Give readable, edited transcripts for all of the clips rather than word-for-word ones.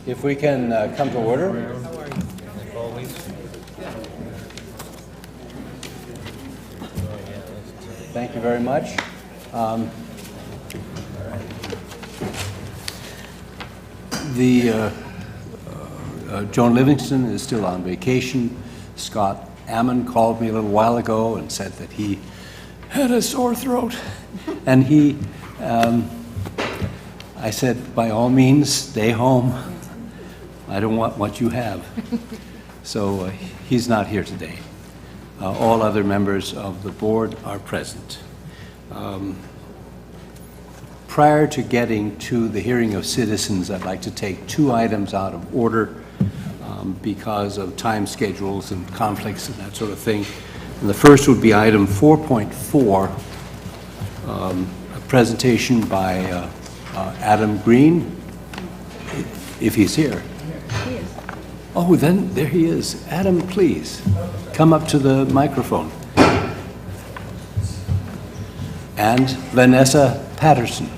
If we can come to order. Thank you very much. Joan Livingston is still on vacation. Scott Ammon called me a little while ago and said that he had a sore throat. And I said, by all means, stay home. I don't want what you have. So he's not here today. All other members of the board are present. Prior to getting to the hearing of citizens, I'd like to take two items out of order because of time schedules and conflicts and that sort of thing. And the first would be item 4.4, a presentation by Adam Green, if he's here. He is. Oh, then there he is. Adam, please come up to the microphone. And Vanessa Patterson.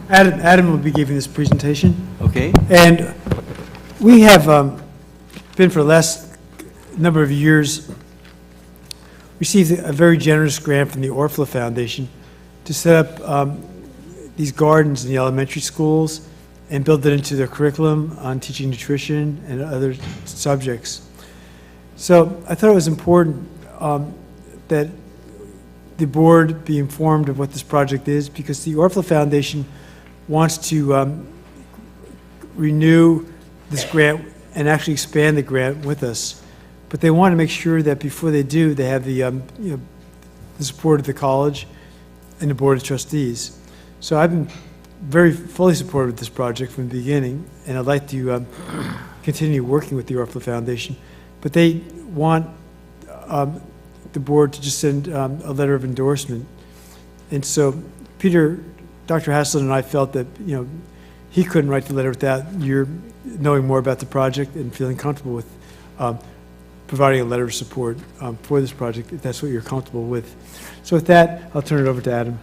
Adam will be giving this presentation. Okay. And we have been for the last number of years received a very generous grant from the Orfalea Foundation to set up these gardens in the elementary schools and build it into their curriculum on teaching nutrition and other subjects. So I thought it was important that the board be informed of what this project is, because the Orfalea Foundation wants to renew this grant and actually expand the grant with us. But they want to make sure that before they do, they have the support of the college and the board of trustees. So I've been very fully supportive of this project from the beginning, and I'd like to continue working with the Orfalea Foundation. But they want the board to just send a letter of endorsement. And so Dr. Haslund and I felt that, he couldn't write the letter without your knowing more about the project and feeling comfortable with providing a letter of support for this project, if that's what you're comfortable with. So with that, I'll turn it over to Adam.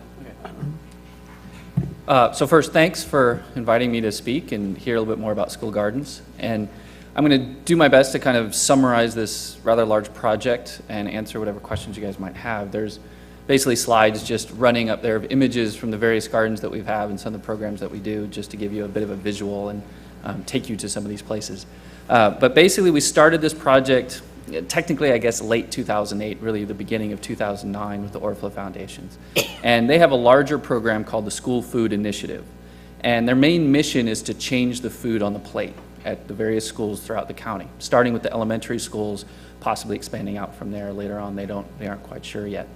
So first, thanks for inviting me to speak and hear a little bit more about school gardens. And I'm going to do my best to kind of summarize this rather large project and answer whatever questions you guys might have. There's basically slides just running up there of images from the various gardens that we have and some of the programs that we do, just to give you a bit of a visual and take you to some of these places. But basically, we started this project, technically, I guess, late 2008, really the beginning of 2009 with the Orfalea Foundations. And they have a larger program called the School Food Initiative. And their main mission is to change the food on the plate at the various schools throughout the county, starting with the elementary schools, possibly expanding out from there later on. They aren't quite sure yet.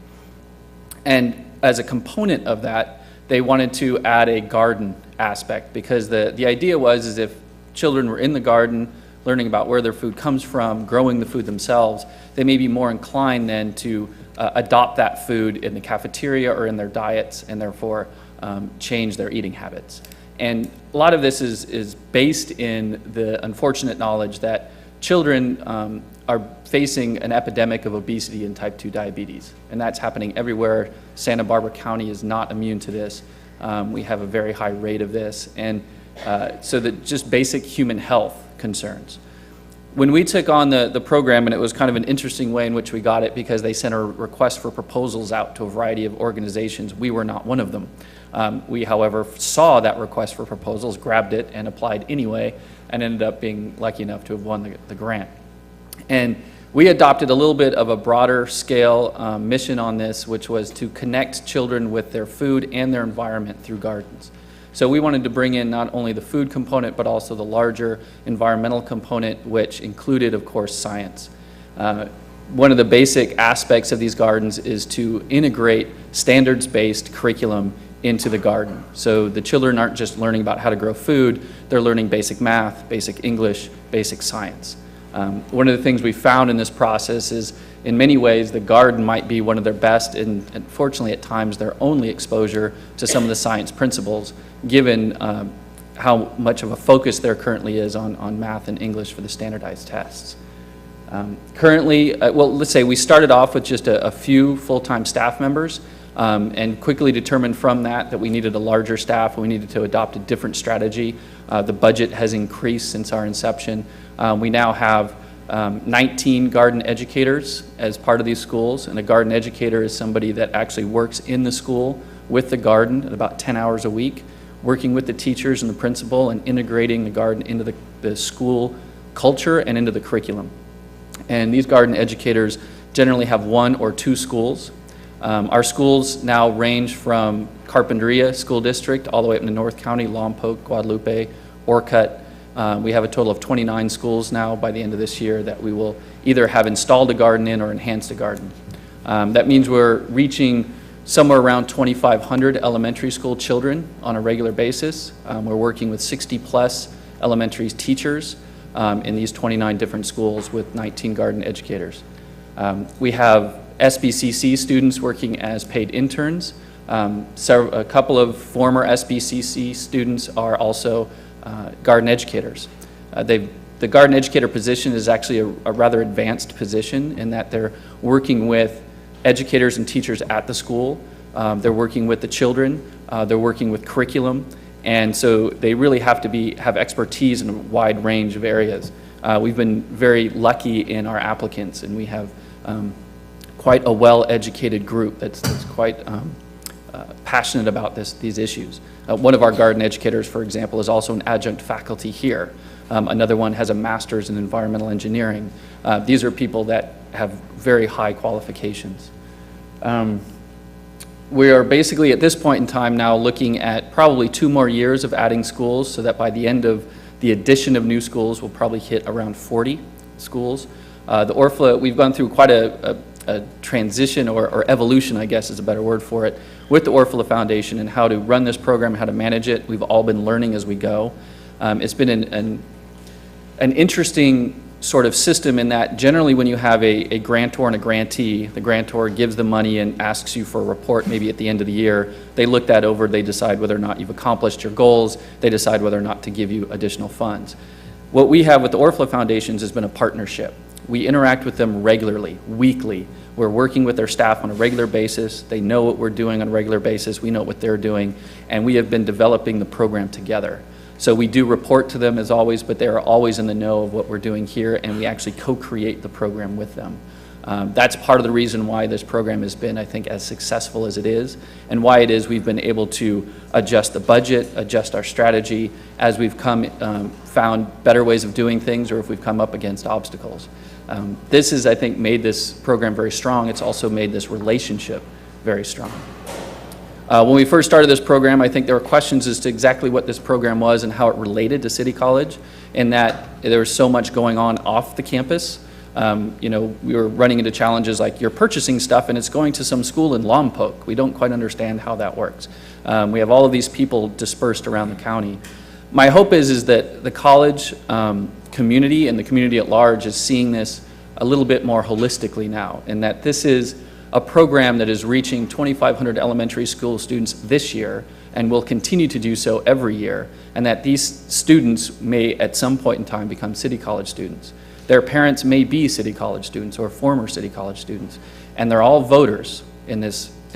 And as a component of that, they wanted to add a garden aspect, because the idea is if children were in the garden, learning about where their food comes from, growing the food themselves, they may be more inclined then to adopt that food in the cafeteria or in their diets, and therefore change their eating habits. And a lot of this is based in the unfortunate knowledge that children are facing an epidemic of obesity and type 2 diabetes. And that's happening everywhere. Santa Barbara County is not immune to this. We have a very high rate of this. And so that just basic human health concerns. When we took on the program, and it was kind of an interesting way in which we got it, because they sent a request for proposals out to a variety of organizations. We were not one of them. We, however, saw that request for proposals, grabbed it, and applied anyway, and ended up being lucky enough to have won the grant. And we adopted a little bit of a broader scale mission on this, which was to connect children with their food and their environment through gardens. So we wanted to bring in not only the food component, but also the larger environmental component, which included, of course, science. One of the basic aspects of these gardens is to integrate standards-based curriculum into the garden. So the children aren't just learning about how to grow food, they're learning basic math, basic English, basic science. One of the things we found in this process is, in many ways, the garden might be one of their best, and unfortunately at times their only exposure to some of the science principles, given how much of a focus there currently is on math and English for the standardized tests. Currently, well, let's say we started off with just a few full-time staff members. and quickly determined from that we needed a larger staff, we needed to adopt a different strategy. The budget has increased since our inception. We now have 19 garden educators as part of these schools, and a garden educator is somebody that actually works in the school with the garden at about 10 hours a week, working with the teachers and the principal and integrating the garden into the school culture and into the curriculum. And these garden educators generally have 1 or 2 schools. Our schools now range from Carpinteria School District all the way up into North County, Lompoc, Guadalupe, Orcutt. We have a total of 29 schools now by the end of this year that we will either have installed a garden in or enhanced a garden. That means we're reaching somewhere around 2,500 elementary school children on a regular basis. We're working with 60+ elementary teachers in these 29 different schools with 19 garden educators. We have SBCC students working as paid interns. A couple of former SBCC students are also garden educators. The garden educator position is actually a rather advanced position in that they're working with educators and teachers at the school. They're working with the children. They're working with curriculum. And so they really have to have expertise in a wide range of areas. We've been very lucky in our applicants, and we have quite a well-educated group that's quite passionate about these issues. One of our garden educators, for example, is also an adjunct faculty here. Another one has a master's in environmental engineering. These are people that have very high qualifications. We are basically at this point in time now looking at probably 2 more years of adding schools, so that by the end of the addition of new schools, we'll probably hit around 40 schools. The Orfla, we've gone through quite a transition or evolution, I guess is a better word for it, with the Orfla Foundation and how to run this program, how to manage it. We've all been learning as we go. It's been an interesting sort of system in that generally when you have a grantor and a grantee, the grantor gives the money and asks you for a report maybe at the end of the year. They look that over, they decide whether or not you've accomplished your goals, they decide whether or not to give you additional funds. What we have with the Orfla Foundations has been a partnership. We interact with them regularly, weekly. We're working with their staff on a regular basis. They know what we're doing on a regular basis. We know what they're doing, and we have been developing the program together. So we do report to them as always, but they are always in the know of what we're doing here, and we actually co-create the program with them. That's part of the reason why this program has been, I think, as successful as it is, and why it is we've been able to adjust the budget, adjust our strategy as we've found better ways of doing things, or if we've come up against obstacles. This has, I think, made this program very strong. It's also made this relationship very strong. When we first started this program, I think there were questions as to exactly what this program was and how it related to City College, in that there was so much going on off the campus. We were running into challenges like you're purchasing stuff and it's going to some school in Lompoc. We don't quite understand how that works. We have all of these people dispersed around the county. My hope is that the college community and the community at large is seeing this a little bit more holistically now, and that this is a program that is reaching 2,500 elementary school students this year and will continue to do so every year, and that these students may at some point in time become City College students. Their parents may be City College students or former City College students, and they're all voters in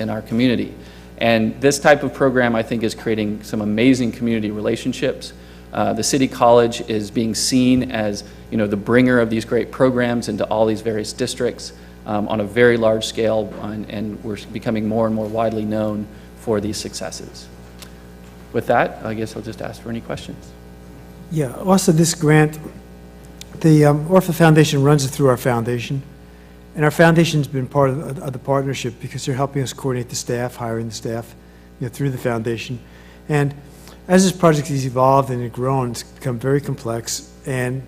our community. And this type of program, I think, is creating some amazing community relationships. The City College is being seen as, the bringer of these great programs into all these various districts on a very large scale, and we're becoming more and more widely known for these successes. With that, I guess I'll just ask for any questions. Yeah, also this grant, the Orfla Foundation runs it through our foundation, and our foundation's been part of the partnership because they're helping us coordinate the staff, hiring the staff, through the foundation. And as this project has evolved and grown, it's become very complex, and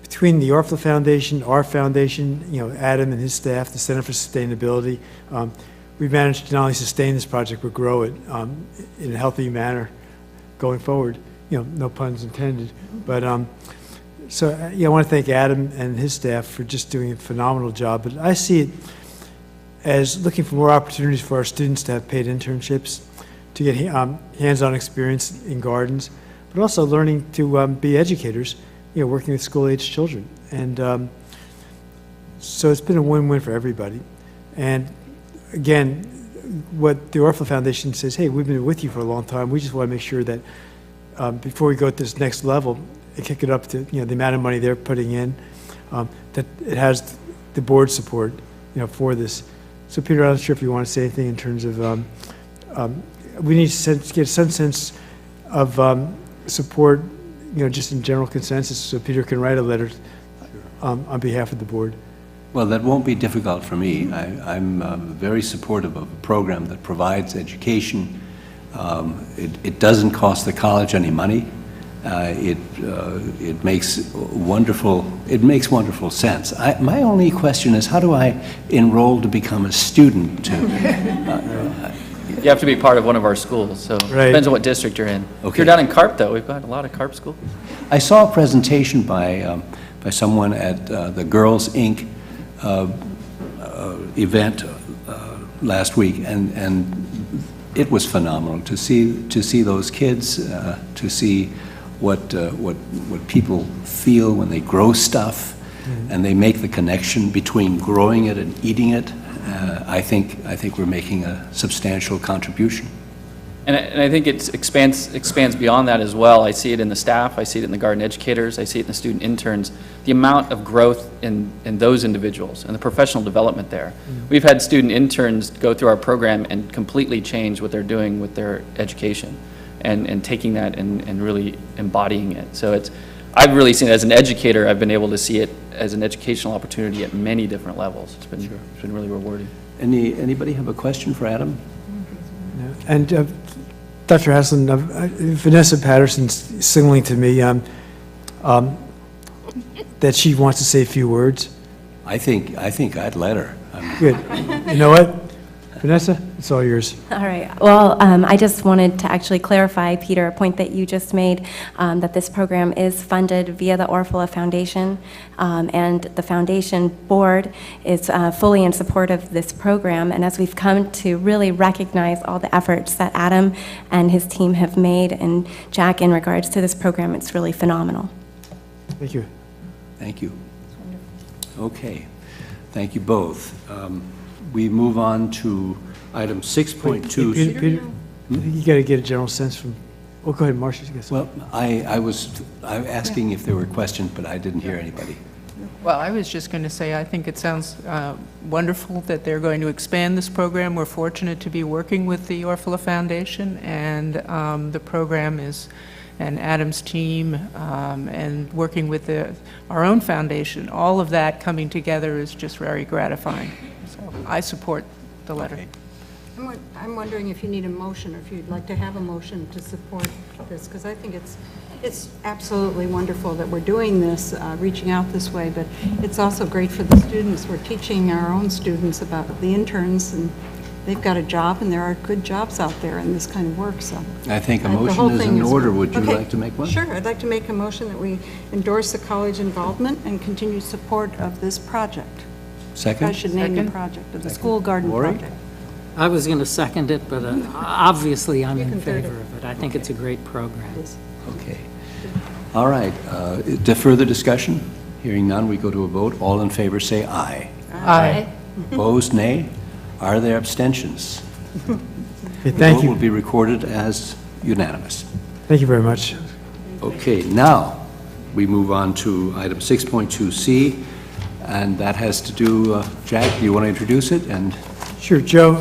between the Orfla Foundation, our foundation, Adam and his staff, the Center for Sustainability, we've managed to not only sustain this project, but grow it in a healthy manner going forward. No puns intended. But I want to thank Adam and his staff for just doing a phenomenal job. But I see it as looking for more opportunities for our students to have paid internships, to get hands-on experience in gardens, but also learning to be educators, working with school-age children. And so it's been a win-win for everybody. And again, what the Orfalea Foundation says, hey, we've been with you for a long time, we just want to make sure that before we go to this next level, and kick it up to, the amount of money they're putting in, that it has the board support, for this. So Peter, I'm not sure if you want to say anything in terms of, we need to get some sense of support, just in general consensus, so Peter can write a letter on behalf of the board. Well, that won't be difficult for me. I'm very supportive of a program that provides education. It doesn't cost the college any money. It makes wonderful sense. My only question is, how do I enroll to become a student? You have to be part of one of our schools, so Right. depends on what district you're in. If Okay. you're down in CARP, though, we've got a lot of CARP schools. I saw a presentation by someone at the Girls Inc. Event last week, and it was phenomenal to see those kids, to see what people feel when they grow stuff, and they make the connection between growing it and eating it. I think we're making a substantial contribution. And I think it expands beyond that as well. I see it in the staff, I see it in the garden educators, I see it in the student interns, the amount of growth in those individuals and the professional development there. We've had student interns go through our program and completely change what they're doing with their education and taking that and really embodying it. So I've really seen it as an educator, I've been able to see it as an educational opportunity at many different levels. It's been really rewarding. Anybody have a question for Adam? And Dr. Haslund, Vanessa Patterson's signaling to me that she wants to say a few words. I think I'd let her. Good. You know what? Vanessa, it's all yours. All right. Well, I just wanted to actually clarify, Peter, a point that you just made, that this program is funded via the Orfalea Foundation, and the foundation board is fully in support of this program. And as we've come to really recognize all the efforts that Adam and his team have made, and Jack, in regards to this program, it's really phenomenal. Thank you. Thank you. Okay. Thank you both. We move on to item 6.2. Peter, I think you got to get a general sense from, go ahead, Marcia. You got something. Well, I was asking if there were questions, but I didn't hear anybody. Well, I was just going to say, I think it sounds wonderful that they're going to expand this program. We're fortunate to be working with the Orfalea Foundation, and the program is, and Adam's team, and working with our own foundation. All of that coming together is just very gratifying. So I support the letter. Okay. I'm wondering if you need a motion, or if you'd like to have a motion to support this, because I think it's absolutely wonderful that we're doing this, reaching out this way, but it's also great for the students. We're teaching our own students about the interns, and they've got a job, and there are good jobs out there in this kind of work, so. I think a The whole motion is thing in order. Would you Okay. like to make one? Sure, I'd like to make a motion that we endorse the college involvement and continued support of this project. Second? I should name the Second. project, of the school garden Lori? project. I was going to second it, but obviously I'm You in can third favor it. of it. I think it's a great program. Okay. All right. To further discussion? Hearing none, we go to a vote. All in favor say aye. Aye. Opposed, nay. Are there abstentions? Okay, The thank vote will you. be recorded as unanimous. Thank you very much. Okay, now we move on to item 6.2C, and that has to do, Jack, do you want to introduce it? And Sure, Joe,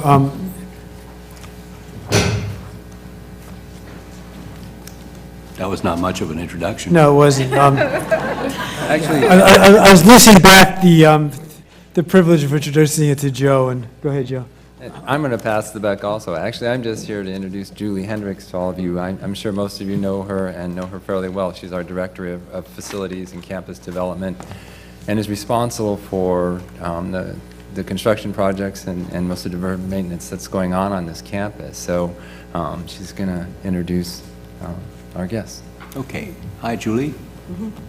that was not much of an introduction. no, it wasn't. Actually, I was listening back the privilege of introducing it to Joe, and go ahead, Joe. I'm going to pass the buck also. Actually, I'm just here to introduce Julie Hendricks to all of you. I'm sure most of you know her and know her fairly well. She's our Director of Facilities and Campus Development and is responsible for the construction projects and most of the maintenance that's going on this campus. So she's going to introduce our guest. Okay. Hi, Julie.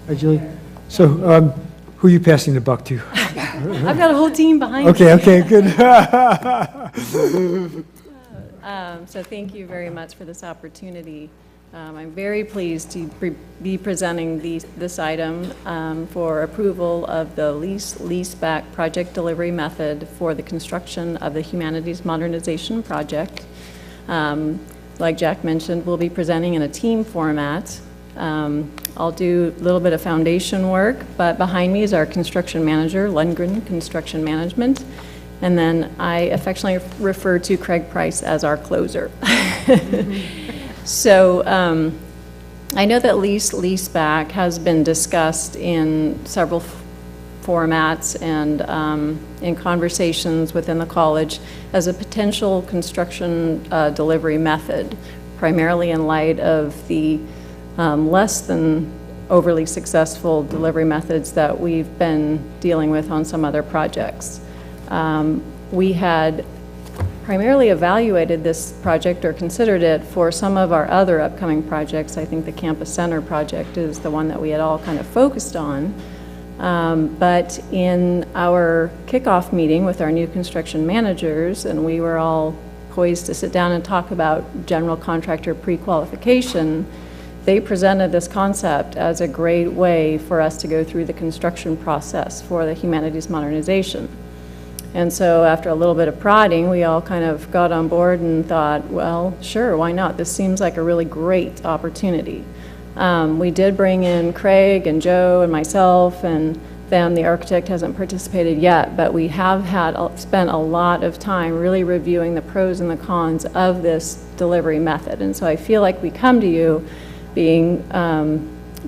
Hi, Julie. So, who are you passing the buck to? I've got a whole team behind me. Okay, good. So thank you very much for this opportunity I'm very pleased to be presenting this item for approval of the lease-back project delivery method for the construction of the Humanities Modernization Project. Like Jack mentioned, we'll be presenting in a team format. I'll do a little bit of foundation work, but behind me is our construction manager, Lundgren Construction Management, and then I affectionately refer to Craig Price as our closer. So I know that lease-back has been discussed in several formats and in conversations within the college as a potential construction delivery method, primarily in light of the less than overly successful delivery methods that we've been dealing with on some other projects. We had primarily evaluated this project or considered it for some of our other upcoming projects. I think the Campus Center project is the one that we had all kind of focused on. But in our kickoff meeting with our new construction managers, and we were all poised to sit down and talk about general contractor pre-qualification, they presented this concept as a great way for us to go through the construction process for the Humanities Modernization. And so after a little bit of prodding, we all kind of got on board and thought, well, sure, why not? This seems like a really great opportunity. We did bring in Craig and Joe and myself, and them, the architect hasn't participated yet, but we have spent a lot of time really reviewing the pros and the cons of this delivery method. And so I feel like we come to you being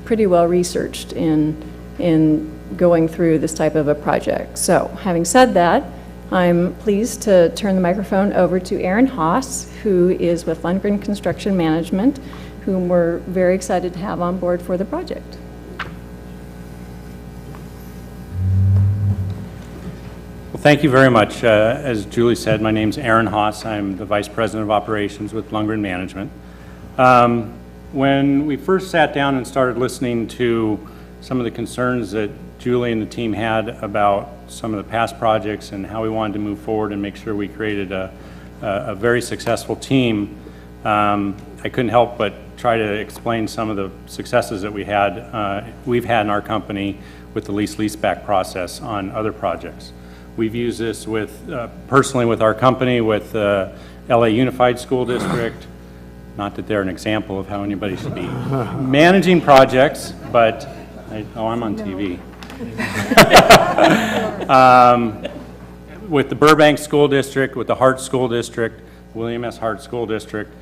pretty well researched in going through this type of a project. So having said that, I'm pleased to turn the microphone over to Aaron Haas, who is with Lundgren Construction Management, whom we're very excited to have on board for the project. Well, thank you very much. As Julie said, my name's Aaron Haas. I'm the Vice President of Operations with Lundgren Management. When we first sat down and started listening to some of the concerns that Julie and the team had about some of the past projects and how we wanted to move forward and make sure we created a very successful team, I couldn't help but try to explain some of the successes that we've had in our company with the lease-back process on other projects. We've used this personally with our company, with LA Unified School District. Not that they're an example of how anybody should be managing projects, but I'm on TV. With the Burbank School District, with the Hart School District, William S. Hart School District,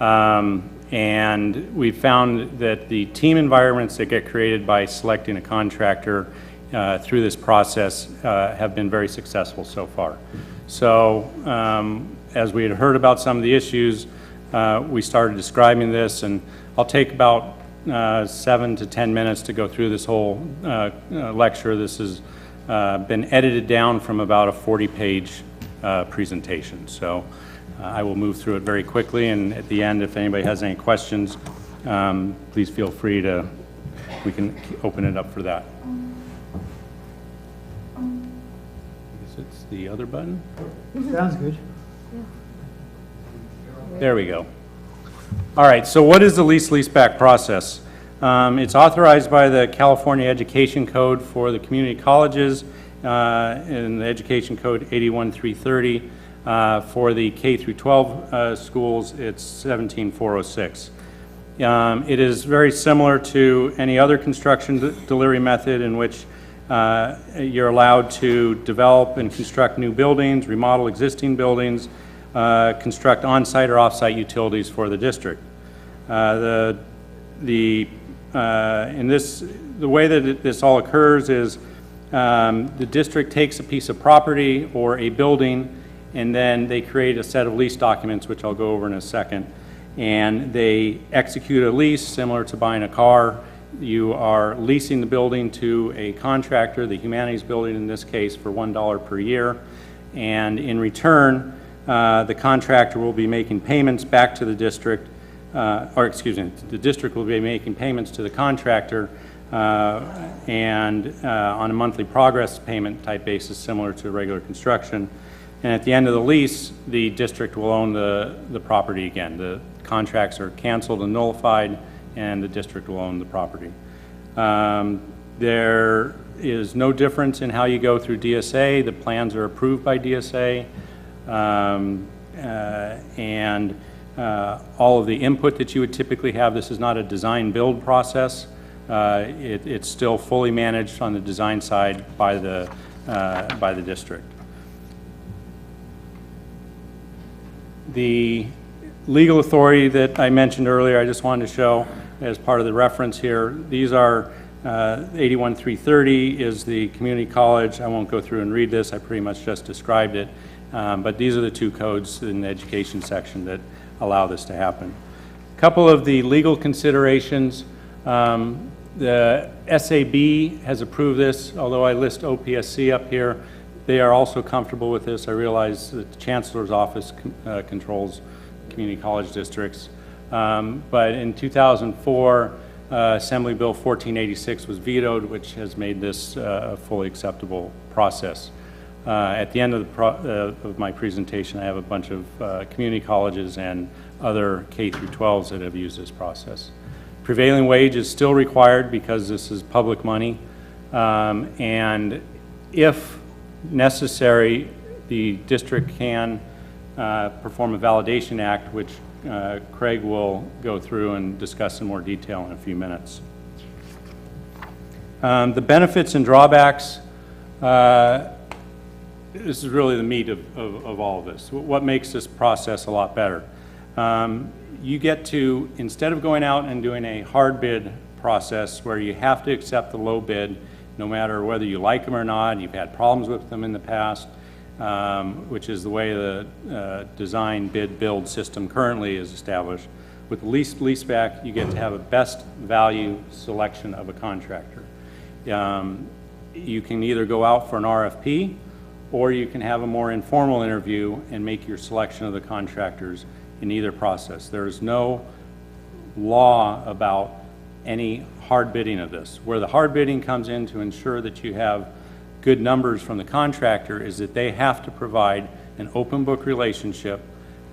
and we found that the team environments that get created by selecting a contractor through this process have been very successful so far. So as we had heard about some of the issues, we started describing this, and I'll take about 7 to 10 minutes to go through this whole lecture. This has been edited down from about a 40-page presentation. So I will move through it very quickly, and at the end, if anybody has any questions, please feel free we can open it up for that. I guess it's the other button. Sounds good. There we go. All right, so what is the lease-back process? It's authorized by the California Education Code for the community colleges in the Education Code 81330. For the K through 12 schools, it's 17406. It is very similar to any other construction delivery method in which you're allowed to develop and construct new buildings, remodel existing buildings, construct on-site or off-site utilities for the district. The way that this all occurs is the district takes a piece of property or a building, and then they create a set of lease documents, which I'll go over in a second, and they execute a lease similar to buying a car. You are leasing the building to a contractor, the Humanities building in this case, for $1 per year, and in return, the contractor will be making payments back to the district, the district will be making payments to the contractor and on a monthly progress payment type basis similar to regular construction. And at the end of the lease, the district will own the property again. The contracts are canceled and nullified, and the district will own the property. There is no difference in how you go through DSA. The plans are approved by DSA, and all of the input that you would typically have. This is not a design-build process. It's still fully managed on the design side by the district. The legal authority that I mentioned earlier, I just wanted to show as part of the reference here. These are 81330 is the community college. I won't go through and read this. I pretty much just described it. But these are the two codes in the education section that allow this to happen. A couple of the legal considerations. The SAB has approved this, although I list OPSC up here. They are also comfortable with this. I realize that the Chancellor's Office controls community college districts. But in 2004, Assembly Bill 1486 was vetoed, which has made this a fully acceptable process. At the end of my presentation, I have a bunch of community colleges and other K through 12s that have used this process. Prevailing wage is still required because this is public money, and if necessary, the district can perform a validation act, which Craig will go through and discuss in more detail in a few minutes. The benefits and drawbacks, this is really the meat of all of this. What makes this process a lot better? You get to, instead of going out and doing a hard bid process where you have to accept the low bid, no matter whether you like them or not, you've had problems with them in the past, which is the way the design bid build system currently is established. With leaseback, you get to have a best value selection of a contractor. You can either go out for an RFP, or you can have a more informal interview and make your selection of the contractors in either process. There is no law about any hard bidding of this. Where the hard bidding comes in to ensure that you have good numbers from the contractor is that they have to provide an open book relationship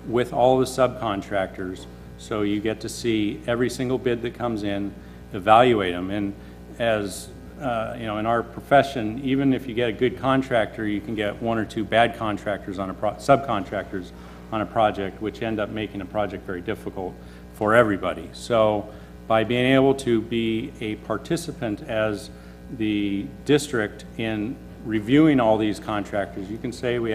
with all the subcontractors, so you get to see every single bid that comes in, evaluate them. And as you know, in our profession, even if you get a good contractor, you can get one or two bad contractors on subcontractors on a project, which end up making a project very difficult for everybody. So by being able to be a participant as the district in reviewing all these contractors, you can say we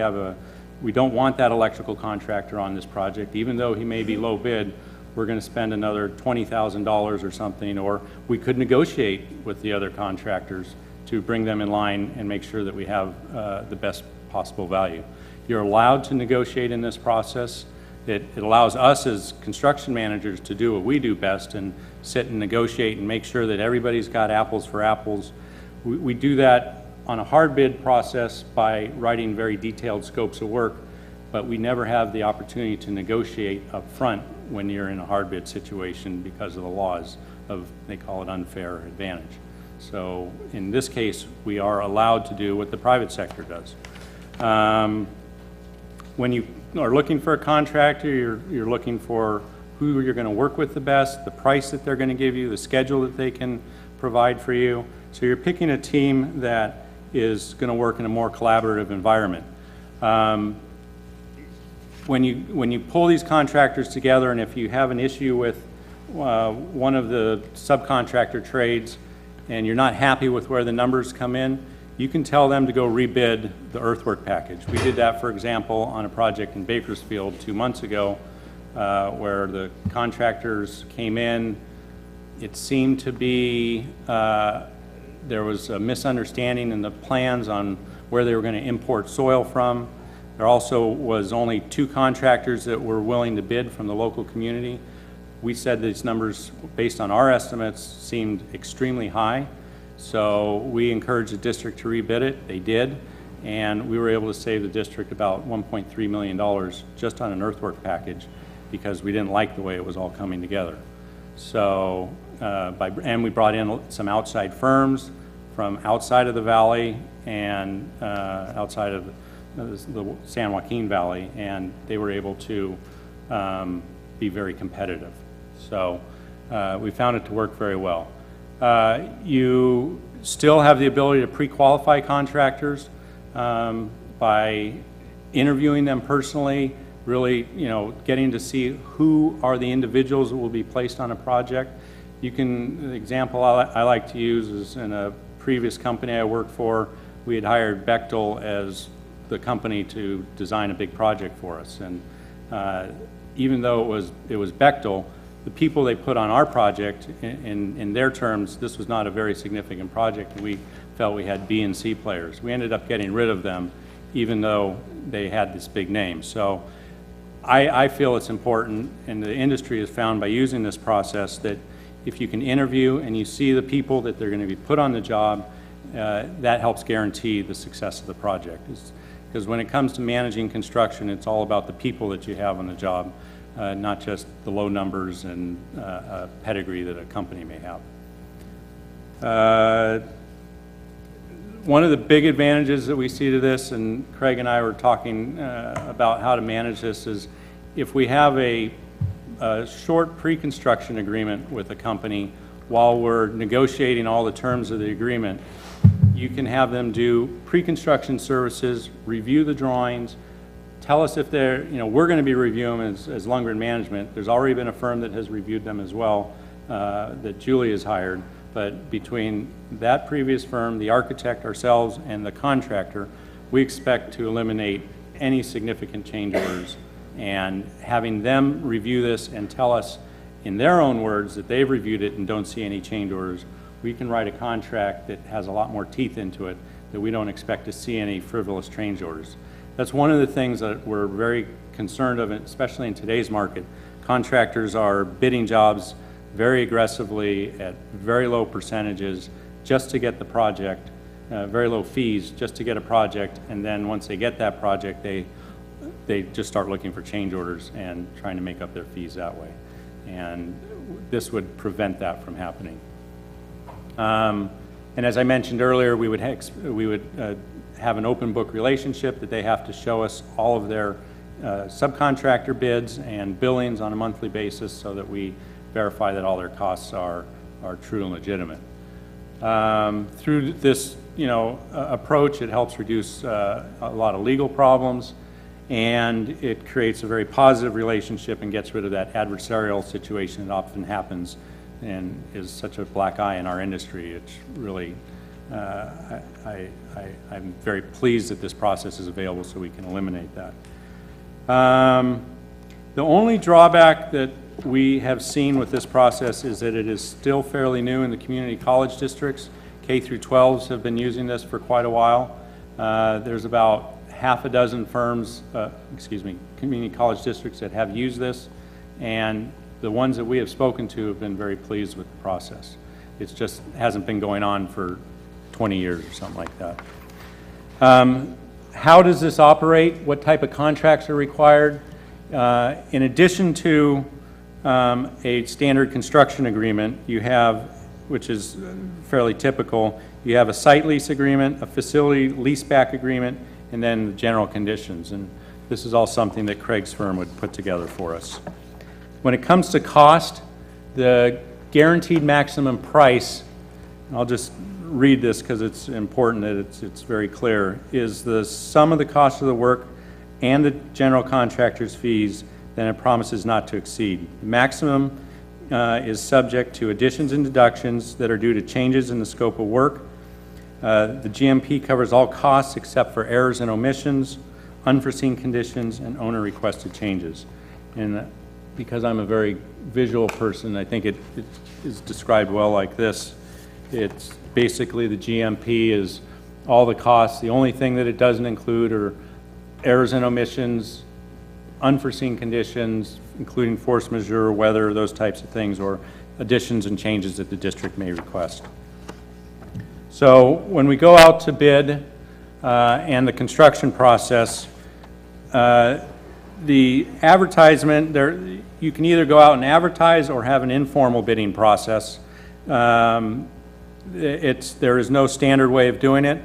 don't want that electrical contractor on this project, even though he may be low bid. We're going to spend another $20,000 or something, or we could negotiate with the other contractors to bring them in line and make sure that we have the best possible value. You're allowed to negotiate in this process. It allows us as construction managers to do what we do best and sit and negotiate and make sure that everybody's got apples for apples. We do that on a hard bid process by writing very detailed scopes of work, but we never have the opportunity to negotiate up front when you're in a hard bid situation because of the laws of, they call it unfair advantage. So in this case, we are allowed to do what the private sector does. When you are looking for a contractor, you're looking for who you're going to work with the best, the price that they're going to give you, the schedule that they can provide for you. So you're picking a team that is going to work in a more collaborative environment. When you pull these contractors together, and if you have an issue with one of the subcontractor trades and you're not happy with where the numbers come in, you can tell them to go rebid the earthwork package. We did that, for example, on a project in Bakersfield 2 months ago, where the contractors came in. It seemed to be there was a misunderstanding in the plans on where they were going to import soil from. There also was only 2 contractors that were willing to bid from the local community. We said these numbers, based on our estimates, seemed extremely high. So we encouraged the district to rebid it. They did. And we were able to save the district about $1.3 million just on an earthwork package because we didn't like the way it was all coming together. So, and we brought in some outside firms from outside of the valley and outside of the San Joaquin Valley, and they were able to be very competitive. So we found it to work very well. You still have the ability to pre-qualify contractors by interviewing them personally, really, getting to see who are the individuals that will be placed on a project. The example I like to use is in a previous company I worked for, we had hired Bechtel as the company to design a big project for us. And even though it was Bechtel, the people they put on our project, in their terms, this was not a very significant project, and we felt we had B and C players. We ended up getting rid of them, even though they had this big name. So I feel it's important, and the industry has found by using this process that if you can interview and you see the people that they're going to be put on the job, that helps guarantee the success of the project. Because when it comes to managing construction, it's all about the people that you have on the job, not just the low numbers and pedigree that a company may have. One of the big advantages that we see to this, and Craig and I were talking about how to manage this, is if we have a short pre-construction agreement with a company while we're negotiating all the terms of the agreement, you can have them do pre-construction services, review the drawings, tell us if they're, we're going to be reviewing them as Lundgren Management. There's already been a firm that has reviewed them as well that Julie has hired. But between that previous firm, the architect, ourselves, and the contractor, we expect to eliminate any significant change orders. And having them review this and tell us in their own words that they've reviewed it and don't see any change orders, we can write a contract that has a lot more teeth into it, that we don't expect to see any frivolous change orders. That's one of the things that we're very concerned of, especially in today's market. Contractors are bidding jobs very aggressively at very low percentages just to get the project, very low fees just to get a project, and then once they get that project, they just start looking for change orders and trying to make up their fees that way. And this would prevent that from happening. And as I mentioned earlier, we would have an open book relationship that they have to show us all of their subcontractor bids and billings on a monthly basis so that we verify that all their costs are true and legitimate. Through this approach, it helps reduce a lot of legal problems, and it creates a very positive relationship and gets rid of that adversarial situation that often happens and is such a black eye in our industry. It's really, I'm very pleased that this process is available so we can eliminate that. The only drawback that we have seen with this process is that it is still fairly new in the community college districts. K through 12s have been using this for quite a while. There's about half a dozen firms, community college districts that have used this, and the ones that we have spoken to have been very pleased with the process. It just hasn't been going on for 20 years or something like that. How does this operate? What type of contracts are required? In addition to a standard construction agreement, you have, which is fairly typical, you have a site lease agreement, a facility leaseback agreement, and then the general conditions. And this is all something that Craig's firm would put together for us. When it comes to cost, the guaranteed maximum price, I'll just read this because it's important that it's very clear, is the sum of the cost of the work and the general contractor's fees, then it promises not to exceed. The maximum is subject to additions and deductions that are due to changes in the scope of work. The GMP covers all costs except for errors and omissions, unforeseen conditions, and owner-requested changes. And because I'm a very visual person, I think it is described well like this. It's basically the GMP is all the costs. The only thing that it doesn't include are errors and omissions, unforeseen conditions, including force majeure, weather, those types of things, or additions and changes that the district may request. So when we go out to bid and the construction process, the advertisement, you can either go out and advertise or have an informal bidding process. There is no standard way of doing it.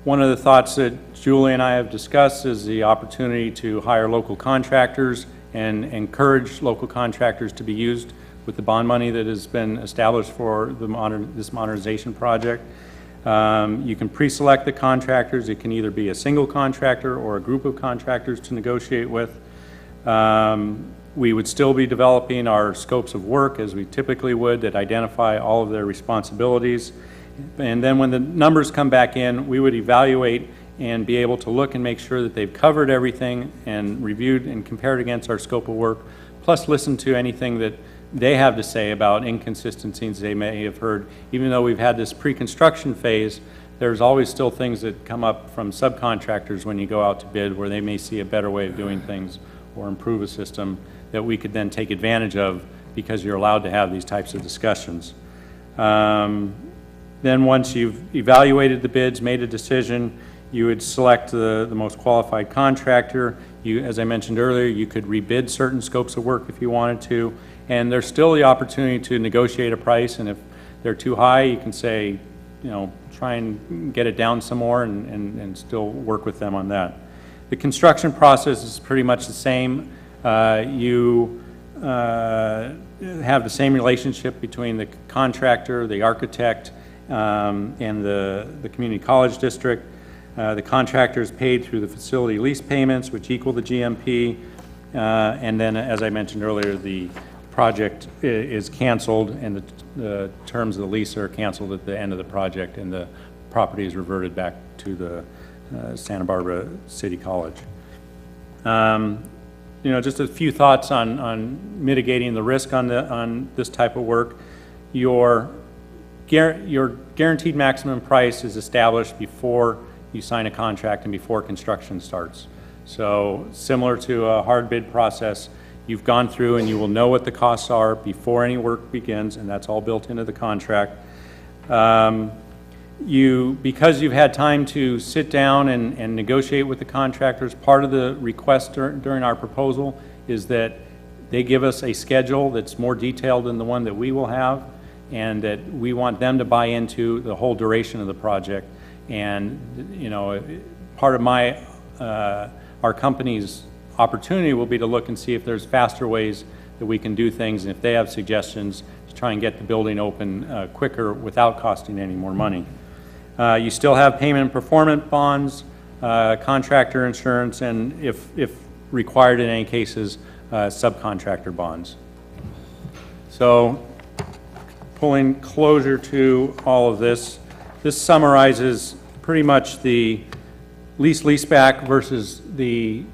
One of the thoughts that Julie and I have discussed is the opportunity to hire local contractors and encourage local contractors to be used with the bond money that has been established for this modernization project. You can pre-select the contractors. It can either be a single contractor or a group of contractors to negotiate with. We would still be developing our scopes of work as we typically would that identify all of their responsibilities. And then when the numbers come back in, we would evaluate and be able to look and make sure that they've covered everything and reviewed and compared against our scope of work, plus listen to anything that they have to say about inconsistencies they may have heard. Even though we've had this pre-construction phase, there's always still things that come up from subcontractors when you go out to bid where they may see a better way of doing things or improve a system that we could then take advantage of because you're allowed to have these types of discussions. Then once you've evaluated the bids, made a decision, you would select the most qualified contractor. As I mentioned earlier, you could rebid certain scopes of work if you wanted to, and there's still the opportunity to negotiate a price, and if they're too high, you can say, you know, try and get it down some more and still work with them on that. The construction process is pretty much the same. You have the same relationship between the contractor, the architect, and the community college district. The contractor is paid through the facility lease payments, which equal the GMP. And then, as I mentioned earlier, the project is canceled and the terms of the lease are canceled at the end of the project, and the property is reverted back to the Santa Barbara City College. You know, just a few thoughts on mitigating the risk on this type of work. Your guaranteed maximum price is established before you sign a contract and before construction starts. So similar to a hard bid process, you've gone through and you will know what the costs are before any work begins, and that's all built into the contract. Because you've had time to sit down and negotiate with the contractors, part of the request during our proposal is that they give us a schedule that's more detailed than the one that we will have, and that we want them to buy into the whole duration of the project. And, you know, part of our company's opportunity will be to look and see if there's faster ways that we can do things, and if they have suggestions to try and get the building open quicker without costing any more money. You still have payment and performance bonds, contractor insurance, and if required in any cases, subcontractor bonds. So pulling closer to all of this, this summarizes pretty much the lease-leaseback versus the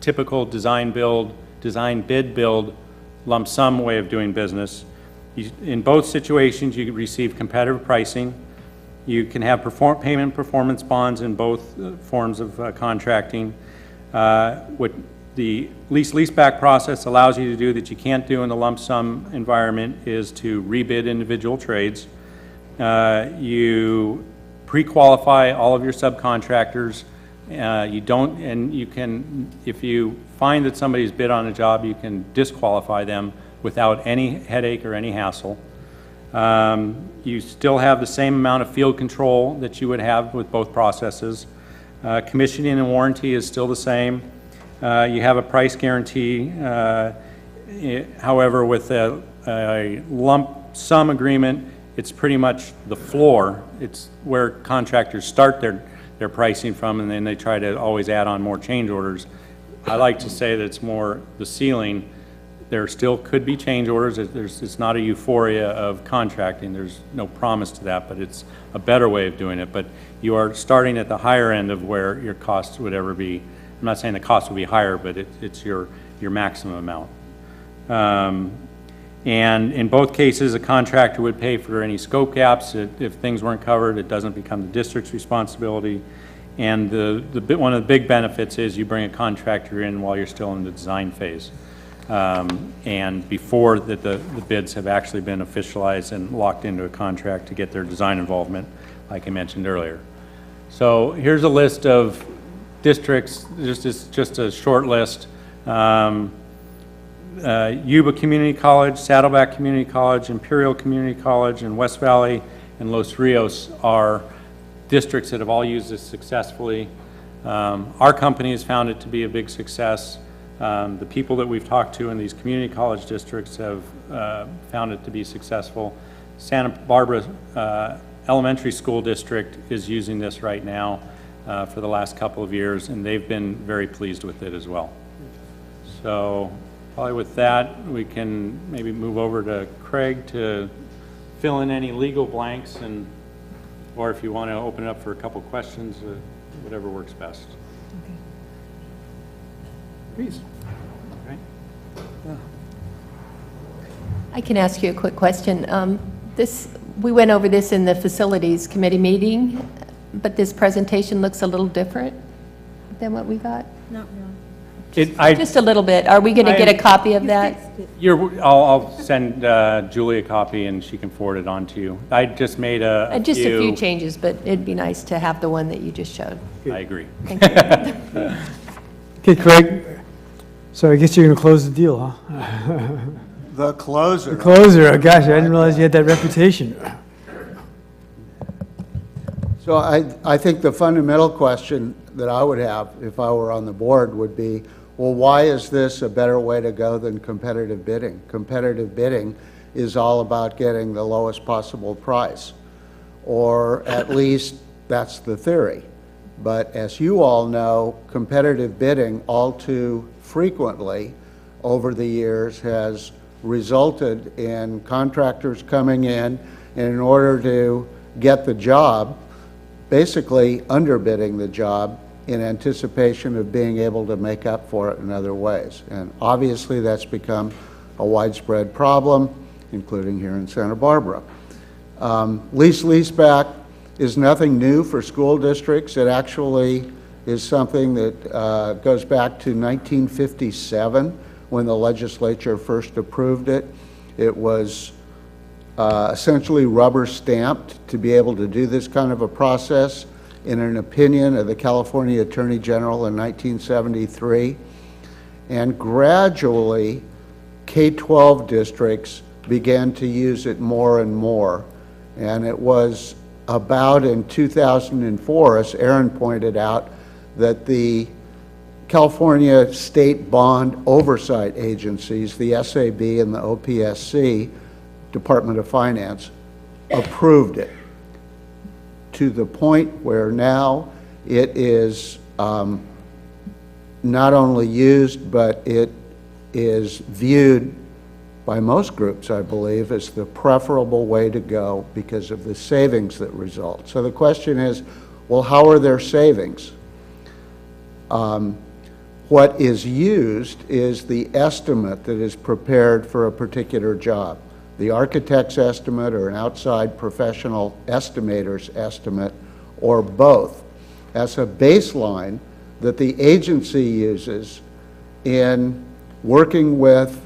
typical design bid build lump sum way of doing business. In both situations, you receive competitive pricing. You can have payment performance bonds in both forms of contracting. What the lease-leaseback process allows you to do that you can't do in the lump sum environment is to rebid individual trades. You pre-qualify all of your subcontractors. You don't, and you can, if you find that somebody's bid on a job, you can disqualify them without any headache or any hassle. You still have the same amount of field control that you would have with both processes. Commissioning and warranty is still the same. You have a price guarantee. However, with a lump sum agreement, it's pretty much the floor. It's where contractors start their pricing from, and then they try to always add on more change orders. I like to say that it's more the ceiling. There still could be change orders. It's not a euphoria of contracting. There's no promise to that, but it's a better way of doing it. But you are starting at the higher end of where your costs would ever be. I'm not saying the cost will be higher, but it's your maximum amount. And in both cases, a contractor would pay for any scope gaps. If things weren't covered, it doesn't become the district's responsibility. And one of the big benefits is you bring a contractor in while you're still in the design phase. And before that the bids have actually been officialized and locked into a contract to get their design involvement, like I mentioned earlier. So here's a list of districts, just a short list. Yuba Community College, Saddleback Community College, Imperial Community College, and West Valley and Los Rios are districts that have all used this successfully. Our company has found it to be a big success. The people that we've talked to in these community college districts have found it to be successful. Santa Barbara Elementary School District is using this right now for the last couple of years, and they've been very pleased with it as well. So probably with that, we can maybe move over to Craig to fill in any legal blanks, and or if you want to open it up for a couple questions, whatever works best. Please. Okay. I can ask you a quick question. We went over this in the Facilities Committee meeting, but this presentation looks a little different than what we got? Not really. Just a little bit. Are we going to get a copy of that? I'll send Julie a copy and she can forward it on to you. I just made Just a few changes, but it'd be nice to have the one that you just showed. I agree. Thank you. Okay, Craig, so I guess you're going to close the deal, huh? The closer. The closer, oh gosh, I didn't realize you had that reputation. So I think the fundamental question that I would have if I were on the board would be, well, why is this a better way to go than competitive bidding? Competitive bidding is all about getting the lowest possible price, or at least that's the theory. But as you all know, competitive bidding all too frequently over the years has resulted in contractors coming in, and in order to get the job, basically underbidding the job in anticipation of being able to make up for it in other ways. And obviously that's become a widespread problem, including here in Santa Barbara. Lease-leaseback is nothing new for school districts. It actually is something that goes back to 1957 when the legislature first approved it. It was essentially rubber stamped to be able to do this kind of a process in an opinion of the California Attorney General in 1973. And gradually, K-12 districts began to use it more and more. And it was about in 2004, as Aaron pointed out, that the California State Bond Oversight Agencies, the SAB and the OPSC, Department of Finance, approved it to the point where now it is not only used, but it is viewed by most groups, I believe, as the preferable way to go because of the savings that result. So the question is, well, how are their savings? What is used is the estimate that is prepared for a particular job. The architect's estimate or an outside professional estimator's estimate, or both, as a baseline that the agency uses in working with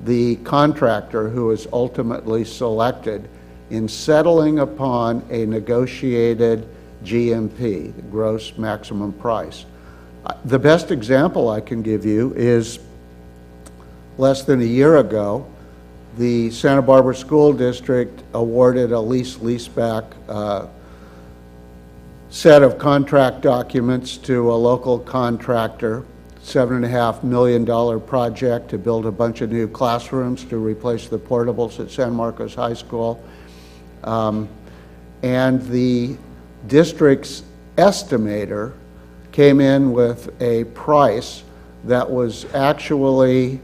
the contractor who is ultimately selected in settling upon a negotiated GMP, the gross maximum price. The best example I can give you is less than a year ago, the Santa Barbara School District awarded a lease-leaseback set of contract documents to a local contractor, $7.5 million project to build a bunch of new classrooms to replace the portables at San Marcos High School. And the district's estimator came in with a price that was actually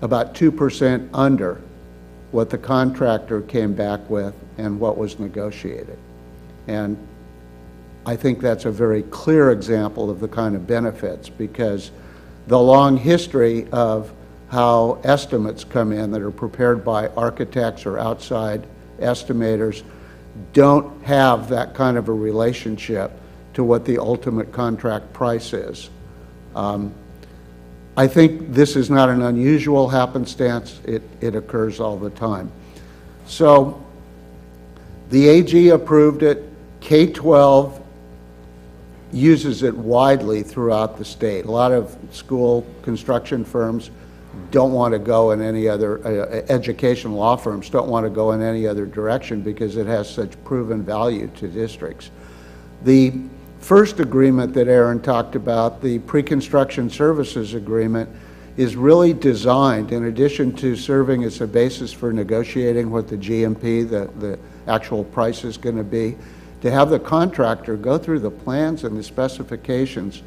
about 2% under what the contractor came back with and what was negotiated. And I think that's a very clear example of the kind of benefits, because the long history of how estimates come in that are prepared by architects or outside estimators don't have that kind of a relationship to what the ultimate contract price is. I think this is not an unusual happenstance. It occurs all the time. So the AG approved it. K-12 uses it widely throughout the state. A lot of school construction firms don't want to go in any other, education law firms don't want to go in any other direction because it has such proven value to districts. The first agreement that Aaron talked about, the pre-construction services agreement, is really designed, in addition to serving as a basis for negotiating what the GMP, the actual price is going to be, to have the contractor go through the plans and the specifications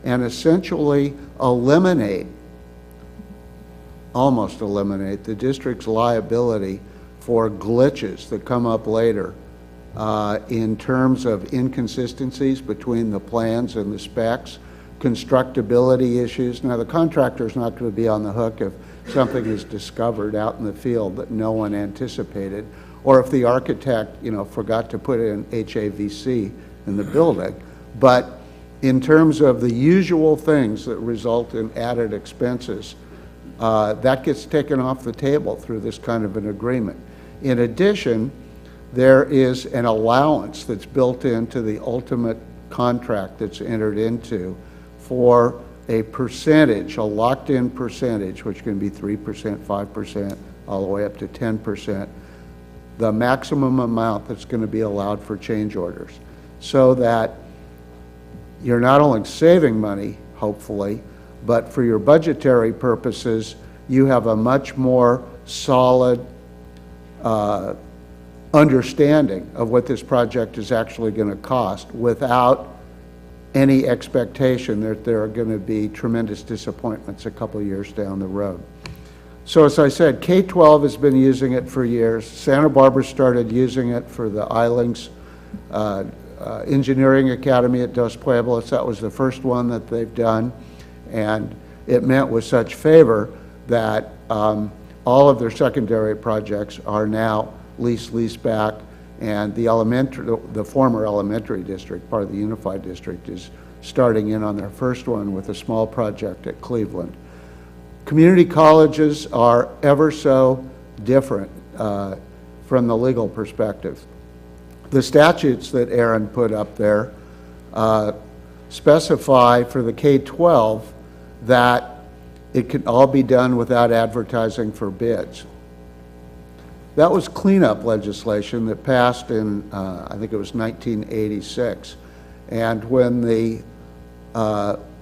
and essentially almost eliminate the district's liability for glitches that come up later in terms of inconsistencies between the plans and the specs, constructability issues. Now, the contractor's not going to be on the hook if something is discovered out in the field that no one anticipated, or if the architect, forgot to put in HAVC in the building. But in terms of the usual things that result in added expenses, that gets taken off the table through this kind of an agreement. In addition, there is an allowance that's built into the ultimate contract that's entered into for a percentage, a locked-in percentage, which can be 3%, 5%, all the way up to 10%, the maximum amount that's going to be allowed for change orders, so that you're not only saving money, hopefully, but for your budgetary purposes, you have a much more solid understanding of what this project is actually going to cost without any expectation that there are going to be tremendous disappointments a couple of years down the road. So as I said, K-12 has been using it for years. Santa Barbara started using it for the Eilings Engineering Academy at Dos Pueblos. That was the first one that they've done, and it met with such favor that all of their secondary projects are now lease back, and the former elementary district, part of the unified district, is starting in on their first one with a small project at Cleveland. Community colleges are ever so different from the legal perspective. The statutes that Aaron put up there specify for the K-12 that it can all be done without advertising for bids. That was cleanup legislation that passed in, I think it was 1986. And when the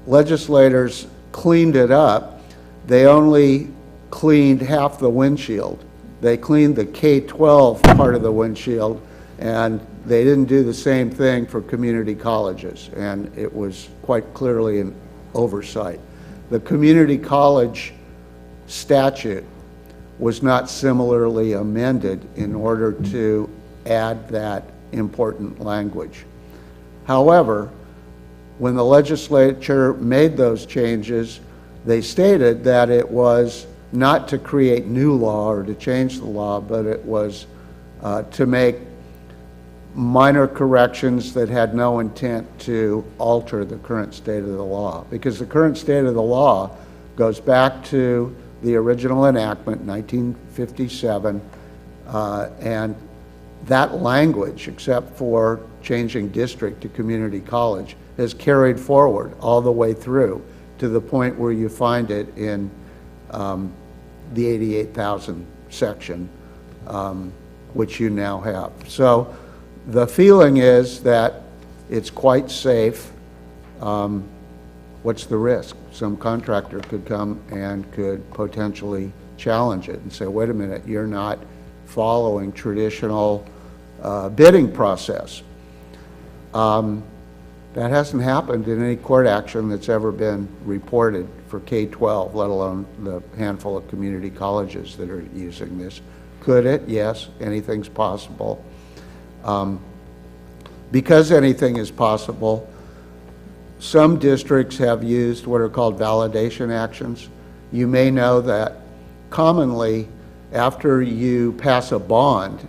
legislators cleaned it up, they only cleaned half the windshield. They cleaned the K-12 part of the windshield, and they didn't do the same thing for community colleges, and it was quite clearly an oversight. The community college statute was not similarly amended in order to add that important language. However, when the legislature made those changes, they stated that it was not to create new law or to change the law, but it was to make minor corrections that had no intent to alter the current state of the law. Because the current state of the law goes back to the original enactment, 1957, and that language, except for changing district to community college, has carried forward all the way through to the point where you find it in the 88,000 section, which you now have. So the feeling is that it's quite safe. What's the risk? Some contractor could come and could potentially challenge it and say, wait a minute, you're not following traditional bidding process. That hasn't happened in any court action that's ever been reported for K-12, let alone the handful of community colleges that are using this. Could it? Yes, anything's possible. Because anything is possible, some districts have used what are called validation actions. You may know that commonly, after you pass a bond,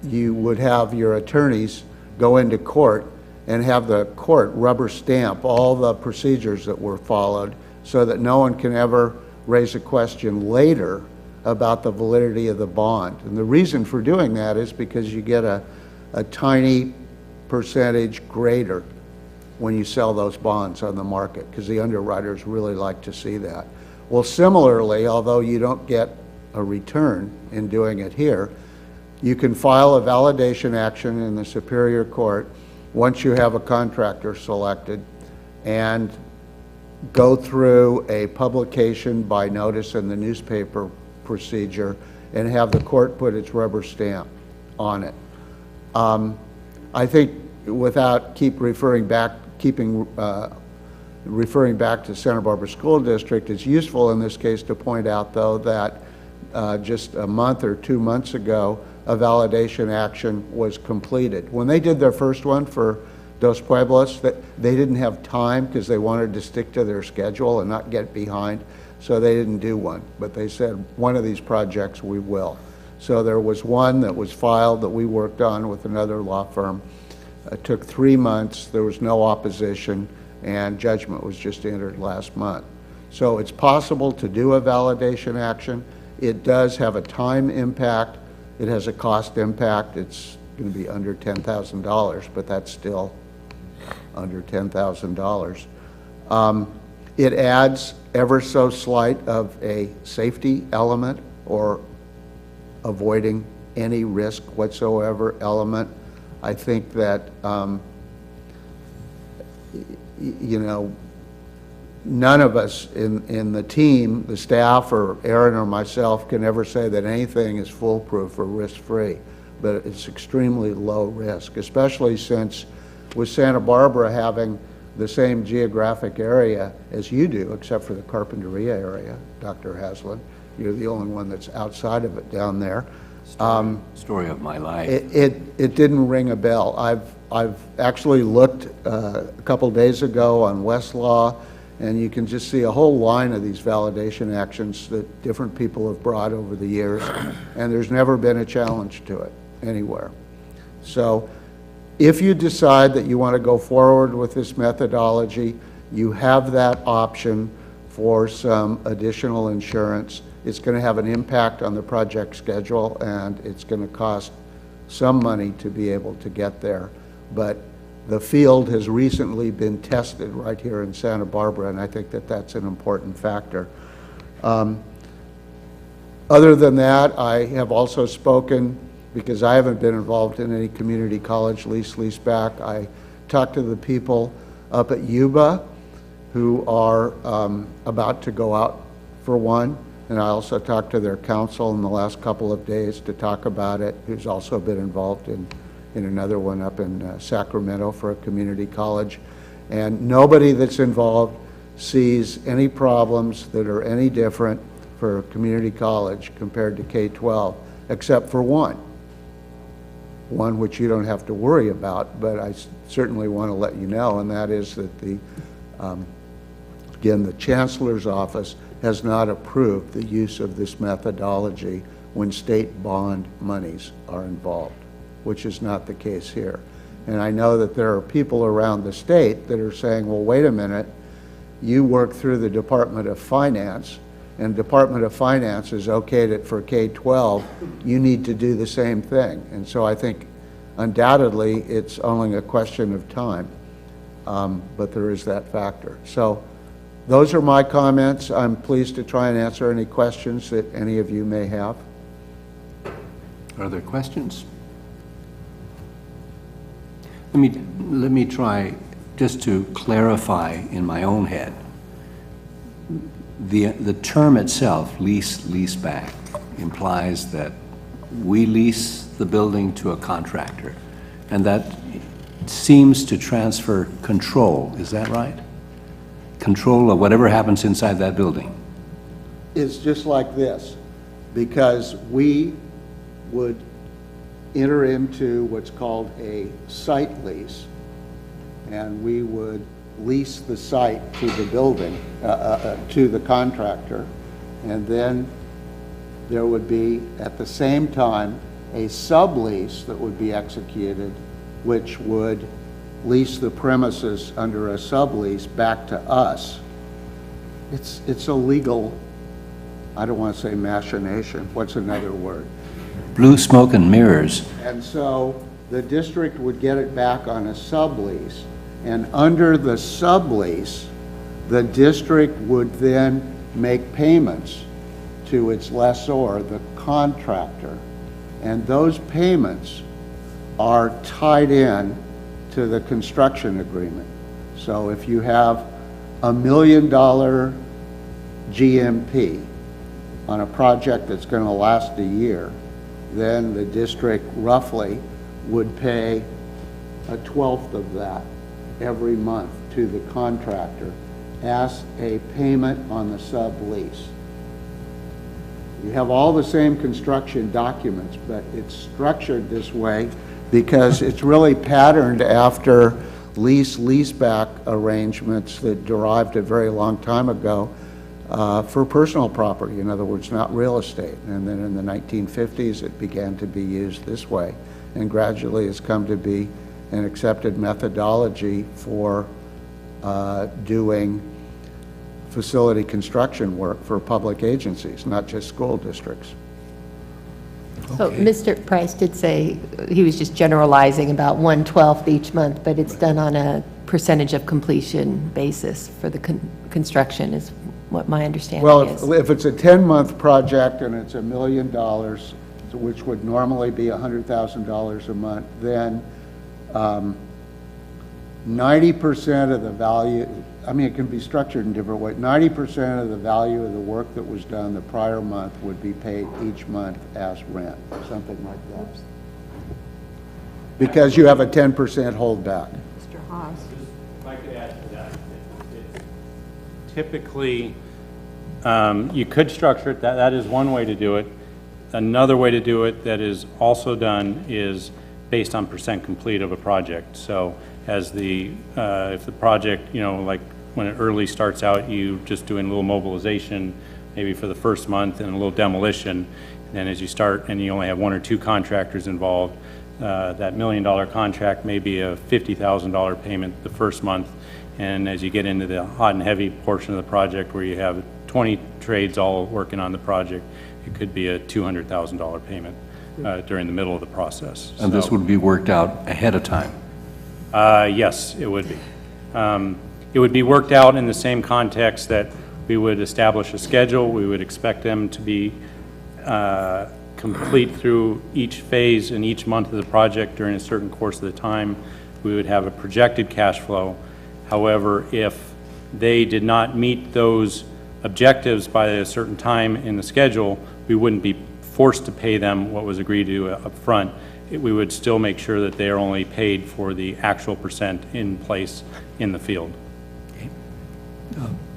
you would have your attorneys go into court and have the court rubber stamp all the procedures that were followed so that no one can ever raise a question later about the validity of the bond. And the reason for doing that is because you get a tiny percentage greater when you sell those bonds on the market, because the underwriters really like to see that. Well, similarly, although you don't get a return in doing it here, you can file a validation action in the Superior Court once you have a contractor selected, and go through a publication by notice in the newspaper procedure and have the court put its rubber stamp on it. I think without referring back to Santa Barbara School District, it's useful in this case to point out, though, that just a month or 2 months ago, a validation action was completed. When they did their first one for Dos Pueblos, they didn't have time because they wanted to stick to their schedule and not get behind, so they didn't do one. But they said, one of these projects we will. So there was one that was filed that we worked on with another law firm. It took 3 months, there was no opposition, and judgment was just entered last month. So it's possible to do a validation action. It does have a time impact. It has a cost impact. It's going to be under $10,000, but that's still under $10,000. It adds ever so slight of a safety element or avoiding any risk whatsoever element. I think that, you know, none of us in the team, the staff or Aaron or myself, can ever say that anything is foolproof or risk-free, but it's extremely low risk, especially since with Santa Barbara having the same geographic area as you do, except for the Carpinteria area, Dr. Haslund. You're the only one that's outside of it down there. Story of my life. It didn't ring a bell. I've actually looked a couple days ago on Westlaw, and you can just see a whole line of these validation actions that different people have brought over the years, and there's never been a challenge to it anywhere. So if you decide that you want to go forward with this methodology, you have that option for some additional insurance. It's going to have an impact on the project schedule, and it's going to cost some money to be able to get there. But the field has recently been tested right here in Santa Barbara, and I think that that's an important factor. Other than that, I have also spoken, because I haven't been involved in any community college lease-back. I talked to the people up at Yuba who are about to go out for one, and I also talked to their council in the last couple of days to talk about it, who's also been involved in another one up in Sacramento for a community college. And nobody that's involved sees any problems that are any different for a community college compared to K-12, except for one which you don't have to worry about, but I certainly want to let you know, and that is that again, the Chancellor's office has not approved the use of this methodology when state bond monies are involved, which is not the case here. And I know that there are people around the state that are saying, well, wait a minute, you work through the Department of Finance, and Department of Finance has okayed it for K-12, you need to do the same thing. And so I think undoubtedly it's only a question of time, but there is that factor. So those are my comments. I'm pleased to try and answer any questions that any of you may have. Are there questions? Let me try just to clarify in my own head. The term itself, lease back, implies that we lease the building to a contractor, and that seems to transfer control. Is that right? Control of whatever happens inside that building. It's just like this, because we would enter into what's called a site lease, and we would lease the site to the building, to the contractor, and then there would be, at the same time, a sublease that would be executed, which would lease the premises under a sublease back to us. It's a legal, I don't want to say machination, what's another word? Blue smoke and mirrors. And so the district would get it back on a sublease, and under the sublease, the district would then make payments to its lessor, the contractor, and those payments are tied in to the construction agreement. So if you have $1 million GMP on a project that's going to last a year, then the district roughly would pay 1/12 of that every month to the contractor as a payment on the sublease. You have all the same construction documents, but it's structured this way because it's really patterned after leaseback arrangements that derived a very long time ago for personal property, in other words, not real estate. And then in the 1950s, it began to be used this way, and gradually has come to be an accepted methodology for doing facility construction work for public agencies, not just school districts. So Mr. Price did say, he was just generalizing about 1/12 each month, but it's done on a percentage of completion basis for the construction is what my understanding is. Well, if it's a 10-month project and it's $1 million, which would normally be $100,000 a month, then 90% of the value, I mean, it can be structured in different ways. 90% of the value of the work that was done the prior month would be paid each month as rent, or something like that. Because you have a 10% holdback. Mr. Haas. If I could add to that, typically, you could structure it, that is one way to do it. Another way to do it that is also done is based on percent complete of a project. So as if the project, like when it early starts out, you just doing a little mobilization, maybe for the first month, and a little demolition. And then as you start and you only have 1 or 2 contractors involved, that $1 million contract may be a $50,000 payment the first month. And as you get into the hot and heavy portion of the project where you have 20 trades all working on the project, it could be a $200,000 payment during the middle of the process. And this So- would be worked out ahead of time? Yes, it would be. It would be worked out in the same context that we would establish a schedule. We would expect them to be complete through each phase and each month of the project during a certain course of the time. We would have a projected cash flow. However, if they did not meet those objectives by a certain time in the schedule, we wouldn't be forced to pay them what was agreed to up front. We would still make sure that they are only paid for the actual percent in place in the field.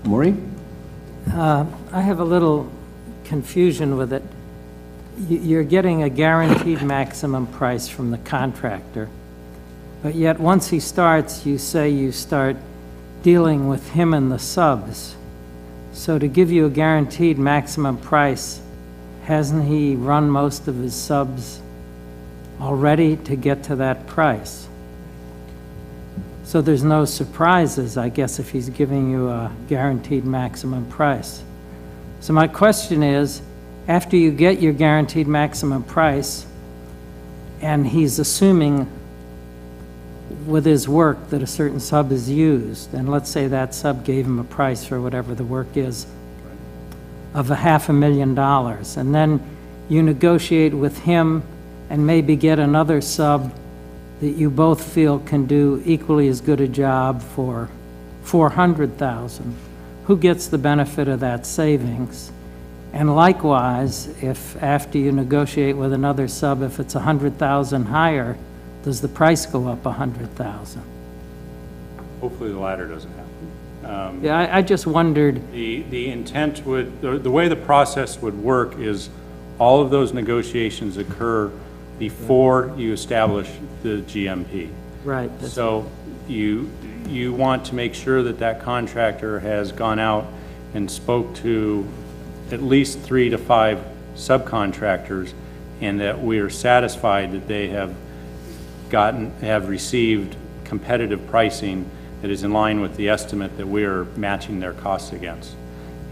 Maureen? I have a little confusion with it. You're getting a guaranteed maximum price from the contractor, but yet once he starts, you say you start dealing with him and the subs. So to give you a guaranteed maximum price, hasn't he run most of his subs already to get to that price? So there's no surprises, I guess, if he's giving you a guaranteed maximum price. So my question is, after you get your guaranteed maximum price, and he's assuming with his work that a certain sub is used, and let's say that sub gave him a price for whatever the work is of $500,000, and then you negotiate with him and maybe get another sub that you both feel can do equally as good a job for $400,000. Who gets the benefit of that savings? And likewise, if after you negotiate with another sub, if it's $100,000 higher, does the price go up $100,000? Hopefully the latter doesn't happen. Yeah, I just wondered. The intent would, the way the process would work is all of those negotiations occur before you establish the GMP. Right. So you want to make sure that that contractor has gone out and spoke to at least 3 to 5 subcontractors, and that we are satisfied that they have received competitive pricing that is in line with the estimate that we are matching their costs against.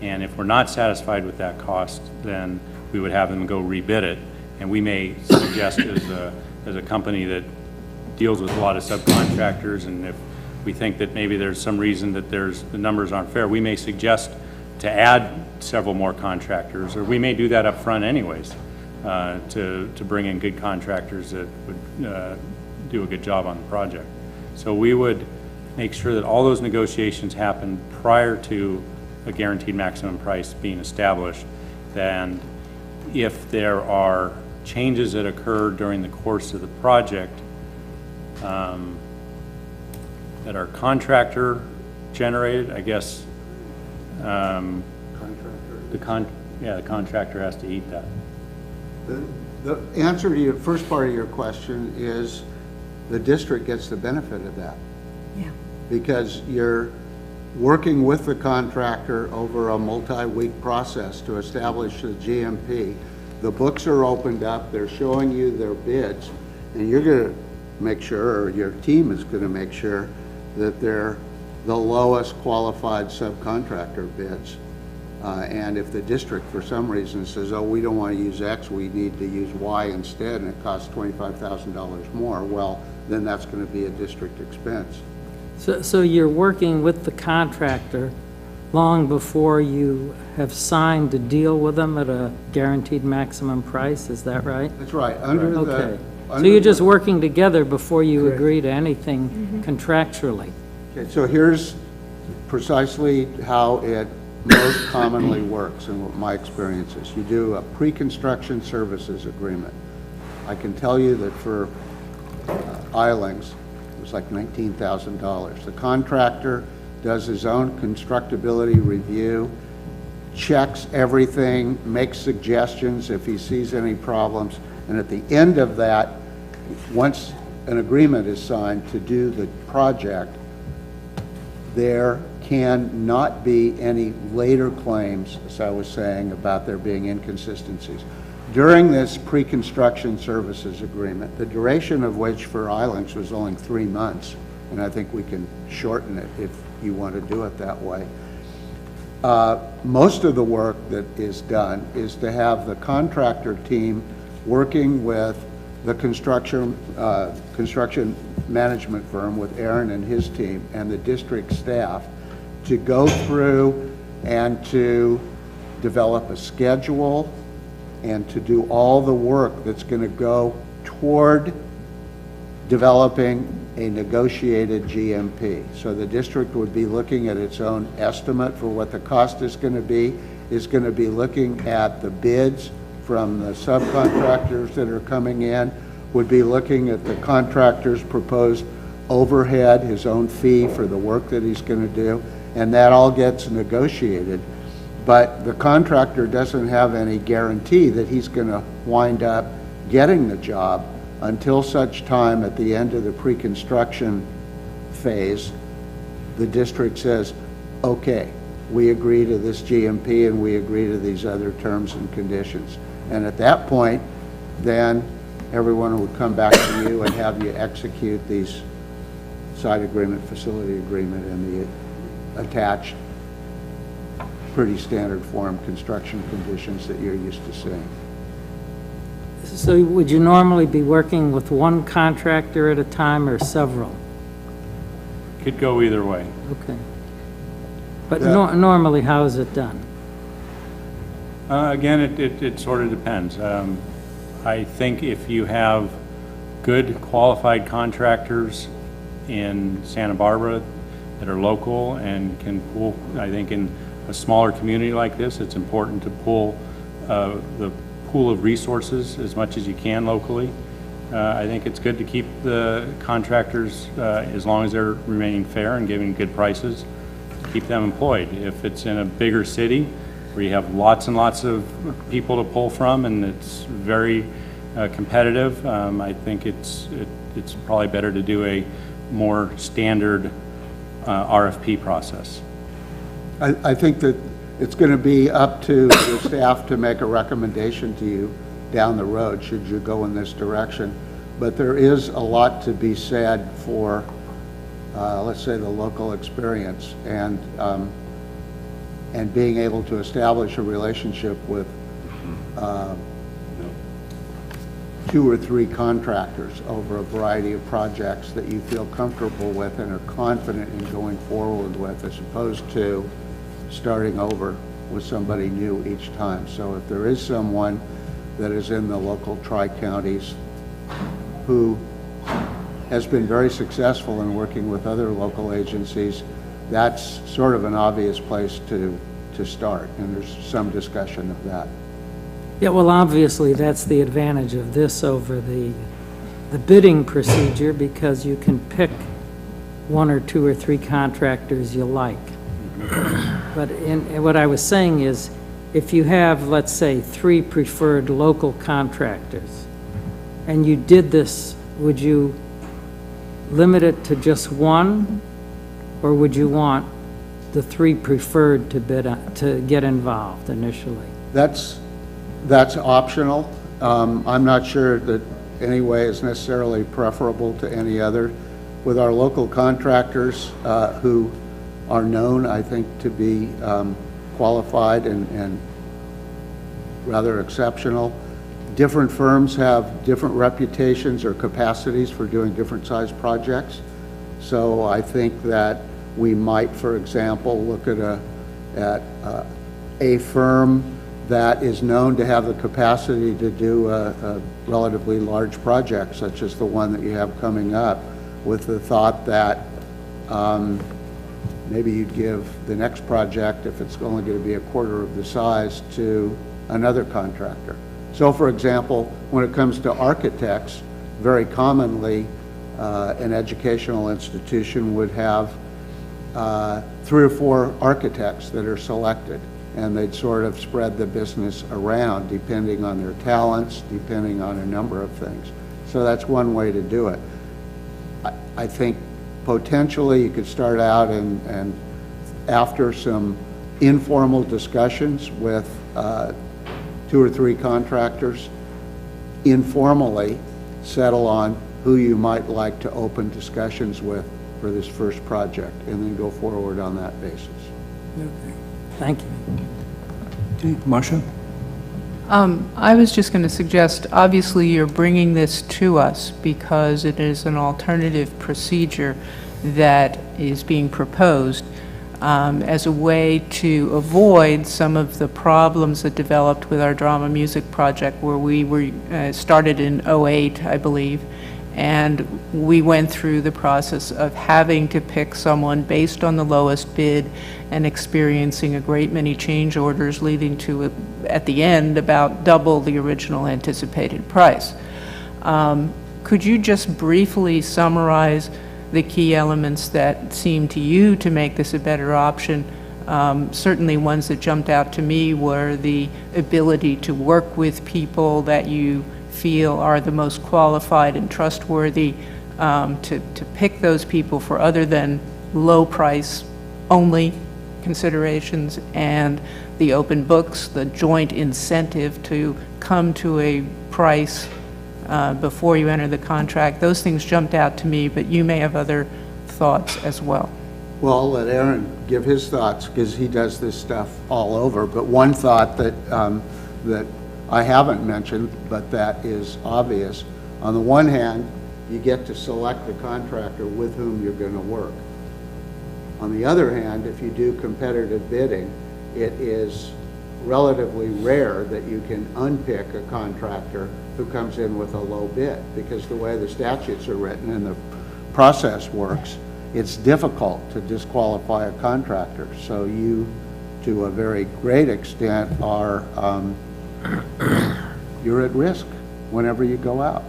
And if we're not satisfied with that cost, then we would have them go rebid it. And we may suggest as a company that deals with a lot of subcontractors, and if we think that maybe there's some reason that the numbers aren't fair, we may suggest to add several more contractors, or we may do that up front anyways, to bring in good contractors that would do a good job on the project. So we would make sure that all those negotiations happen prior to a guaranteed maximum price being established. Then if there are changes that occur during the course of the project that are contractor generated, I guess, the contractor has to eat that. The answer to your first part of your question is the district gets the benefit of that. Yeah. Because you're working with the contractor over a multi-week process to establish the GMP. The books are opened up, they're showing you their bids, and you're going to make sure, or your team is going to make sure, that they're the lowest qualified subcontractor bids. And if the district, for some reason, says, oh, we don't want to use X, we need to use Y instead, and it costs $25,000 more, well, then that's going to be a district expense. So you're working with the contractor long before you have signed a deal with them at a guaranteed maximum price, is that right? That's right. Under the... Okay. So under you're just the- working together before you Correct. agree to anything contractually? Okay, so here's precisely how it most commonly works and what my experience is. You do a pre-construction services agreement. I can tell you that for Eilings, it was like $19,000. The contractor does his own constructability review, checks everything, makes suggestions if he sees any problems, and at the end of that, once an agreement is signed to do the project, there can not be any later claims, as I was saying, about there being inconsistencies. During this pre-construction services agreement, the duration of which for Eilings was only 3 months, and I think we can shorten it if you want to do it that way. Most of the work that is done is to have the contractor team working with the construction management firm, with Aaron and his team, and the district staff, to go through and to develop a schedule and to do all the work that's going to go toward developing a negotiated GMP. So the district would be looking at its own estimate for what the cost is going to be looking at the bids from the subcontractors that are coming in, would be looking at the contractor's proposed overhead, his own fee for the work that he's going to do, and that all gets negotiated. But the contractor doesn't have any guarantee that he's going to wind up getting the job until such time at the end of the pre-construction phase, the district says, okay, we agree to this GMP and we agree to these other terms and conditions. And at that point, then everyone would come back to you and have you execute these site agreement, facility agreement, and the attached, pretty standard form construction conditions that you're used to seeing. So would you normally be working with one contractor at a time or several? Could go either way. Okay. But Yeah. normally, how is it done? Again, it sort of depends. I think if you have good qualified contractors in Santa Barbara that are local and can pool, I think in a smaller community like this, it's important to pool the pool of resources as much as you can locally. I think it's good to keep the contractors, as long as they're remaining fair and giving good prices, keep them employed. If it's in a bigger city where you have lots and lots of people to pull from and it's very competitive, I think it's probably better to do a more standard RFP process. I think that it's going to be up to the staff to make a recommendation to you down the road, should you go in this direction. But there is a lot to be said for, let's say, the local experience and being able to establish a relationship with 2 or 3 contractors over a variety of projects that you feel comfortable with and are confident in going forward with, as opposed to starting over with somebody new each time. So if there is someone that is in the local tri-counties who has been very successful in working with other local agencies, that's sort of an obvious place to start, and there's some discussion of that. Yeah, well, obviously, that's the advantage of this over the bidding procedure, because you can pick one or two or three contractors you like. But what I was saying is, if you have, let's say, 3 preferred local contractors, and you did this, would you limit it to just one, or would you want the 3 preferred to bid to get involved initially? That's optional. I'm not sure that any way is necessarily preferable to any other. With our local contractors who are known, I think, to be qualified and rather exceptional, different firms have different reputations or capacities for doing different size projects. So I think that we might, for example, look at a firm that is known to have the capacity to do a relatively large project, such as the one that you have coming up, with the thought that maybe you'd give the next project, if it's only going to be a quarter of the size, to another contractor. So, for example, when it comes to architects, very commonly an educational institution would have 3 or 4 architects that are selected, and they'd sort of spread the business around depending on their talents, depending on a number of things. So that's one way to do it. I think potentially you could start out and after some informal discussions with 2 or 3 contractors, informally settle on who you might like to open discussions with for this first project, and then go forward on that basis. Okay. Thank you. Okay, Marcia? I was just going to suggest, obviously, you're bringing this to us because it is an alternative procedure that is being proposed as a way to avoid some of the problems that developed with our drama music project, where we were started in '08, I believe, and we went through the process of having to pick someone based on the lowest bid and experiencing a great many change orders, leading to, at the end, about double the original anticipated price. Could you just briefly summarize the key elements that seem to you to make this a better option? Certainly ones that jumped out to me were the ability to work with people that you feel are the most qualified and trustworthy, to pick those people for other than low price only considerations, and the open books, the joint incentive to come to a price before you enter the contract. Those things jumped out to me, but you may have other thoughts as well. Well, I'll let Aaron give his thoughts, because he does this stuff all over. But one thought that that I haven't mentioned, but that is obvious. On the one hand, you get to select the contractor with whom you're going to work. On the other hand, if you do competitive bidding, it is relatively rare that you can unpick a contractor who comes in with a low bid, because the way the statutes are written and the process works, it's difficult to disqualify a contractor. So you, to a very great extent, are you're at risk whenever you go out.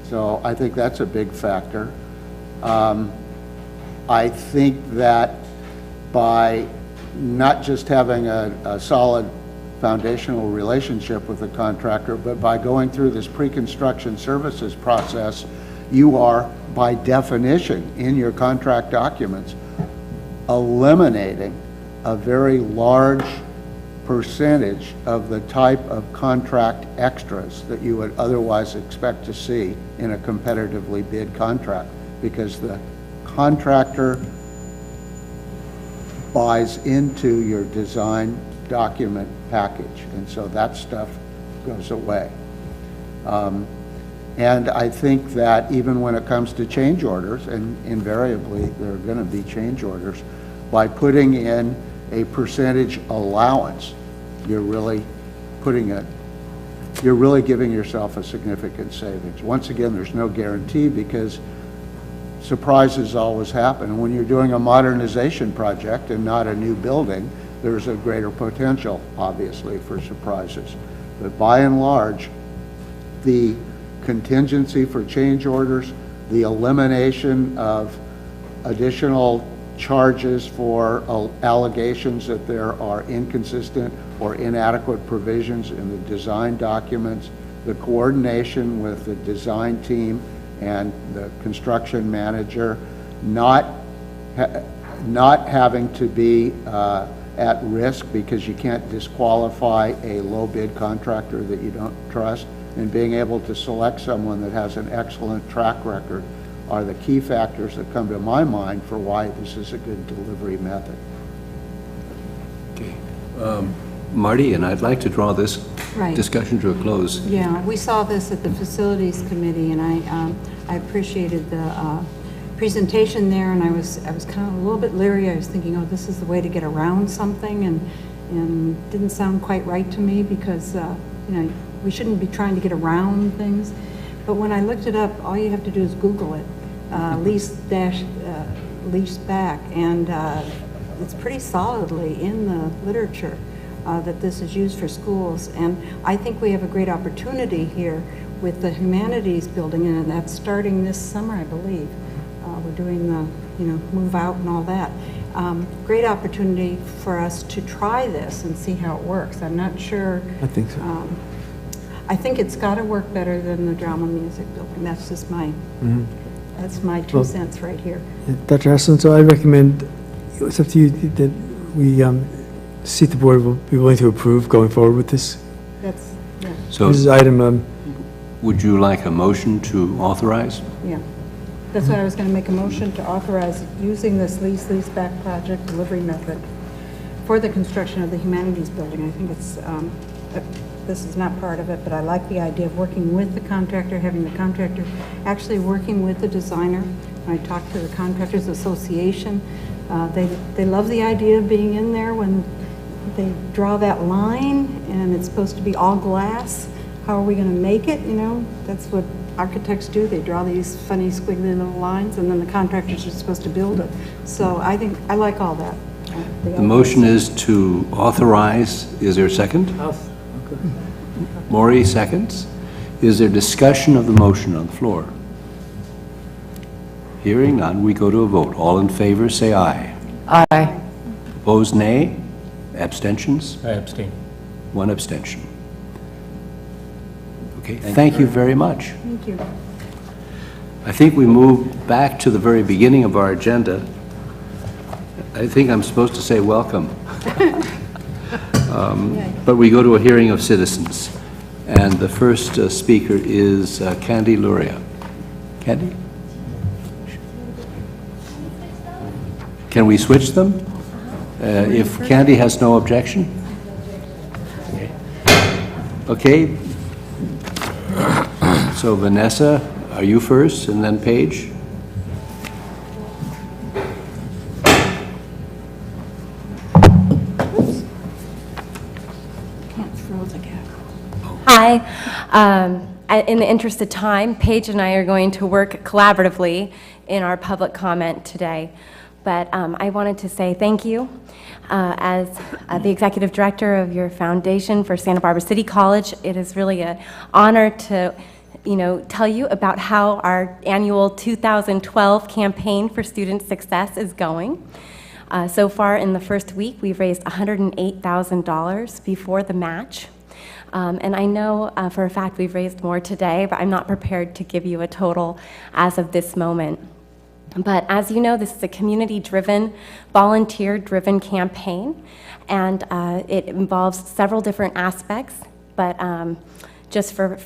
So I think that's a big factor. I think that by not just having a solid foundational relationship with the contractor, but by going through this pre-construction services process, you are, by definition, in your contract documents, eliminating a very large percentage of the type of contract extras that you would otherwise expect to see in a competitively bid contract, because the contractor buys into your design document package, and so that stuff goes away. And I think that even when it comes to change orders, and invariably there are going to be change orders, by putting in a percentage allowance, you're really putting a you're really giving yourself a significant savings. Once again, there's no guarantee because surprises always happen. And when you're doing a modernization project and not a new building, there's a greater potential, obviously, for surprises. But by and large, the contingency for change orders, the elimination of additional charges for allegations that there are inconsistent or inadequate provisions in the design documents, the coordination with the design team and the construction manager, not having to be at risk because you can't disqualify a low bid contractor that you don't trust, and being able to select someone that has an excellent track record are the key factors that come to my mind for why this is a good delivery method. Okay. Marty, and I'd like to draw this Right. discussion to a close. Yeah, we saw this at the Facilities Committee, and I appreciated the presentation there, and I was kind of a little bit leery. I was thinking, oh, this is the way to get around something, and didn't sound quite right to me because, you know, we shouldn't be trying to get around things. But when I looked it up, all you have to do is Google it, lease back, and it's pretty solidly in the literature that this is used for schools. And I think we have a great opportunity here with the humanities building, and that's starting this summer, I believe. We're doing the, you know, move out and all that. Great opportunity for us to try this and see how it works. I'm not sure. I think so. I think it's got to work better than the drama music building. That's just my, that's my 2 cents right here. Dr. Aslan, so I recommend, it's up to you, that we see if the board will be willing to approve going forward with this. That's, yeah, So This is item, would you like a motion to authorize? yeah. That's why I was going to make a motion to authorize using this lease-back project delivery method for the construction of the humanities building. I think it's, this is not part of it, but I like the idea of working with the contractor, having the contractor actually working with the designer. When I talked to the Contractors Association, they love the idea of being in there when they draw that line and it's supposed to be all glass. How are we going to make it? You know, that's what architects do. They draw these funny squiggly little lines, and then the contractors are supposed to build it. So I think, I like all that. The motion is to authorize. Is there a second? Maury seconds. Is there discussion of the motion on the floor? Hearing none, we go to a vote. All in favor, say aye. Aye. Opposed, nay. Abstentions? I abstain. One abstention. Okay, thank you very much. Thank you. I think we move back to the very beginning of our agenda. I think I'm supposed to say welcome. But we go to a hearing of citizens. And the first speaker is Candy Luria. Candy? Can we switch them? If Candy has no objection? Okay. So Vanessa, are you first, and then Paige? Can't throw the gap. Hi. In the interest of time, Paige and I are going to work collaboratively in our public comment today. But I wanted to say thank you as the executive director of your foundation for Santa Barbara City College. It is really an honor to, tell you about how our annual 2012 campaign for student success is going. So far in the first week, we've raised $108,000 before the match. And I know for a fact we've raised more today, but I'm not prepared to give you a total as of this moment. But as you know, this is a community-driven, volunteer-driven campaign, and it involves several different aspects. But just for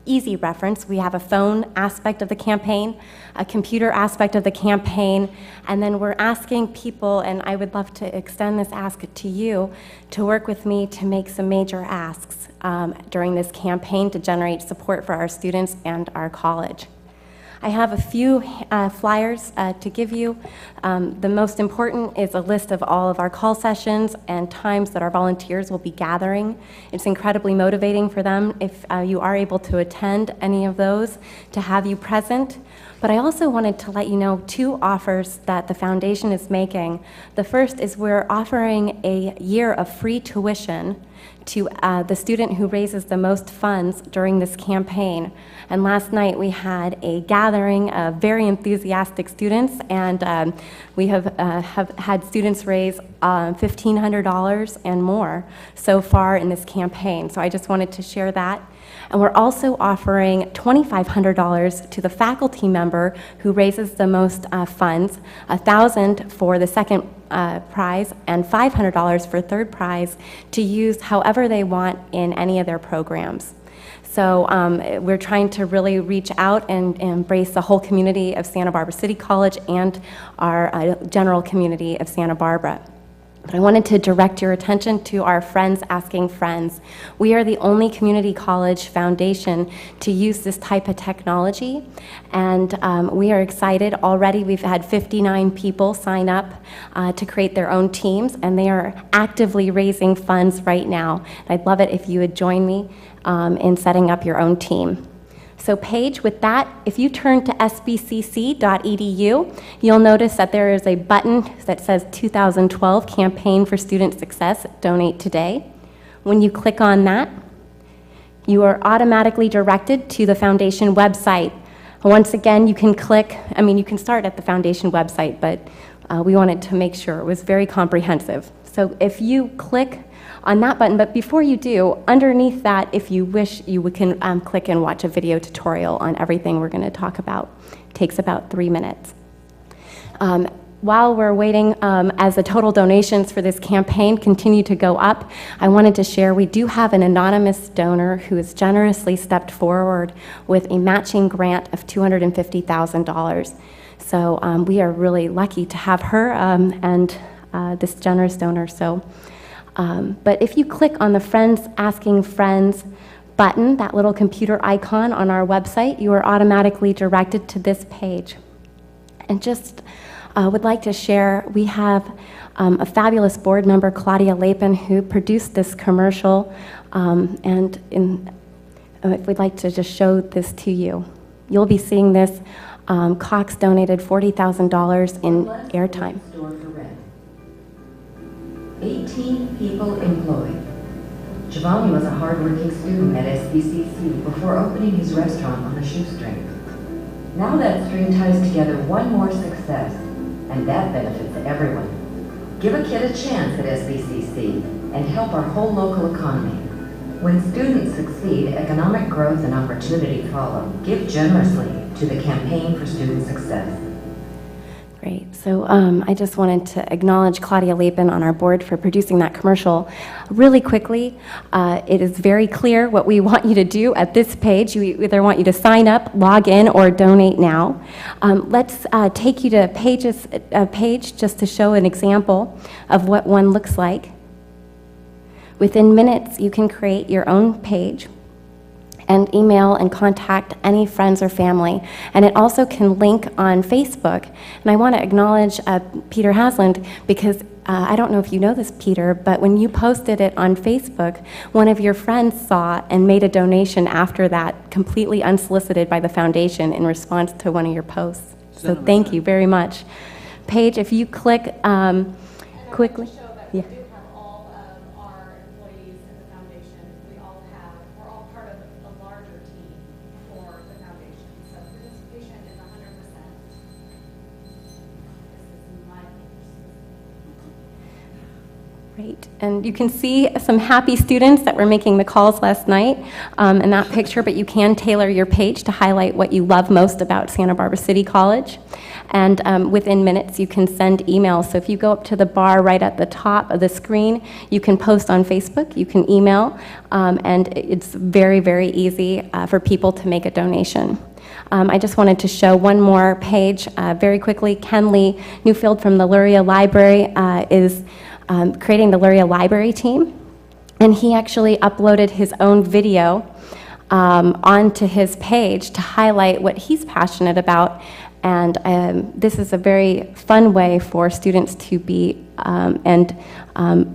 easy reference, we have a phone aspect of the campaign, a computer aspect of the campaign, and then we're asking people, and I would love to extend this ask to you, to work with me to make some major asks during this campaign to generate support for our students and our college. I have a few flyers to give you. The most important is a list of all of our call sessions and times that our volunteers will be gathering. It's incredibly motivating for them if you are able to attend any of those, to have you present. But I also wanted to let you know 2 offers that the foundation is making. The first is we're offering a year of free tuition to the student who raises the most funds during this campaign. And last night we had a gathering of very enthusiastic students, and we have had students raise $1,500 and more so far in this campaign. So I just wanted to share that. And we're also offering $2,500 to the faculty member who raises the most funds, $1,000 for the second prize, and $500 for third prize to use however they want in any of their programs. So we're trying to really reach out and embrace the whole community of Santa Barbara City College and our general community of Santa Barbara. But I wanted to direct your attention to our Friends Asking Friends. We are the only community college foundation to use this type of technology, and we are excited. Already we've had 59 people sign up to create their own teams, and they are actively raising funds right now. I'd love it if you would join me in setting up your own team. So Paige, with that, if you turn to sbcc.edu, you'll notice that there is a button that says 2012 Campaign for Student Success, Donate Today. When you click on that, you are automatically directed to the foundation website. Once again, you can click, you can start at the foundation website, but we wanted to make sure it was very comprehensive. So if you click on that button, but before you do, underneath that, if you wish, you can click and watch a video tutorial on everything we're going to talk about. It takes about 3 minutes. While we're waiting, as the total donations for this campaign continue to go up, I wanted to share we do have an anonymous donor who has generously stepped forward with a matching grant of $250,000. So we are really lucky to have her and this generous donor. So. But if you click on the Friends Asking Friends button, that little computer icon on our website, you are automatically directed to this page. And just would like to share, we have a fabulous board member, Claudia Lapin, who produced this commercial, and if we'd like to just show this to you. You'll be seeing this. Cox donated $40,000 in airtime. 18 people employed. Giovanni was a hard-working student at SBCC before opening his restaurant on a shoestring. Now that string ties together one more success, and that benefits everyone. Give a kid a chance at SBCC and help our whole local economy. When students succeed, economic growth and opportunity follow. Give generously to the Campaign for Student Success. Great. So I just wanted to acknowledge Claudia Lapin on our board for producing that commercial. Really quickly, it is very clear what we want you to do at this page. We either want you to sign up, log in, or donate now. Let's take you to a page just to show an example of what one looks like. Within minutes, you can create your own page and email and contact any friends or family. And it also can link on Facebook. And I want to acknowledge Peter Hasland, because I don't know if you know this, Peter, but when you posted it on Facebook, one of your friends saw and made a donation after that, completely unsolicited by the foundation in response to one of your posts. So thank you very much. Paige, if you click quickly. Yeah. Great. And you can see some happy students that were making the calls last night in that picture, but you can tailor your page to highlight what you love most about Santa Barbara City College. And within minutes, you can send emails. So if you go up to the bar right at the top of the screen, you can post on Facebook, you can email, and it's very, very easy for people to make a donation. I just wanted to show one more page very quickly. Ken Lee Newfield from the Luria Library is creating the Luria Library team, and he actually uploaded his own video onto his page to highlight what he's passionate about. And this is a very fun way for students to be, and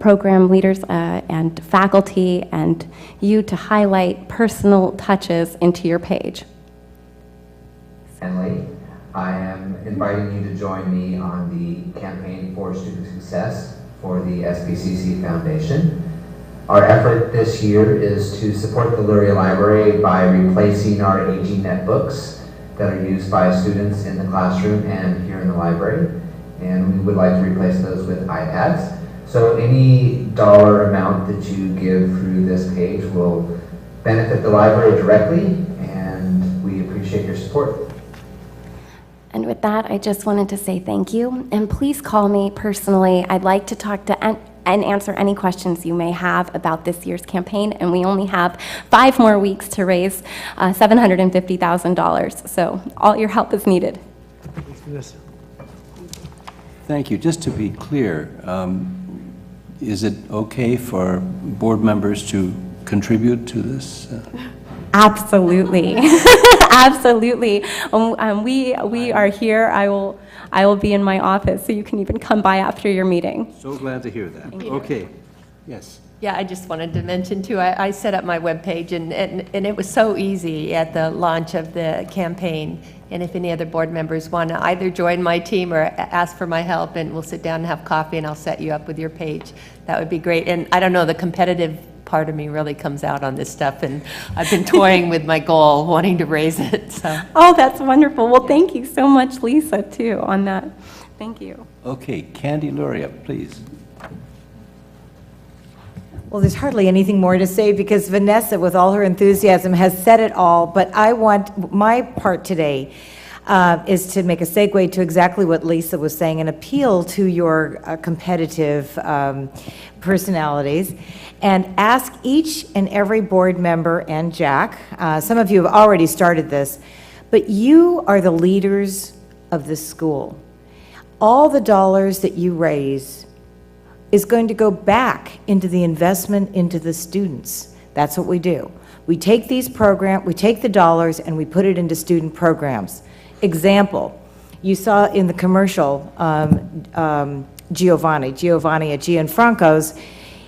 program leaders and faculty and you to highlight personal touches into your page. Henley, I am inviting you to join me on the campaign for student success for the SBCC Foundation. Our effort this year is to support the Lurie Library by replacing our aging netbooks that are used by students in the classroom and here in the library. And we would like to replace those with iPads. So any dollar amount that you give through this page will benefit the library directly, and we appreciate your support. And with that, I just wanted to say thank you. And please call me personally. I'd like to talk to and answer any questions you may have about this year's campaign. And we only have 5 more weeks to raise $750,000. So all your help is needed. Thanks for this. Thank you. Just to be clear, is it okay for board members to contribute to this? Absolutely. Absolutely. We are here. I will be in my office, so you can even come by after your meeting. So glad to hear that. Okay. Yes. Yeah, I just wanted to mention too, I set up my webpage and it was so easy at the launch of the campaign. And if any other board members want to either join my team or ask for my help, and we'll sit down and have coffee and I'll set you up with your page, that would be great. And I don't know, the competitive part of me really comes out on this stuff, and I've been toying with my goal, wanting to raise it, so. Oh, that's wonderful. Well, thank you so much, Lisa, too, on that. Thank you. Okay, Candy Luria, please. Well, there's hardly anything more to say because Vanessa, with all her enthusiasm, has said it all, but I want, my part today is to make a segue to exactly what Lisa was saying, an appeal to your competitive personalities, and ask each and every board member and Jack, some of you have already started this, but you are the leaders of the school. All the dollars that you raise is going to go back into the investment into the students. That's what we do. We take these programs, we take the dollars and we put it into student programs. Example, you saw in the commercial, Giovanni at Gianfranco's,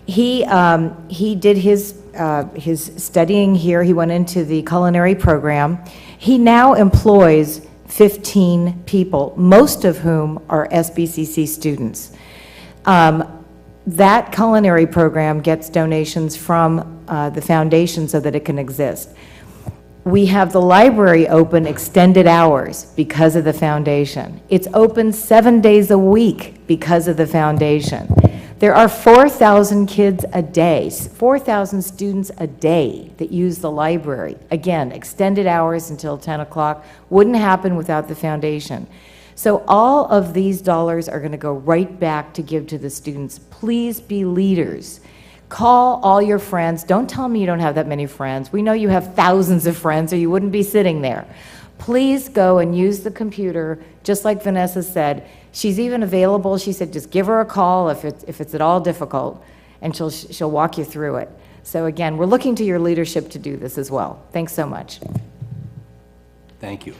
he did his studying here. He went into the culinary program. He now employs 15 people, most of whom are SBCC students. That culinary program gets donations from the foundation so that it can exist. We have the library open extended hours because of the foundation. It's open 7 days a week because of the foundation. There are 4,000 kids a day, 4,000 students a day that use the library. Again, extended hours until 10 o'clock. Wouldn't happen without the foundation. So all of these dollars are going to go right back to give to the students. Please be leaders. Call all your friends. Don't tell me you don't have that many friends. We know you have thousands of friends or you wouldn't be sitting there. Please go and use the computer, just like Vanessa said. She's even available. She said just give her a call if it's at all difficult, and she'll walk you through it. So again, we're looking to your leadership to do this as well. Thanks so much. Thank you.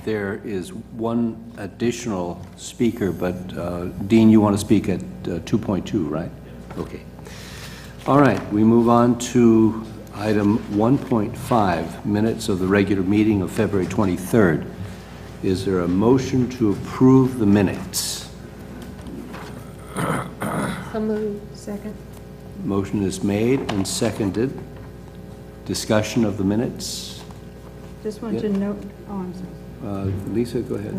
There is one additional speaker, but Dean, you want to speak at 2.2, right? Okay. All right, we move on to item 1.5, minutes of the regular meeting of February 23rd. Is there a motion to approve the minutes? So moved. Second. Motion is made and seconded. Discussion of the minutes? Just want to note, oh, I'm sorry. Lisa, go ahead.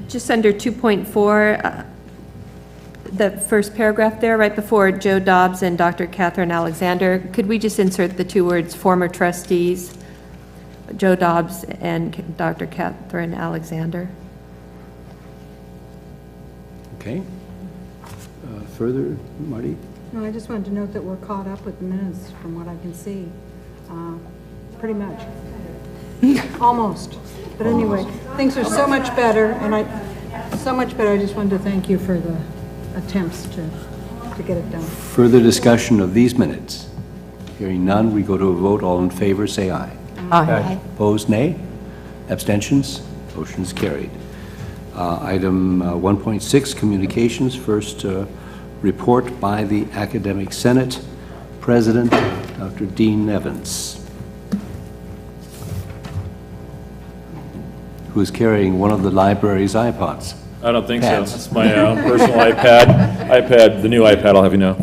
Just under 2.4, the first paragraph there, right before Joe Dobbs and Dr. Catherine Alexander, could we just insert the 2 words former trustees, Joe Dobbs and Dr. Catherine Alexander? Okay. Further, Marty? No, I just wanted to note that we're caught up with the minutes from what I can see, pretty much. Almost. But anyway, things are so much better, and I just wanted to thank you for the attempts to get it done. Further discussion of these minutes? Hearing none, we go to a vote. All in favor, say aye. Aye. Opposed, nay. Abstentions? Motion is carried. Item 1.6, communications. First, report by the Academic Senate President, Dr. Dean Evans, who is carrying one of the library's iPods. I don't think so. Pads. It's my personal iPad, the new iPad, I'll have you know.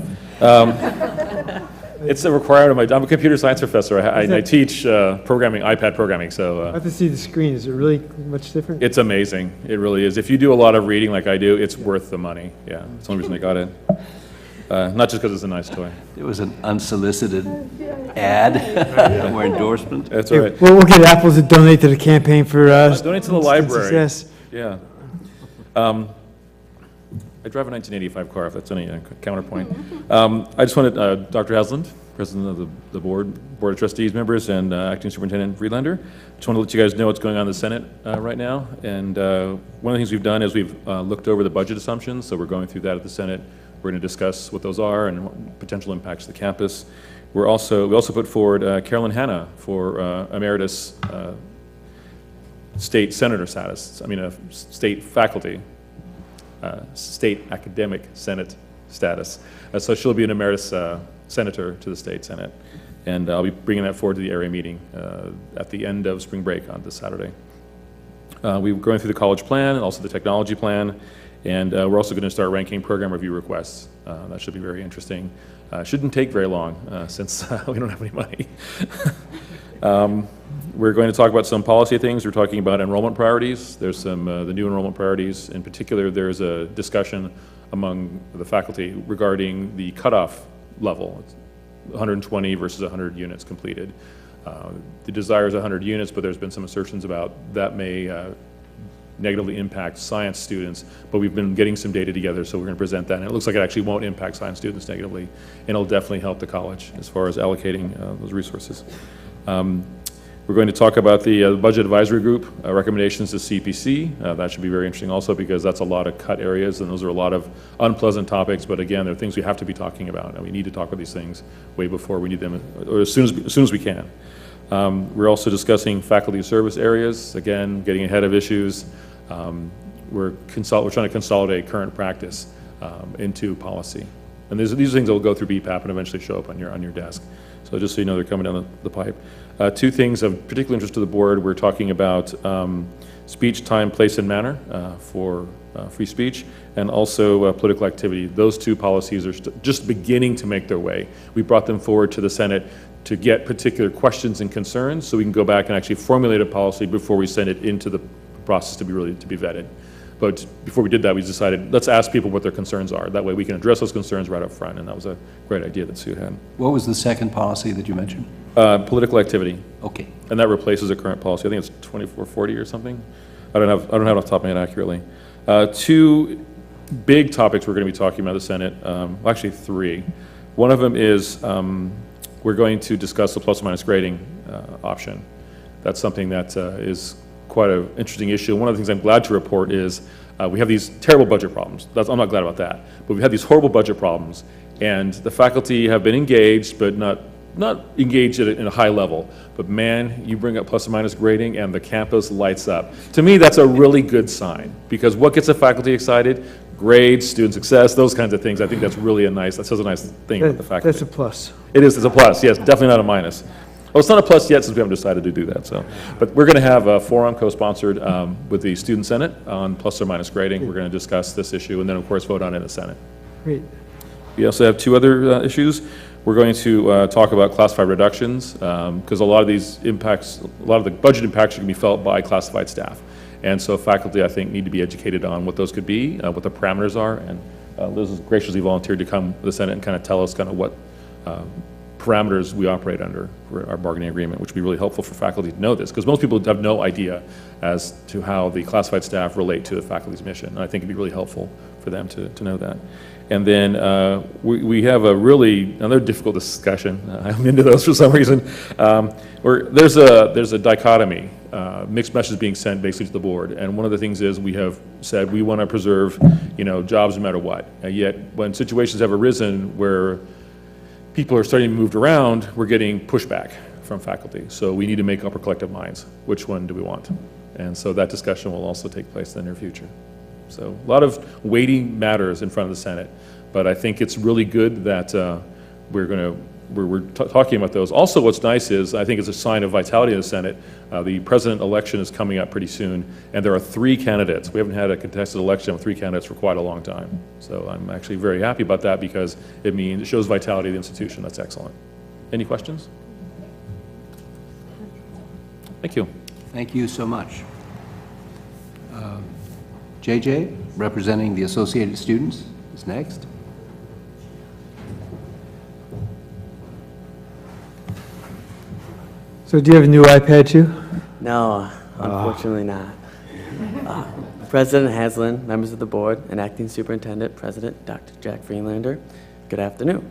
It's a requirement. I'm a computer science professor. I teach programming, iPad programming, so. I have to see the screen. Is it really much different? It's amazing. It really is. If you do a lot of reading like I do, it's worth the money. Yeah, that's the only reason I got it. Not just because it's a nice toy. It was an unsolicited ad or endorsement. That's all right. Well, we'll get Apple to donate to the campaign for Donate to the library. success. Yeah. I drive a 1985 car, if that's any counterpoint. I just wanted, Dr. Hasland, President of the Board of Trustees members, and Acting Superintendent Friedlander, just want to let you guys know what's going on in the Senate right now. And one of the things we've done is we've looked over the budget assumptions, so we're going through that at the Senate. We're going to discuss what those are and what potential impacts to the campus. We also put forward Carolyn Hanna for emeritus state senator status, state faculty, state academic senate status. So she'll be an emeritus senator to the state senate. And I'll be bringing that forward to the area meeting at the end of spring break on this Saturday. We're going through the college plan and also the technology plan. And we're also going to start ranking program review requests. That should be very interesting. Shouldn't take very long since we don't have any money. We're going to talk about some policy things. We're talking about enrollment priorities. There's some, the new enrollment priorities. In particular, there's a discussion among the faculty regarding the cutoff level. It's 120 versus 100 units completed. The desire is 100 units, but there's been some assertions about that may negatively impact science students, but we've been getting some data together, so we're going to present that, and it looks like it actually won't impact science students negatively, and it'll definitely help the college as far as allocating those resources. We're going to talk about the Budget Advisory Group recommendations to CPC. That should be very interesting also, because that's a lot of cut areas, and those are a lot of unpleasant topics, but again, they're things we have to be talking about, and we need to talk about these things way before we need them, or as soon as we can. We're also discussing faculty service areas, again, getting ahead of issues. We're trying to consolidate current practice into policy. And these are things that will go through BPAP and eventually show up on your desk. So just so you know, they're coming down the pipe. Two things of particular interest to the board, we're talking about speech, time, place, and manner for free speech, and also political activity. Those two policies are just beginning to make their way. We brought them forward to the Senate to get particular questions and concerns, so we can go back and actually formulate a policy before we send it into the process to be vetted. But before we did that, we decided, let's ask people what their concerns are. That way we can address those concerns right up front, and that was a great idea that Sue had. What was the second policy that you mentioned? Political activity. Okay. And that replaces a current policy. I think it's 2440 or something. I don't have it off the top of my head accurately. Two big topics we're going to be talking about in the Senate, well, actually three. One of them is we're going to discuss the plus or minus grading option. That's something that is quite an interesting issue. One of the things I'm glad to report is we have these terrible budget problems. I'm not glad about that. But we've had these horrible budget problems, and the faculty have been engaged, but not engaged in a high level. But man, you bring up plus or minus grading and the campus lights up. To me, that's a really good sign, because what gets the faculty excited? Grades, student success, those kinds of things. I think that's really that says a nice thing about the faculty. That's a plus. It is, it's a plus, yes, definitely not a minus. Well, it's not a plus yet since we haven't decided to do that, so. But we're going to have a forum co-sponsored with the Student Senate on plus or minus grading. We're going to discuss this issue and then, of course, vote on it in the Senate. Great. We also have two other issues. We're going to talk about classified reductions, because a lot of the budget impacts are going to be felt by classified staff. And so faculty, I think, need to be educated on what those could be, what the parameters are, and Liz has graciously volunteered to come to the Senate and kind of tell us kind of what parameters we operate under for our bargaining agreement, which would be really helpful for faculty to know this, because most people have no idea as to how the classified staff relate to the faculty's mission. And I think it'd be really helpful for them to know that. And then we have another difficult discussion. I'm into those for some reason. Where there's a dichotomy, mixed messages being sent basically to the board. And one of the things is we have said we want to preserve, jobs no matter what. Yet when situations have arisen where people are starting to move around, we're getting pushback from faculty. So we need to make up our collective minds. Which one do we want? And so that discussion will also take place in the near future. So a lot of weighting matters in front of the Senate, but I think it's really good that we're talking about those. Also, what's nice is, I think it's a sign of vitality in the Senate, the president election is coming up pretty soon, and there are 3 candidates. We haven't had a contested election with 3 candidates for quite a long time. So I'm actually very happy about that because it shows vitality of the institution. That's excellent. Any questions? Thank you. Thank you so much. JJ, representing the Associated Students, is next. So do you have a new iPad too? No, unfortunately not. President Haslam, members of the board, and Acting Superintendent President Dr. Jack Friedlander, good afternoon.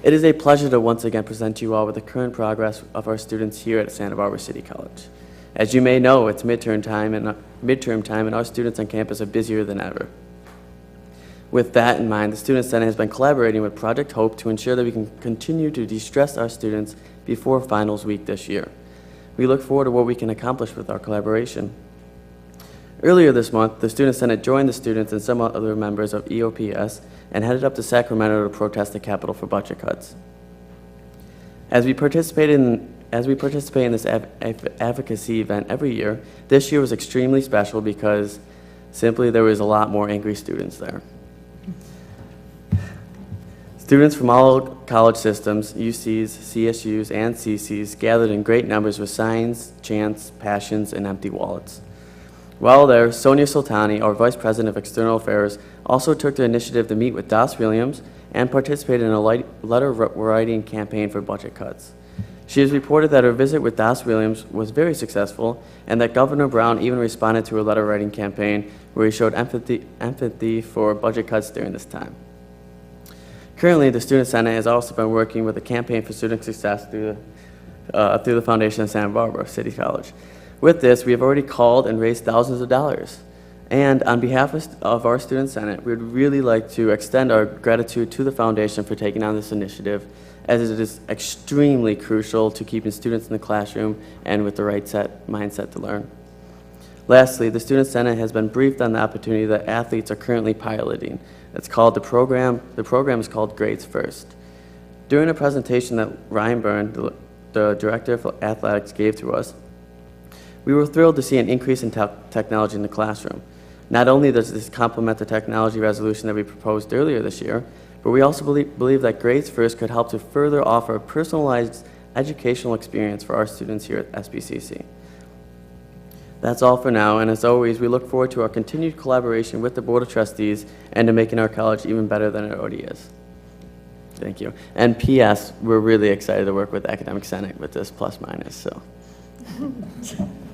It is a pleasure to once again present to you all with the current progress of our students here at Santa Barbara City College. As you may know, it's midterm time and our students on campus are busier than ever. With that in mind, the Student Senate has been collaborating with Project Hope to ensure that we can continue to de-stress our students before finals week this year. We look forward to what we can accomplish with our collaboration. Earlier this month, the Student Senate joined the students and some other members of EOPS and headed up to Sacramento to protest the Capitol for budget cuts. As we participate in this advocacy event every year, this year was extremely special because simply there was a lot more angry students there. Students from all college systems, UCs, CSUs, and CCs gathered in great numbers with signs, chants, passions, and empty wallets. While there, Sonia Sultani, our Vice President of External Affairs, also took the initiative to meet with Das Williams and participated in a letter writing campaign for budget cuts. She has reported that her visit with Das Williams was very successful and that Governor Brown even responded to her letter writing campaign where he showed empathy for budget cuts during this time. Currently, the Student Senate has also been working with a campaign for student success through the Foundation of Santa Barbara City College. With this, we have already called and raised thousands of dollars. And on behalf of our Student Senate, we would really like to extend our gratitude to the Foundation for taking on this initiative, as it is extremely crucial to keeping students in the classroom and with the right mindset to learn. Lastly, the Student Senate has been briefed on the opportunity that athletes are currently piloting. It's called the program is called Grades First. During a presentation that Ryan Byrne, the Director of Athletics, gave to us, we were thrilled to see an increase in technology in the classroom. Not only does this complement the technology resolution that we proposed earlier this year, but we also believe that Grades First could help to further offer a personalized educational experience for our students here at SBCC. That's all for now, and as always, we look forward to our continued collaboration with the Board of Trustees and to making our college even better than it already is. Thank you. And P.S., we're really excited to work with Academic Senate with this plus minus, so.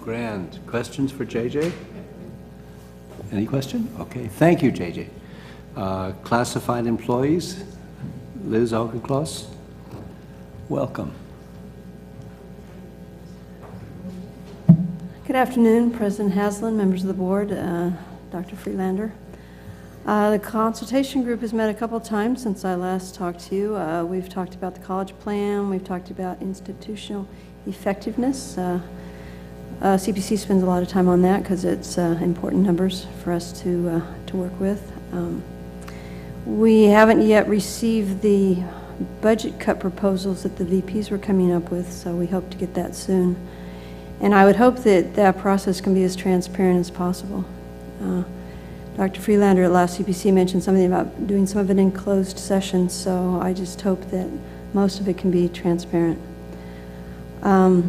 Grand. Questions for JJ? Any question? Okay, thank you, JJ. Classified employees, Liz Auchincloss, welcome. Good afternoon, President Haslam, members of the board, Dr. Friedlander. The consultation group has met a couple times since I last talked to you. We've talked about the college plan, we've talked about institutional effectiveness. CPC spends a lot of time on that because it's important numbers for us to work with. We haven't yet received the budget cut proposals that the VPs were coming up with, so we hope to get that soon. And I would hope that that process can be as transparent as possible. Dr. Friedlander at last CPC mentioned something about doing some of it in closed sessions, so I just hope that most of it can be transparent. I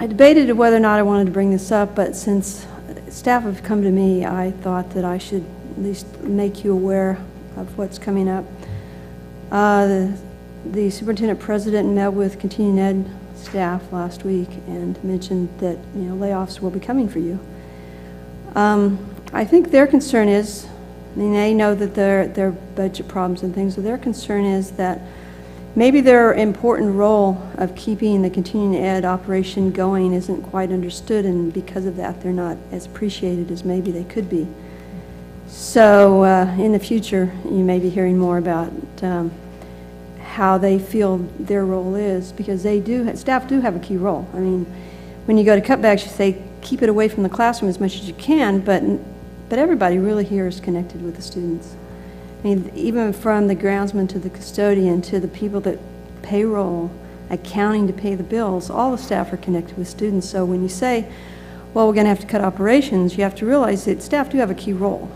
debated whether or not I wanted to bring this up, but since staff have come to me, I thought that I should at least make you aware of what's coming up. The superintendent president met with continuing ed staff last week and mentioned that layoffs will be coming for you. I think their concern is, they know that there are budget problems and things, so their concern is that maybe their important role of keeping the continuing ed operation going isn't quite understood, and because of that they're not as appreciated as maybe they could be. So in the future, you may be hearing more about how they feel their role is, because staff do have a key role. I mean, when you go to cutbacks, you say, keep it away from the classroom as much as you can, but everybody really here is connected with the students. I mean, even from the groundsman to the custodian to the people that payroll, accounting to pay the bills, all the staff are connected with students. So when you say, well, we're going to have to cut operations, you have to realize that staff do have a key role.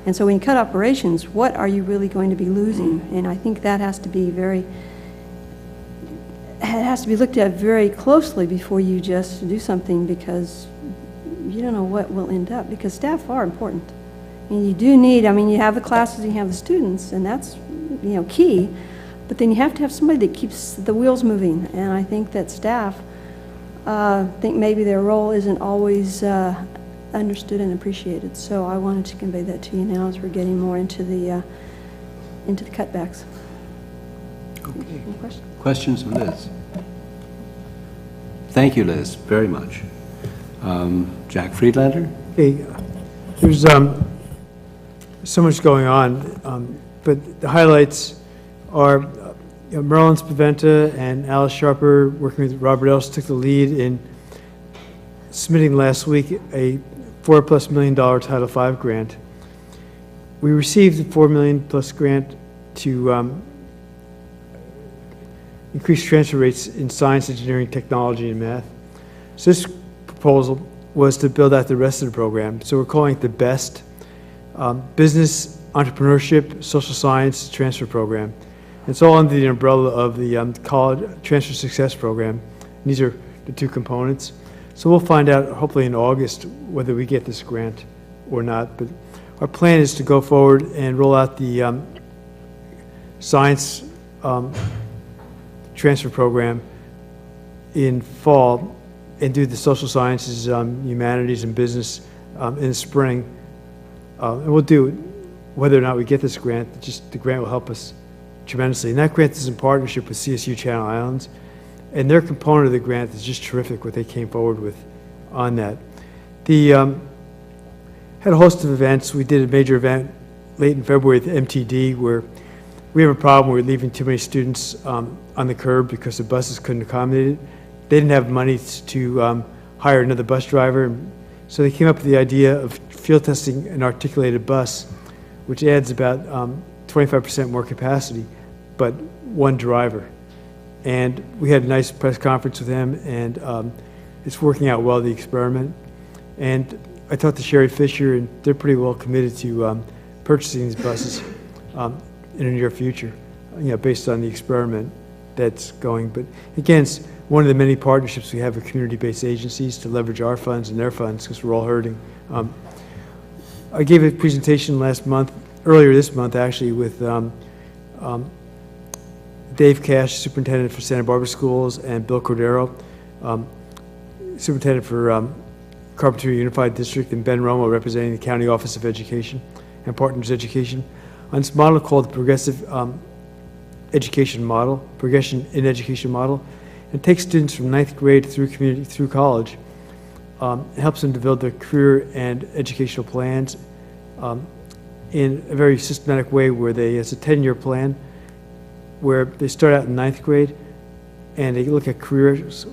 And so when you cut operations, what are you really going to be losing? And I think that has to be looked at very closely before you just do something, because you don't know what will end up, because staff are important. I mean, you do need, you have the classes, you have the students, and that's, key, but then you have to have somebody that keeps the wheels moving. And I think that staff think maybe their role isn't always understood and appreciated. So I wanted to convey that to you now as we're getting more into the cutbacks. Okay. Any questions? Questions of Liz? Thank you, Liz, very much. Jack Friedlander? Okay, there's so much going on, but the highlights are Marilyn Spaventa and Alice Sharper, working with Robert Ellis, took the lead in submitting last week a $4+ million Title V grant. We received the $4 million+ grant to increase transfer rates in science, engineering, technology, and math. So this proposal was to build out the rest of the program. So we're calling it the BEST, Business, Entrepreneurship, Social Science Transfer Program. It's all under the umbrella of the College Transfer Success Program. And these are the two components. So we'll find out hopefully in August whether we get this grant or not. But our plan is to go forward and roll out the science transfer program in fall and do the social sciences, humanities, and business in the spring. And we'll do, whether or not we get this grant, just the grant will help us tremendously. And that grant is in partnership with CSU Channel Islands. And their component of the grant is just terrific, what they came forward with on that. The had a host of events. We did a major event late in February at the MTD where we have a problem. We're leaving too many students on the curb because the buses couldn't accommodate it. They didn't have money to hire another bus driver. So they came up with the idea of field testing an articulated bus, which adds about 25% more capacity, but one driver. And we had a nice press conference with them, and it's working out well, the experiment. And I talked to Sherry Fisher, and they're pretty well committed to purchasing these buses in the near future, based on the experiment that's going. But again, it's one of the many partnerships we have with community-based agencies to leverage our funds and their funds, because we're all hurting. I gave a presentation earlier this month actually, with Dave Cash, Superintendent for Santa Barbara Schools, and Bill Cordero, Superintendent for Carpinteria Unified District, and Ben Romo, representing the County Office of Education and Partners Education, on this model called the Progressive Education Model, Progression in Education Model. It takes students from 9th grade through college. It helps them to build their career and educational plans in a very systematic way, where it's a 10-year plan, where they start out in 9th grade and they look at careers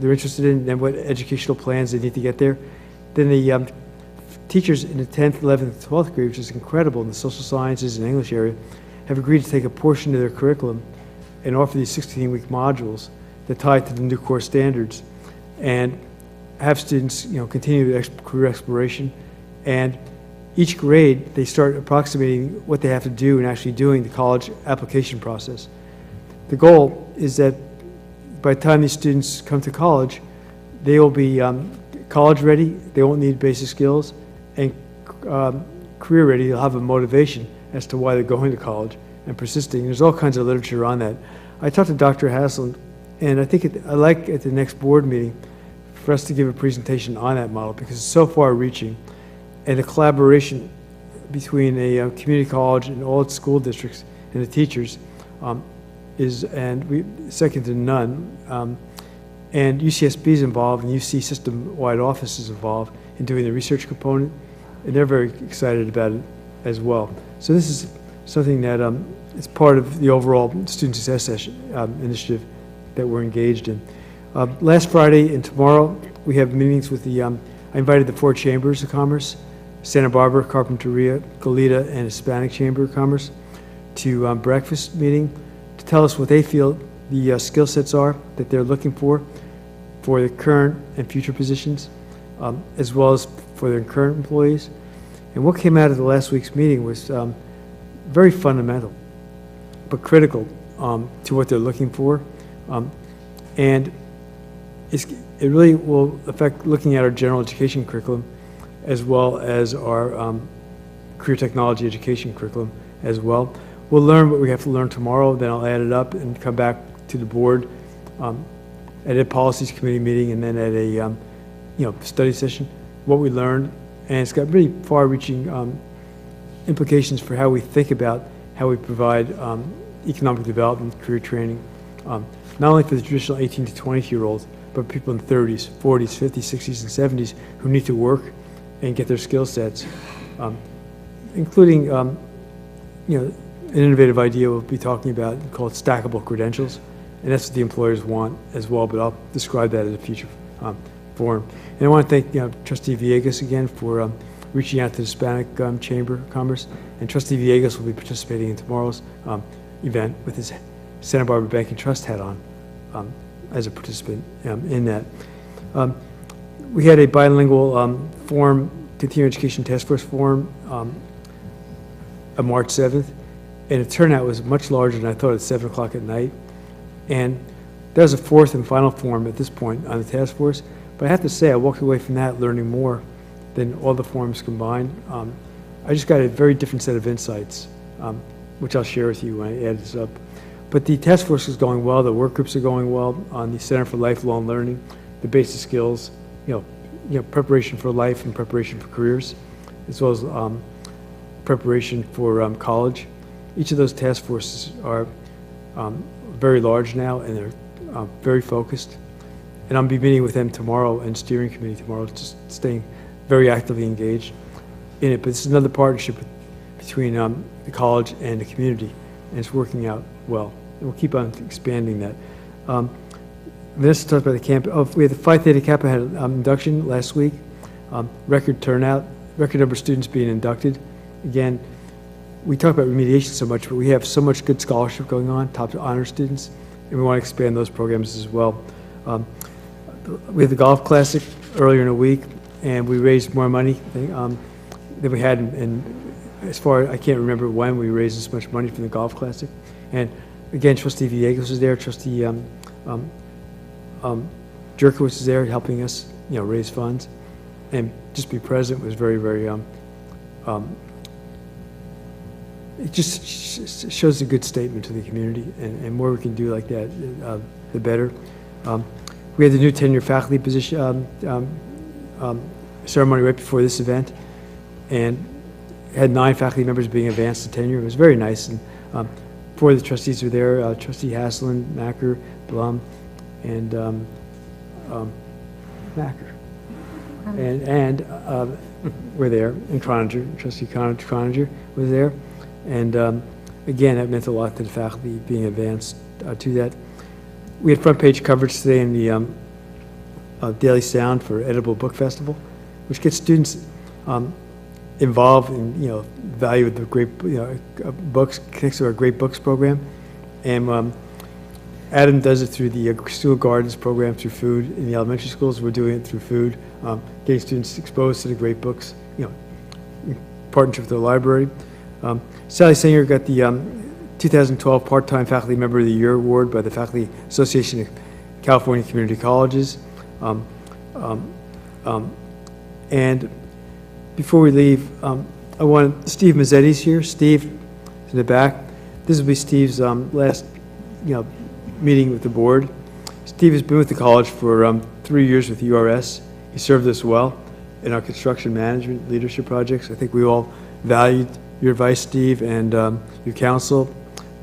they're interested in and what educational plans they need to get there. Then the teachers in the 10th, 11th, 12th grade, which is incredible in the social sciences and English area, have agreed to take a portion of their curriculum and offer these 16-week modules that tie to the new core standards, and have students continue career exploration. And each grade, they start approximating what they have to do and actually doing the college application process. The goal is that by the time these students come to college, they will be college ready, they won't need basic skills, and career ready. They'll have a motivation as to why they're going to college and persisting. There's all kinds of literature on that. I talked to Dr. Haslam, and I think I'd like at the next board meeting for us to give a presentation on that model, because it's so far reaching, and the collaboration between a community college and all its school districts and the teachers is second to none. And UCSB is involved, and UC system-wide office is involved in doing the research component and they're very excited about it as well. So this is something that is part of the overall student success initiative that we're engaged in. Last Friday and tomorrow, we have meetings with the, I invited the 4 chambers of commerce, Santa Barbara, Carpinteria, Goleta, and Hispanic Chamber of Commerce, to breakfast meeting to tell us what they feel the skill sets are that they're looking for the current and future positions, as well as for their current employees. And what came out of the last week's meeting was very fundamental, but critical to what they're looking for. And it really will affect looking at our general education curriculum as well as our career technology education curriculum as well. We'll learn what we have to learn tomorrow, then I'll add it up and come back to the board at a policies committee meeting and then at a study session, what we learned. And it's got really far-reaching implications for how we think about how we provide economic development, career training, not only for the traditional 18 to 20-year-olds, but people in the 30s, 40s, 50s, 60s, and 70s who need to work and get their skill sets, including an innovative idea we'll be talking about called stackable credentials, and that's what the employers want as well, but I'll describe that at a future forum. And I want to thank Trustee Villegas again for reaching out to the Hispanic Chamber of Commerce, and Trustee Villegas will be participating in tomorrow's event with his Santa Barbara Bank and Trust hat on as a participant in that. We had a bilingual forum, Continuing Education Task Force forum on March 7th, and the turnout was much larger than I thought at 7 o'clock at night. And that was the 4th and final forum at this point on the task force. But I have to say, I walked away from that learning more than all the forums combined. I just got a very different set of insights, which I'll share with you when I add this up. But the task force is going well, the work groups are going well on the Center for Lifelong Learning, the basic skills, preparation for life and preparation for careers, as well as preparation for college. Each of those task forces are very large now, and they're very focused. And I'll be meeting with them tomorrow and steering committee tomorrow, just staying very actively engaged in it. But this is another partnership between the college and the community, and it's working out well. And we'll keep on expanding that. Vanessa talked about the camp. We had the Phi Theta Kappa had an induction last week. Record turnout, record number of students being inducted. Again, we talk about remediation so much, but we have so much good scholarship going on, top honor students, and we want to expand those programs as well. We had the Golf Classic earlier in the week, and we raised more money than we had as far as I can't remember when we raised this much money from the Golf Classic. And again, Trustee Villegas was there, Trustee Jerkowitz was there helping us, raise funds, and just be present was very, very. It just shows a good statement to the community, and more we can do like that, the better. We had the new tenure faculty position ceremony right before this event, and had 9 faculty members being advanced to tenure. It was very nice, and 4 of the trustees were there, Trustee Haslund, Macker, Blum, and Macker. And were there, and Croninger, Trustee Croninger was there. And again, that meant a lot to the faculty being advanced to that. We had front page coverage today in the Daily Sound for Edible Book Festival, which gets students involved in value of the great books, connects to our Great Books program, and Adam does it through the School Gardens program through food in the elementary schools. We're doing it through food, getting students exposed to the great books, in partnership with the library. Sally Singer got the 2012 Part-Time Faculty Member of the Year Award by the Faculty Association of California Community Colleges. And before we leave, I want Steve Mazzetti's here. Steve is in the back. This will be Steve's last, meeting with the board. Steve has been with the college for 3 years with URS. He served us well in our construction management leadership projects. I think we all valued your advice, Steve, and your counsel,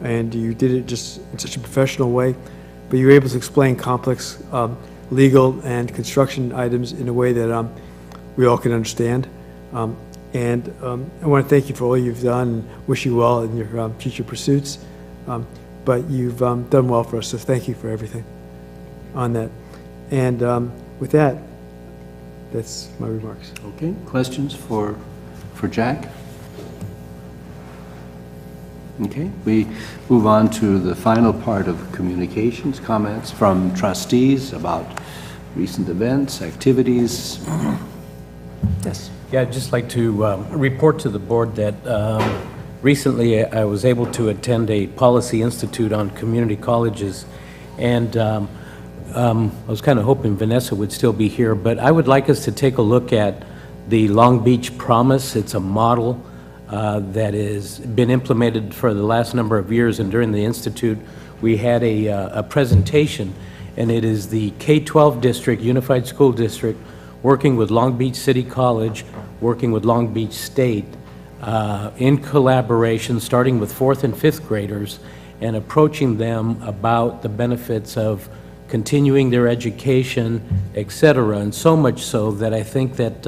and you did it just in such a professional way, but you were able to explain complex legal and construction items in a way that we all can understand. And I want to thank you for all you've done, and wish you well in your future pursuits. But you've done well for us, so thank you for everything on that. And with that, that's my remarks. Okay, questions for Jack? Okay, we move on to the final part of communications, comments from trustees about recent events, activities. Yes. Yeah, I'd just like to report to the board that recently I was able to attend a policy institute on community colleges, and I was kind of hoping Vanessa would still be here, but I would like us to take a look at the Long Beach Promise. It's a model that has been implemented for the last number of years, and during the institute we had a presentation, and it is the K-12 district, Unified School District, working with Long Beach City College, working with Long Beach State, in collaboration, starting with 4th and 5th graders, and approaching them about the benefits of continuing their education, et cetera, and so much so that I think that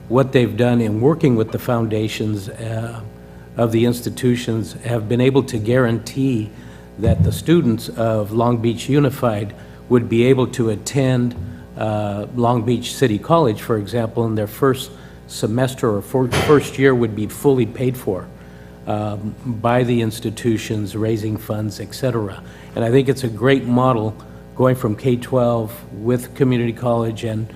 what they've done in working with the foundations of the institutions have been able to guarantee that the students of Long Beach Unified would be able to attend Long Beach City College, for example, in their first semester or first year would be fully paid for by the institutions, raising funds, et cetera. And I think it's a great model going from K-12 with community college and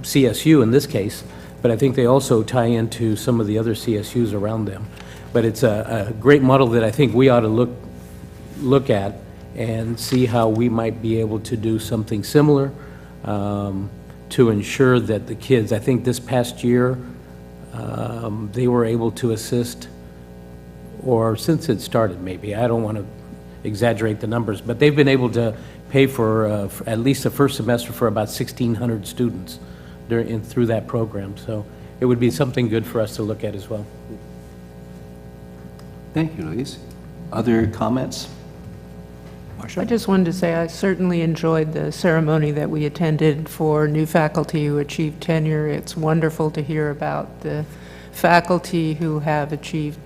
CSU in this case, but I think they also tie into some of the other CSUs around them. But it's a great model that I think we ought to look at and see how we might be able to do something similar to ensure that the kids, I think this past year, they were able to assist, or since it started maybe, I don't want to exaggerate the numbers, but they've been able to pay for at least the first semester for about 1,600 students through that program. So it would be something good for us to look at as well. Thank you, Luis. Other comments? Marcia? I just wanted to say I certainly enjoyed the ceremony that we attended for new faculty who achieved tenure. It's wonderful to hear about the faculty who have achieved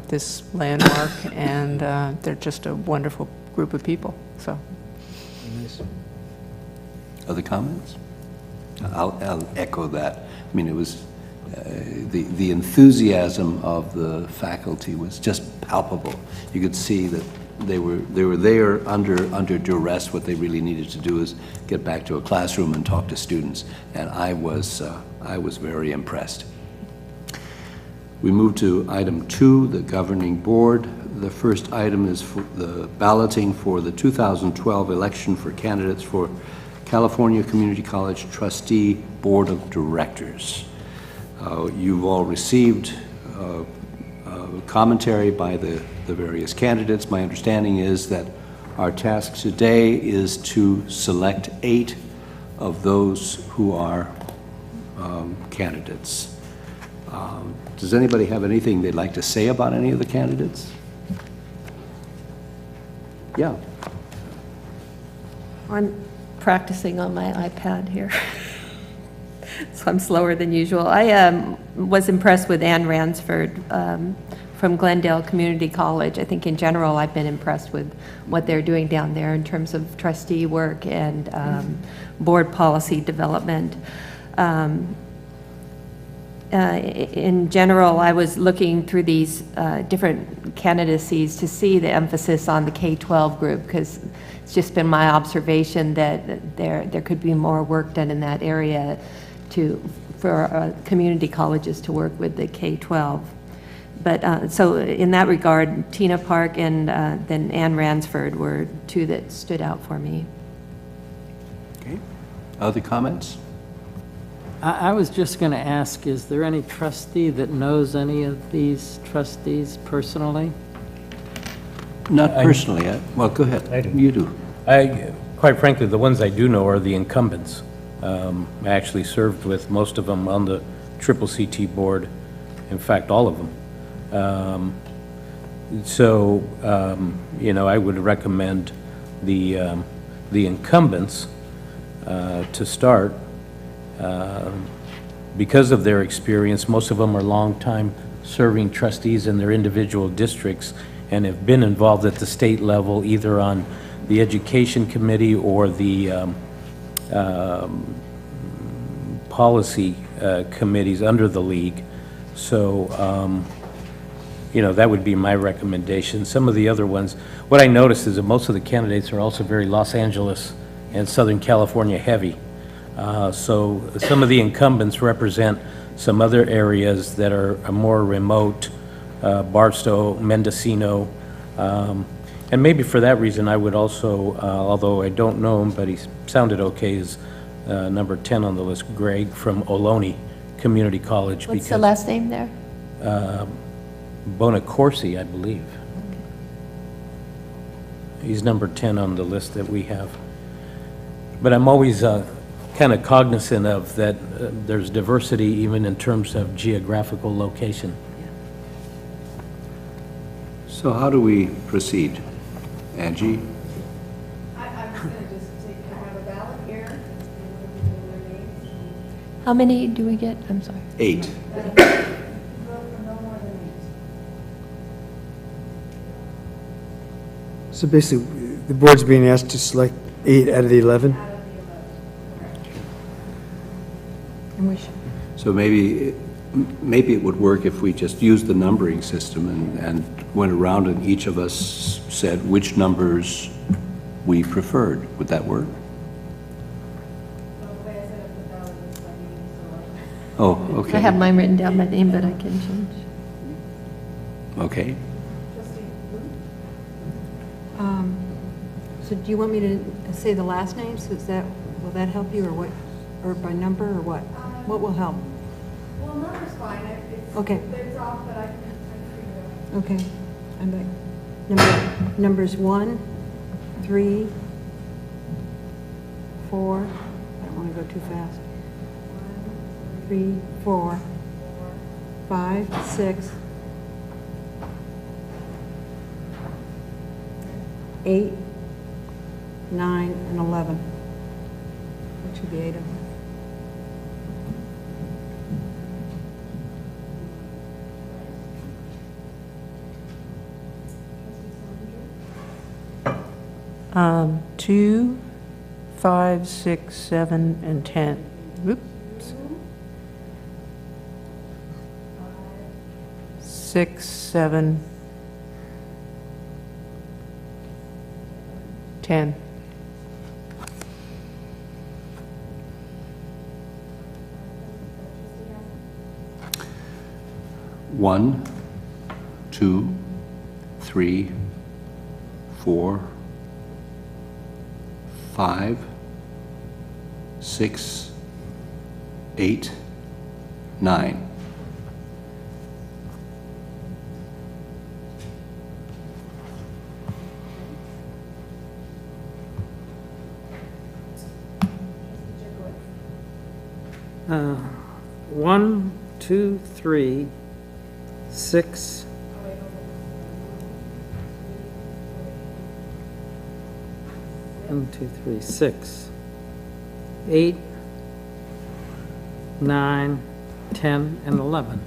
this landmark, and they're just a wonderful group of people. So, Other comments? I'll echo that. I mean, it was the enthusiasm of the faculty was just palpable. You could see that they were there under duress. What they really needed to do is get back to a classroom and talk to students, and I was very impressed. We move to item 2, the governing board. The first item is for the balloting for the 2012 election for candidates for California Community College Trustee Board of Directors. You've all received commentary by the various candidates. My understanding is that our task today is to select 8 of those who are candidates. Does anybody have anything they'd like to say about any of the candidates? Yeah. I'm practicing on my iPad here, so I'm slower than usual. I was impressed with Ann Ransford from Glendale Community College. I think in general I've been impressed with what they're doing down there in terms of trustee work and board policy development. In general, I was looking through these different candidacies to see the emphasis on the K-12 group, because it's just been my observation that there could be more work done in that area for community colleges to work with the K-12. But so in that regard, Tina Park and then Ann Ransford were 2 that stood out for me. Okay. Other comments? I was just going to ask, is there any trustee that knows any of these trustees personally? Not personally. Well, go ahead. I do. You do. Quite frankly, the ones I do know are the incumbents. I actually served with most of them on the CCCT board, in fact, all of them. You know, I would recommend the incumbents to start. because of their experience, most of them are longtime serving trustees in their individual districts and have been involved at the state level, either on the education committee or the policy committees under the league. So, that would be my recommendation. Some of the other ones, what I noticed is that most of the candidates are also very Los Angeles and Southern California heavy. So some of the incumbents represent some other areas that are more remote, Barstow, Mendocino, and maybe for that reason I would also, although I don't know him, but he sounded okay, is number 10 on the list, Greg from Ohlone Community College. What's the last name there? Bonacorsi, I believe. He's number 10 on the list that we have. But I'm always kind of cognizant of that there's diversity even in terms of geographical location. So how do we proceed? Angie? I'm just going to just have a ballot here. How many do we get? I'm sorry. 8. So basically, the board's being asked to select 8 out of the 11? And we should, So maybe it would work if we just used the numbering system and went around and each of us said which numbers we preferred. Would that work? Oh, okay. I have mine written down by name, but I can change. Okay. so do you want me to say the last names? Will that help you, or what, or by number, or what? What will help? Well, number's fine. Okay. It's off, but I can figure it out. Okay. I'm like, numbers 1, 3, 4, I don't want to go too fast. 3, 4, 5, 6, 8, 9, and 11. Which would be 8 of them. Um, 2, 5, 6, 7, and 10. Oops. 6, 7, 10. One, 2, 3, 4, 5, 6, 8, 9. Uh, 1, 2, 3, 6. One, 2, 3, 6, 8, 9, 10, and 11.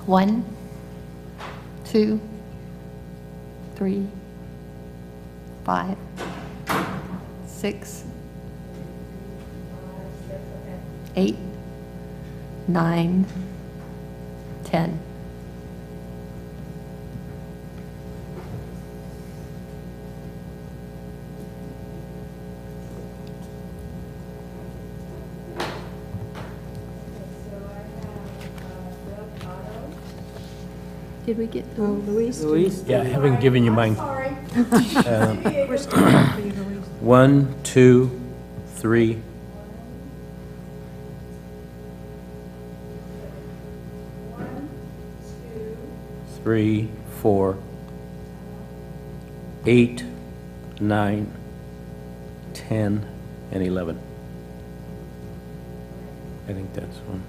One, 2, 3, 5, 6, 8, 9, 10. Did we get Louise? Louise? Yeah, I haven't given you mine. We're still waiting for you, Louise. 1, 2, 3. Three, 4, 8, 9, 10, and 11. I think that's one.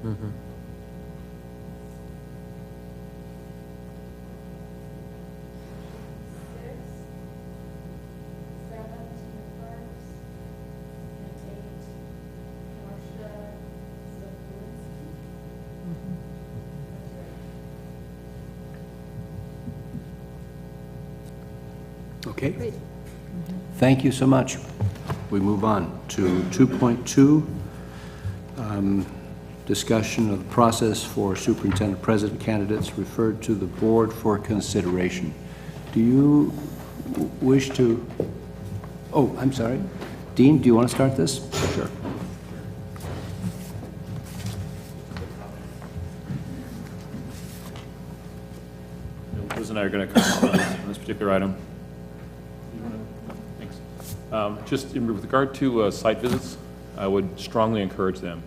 Okay. Thank you so much. We move on to 2.2, discussion of the process for superintendent president candidates referred to the board for consideration. Do you wish to, oh, I'm sorry. Dean, do you want to start this? Sure. Liz and I are going to comment on this particular item. Thanks. Just with regard to site visits, I would strongly encourage them.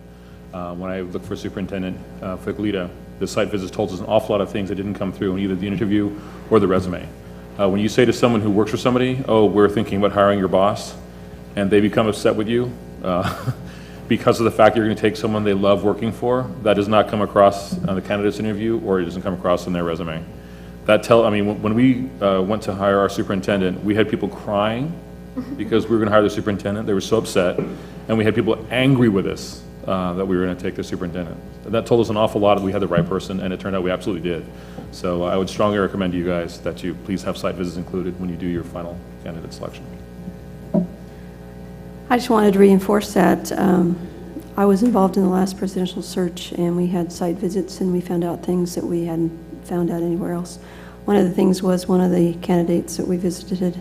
When I look for superintendent Figlita, the site visits told us an awful lot of things that didn't come through in either the interview or the resume. When you say to someone who works for somebody, oh, we're thinking about hiring your boss, and they become upset with you because of the fact you're going to take someone they love working for, that does not come across on the candidate's interview, or it doesn't come across in their resume. I mean, when we went to hire our superintendent, we had people crying because we were going to hire the superintendent. They were so upset, and we had people angry with us that we were going to take the superintendent. That told us an awful lot that we had the right person, and it turned out we absolutely did. So I would strongly recommend to you guys that you please have site visits included when you do your final candidate selection. I just wanted to reinforce that. I was involved in the last presidential search, and we had site visits, and we found out things that we hadn't found out anywhere else. One of the things was one of the candidates that we visited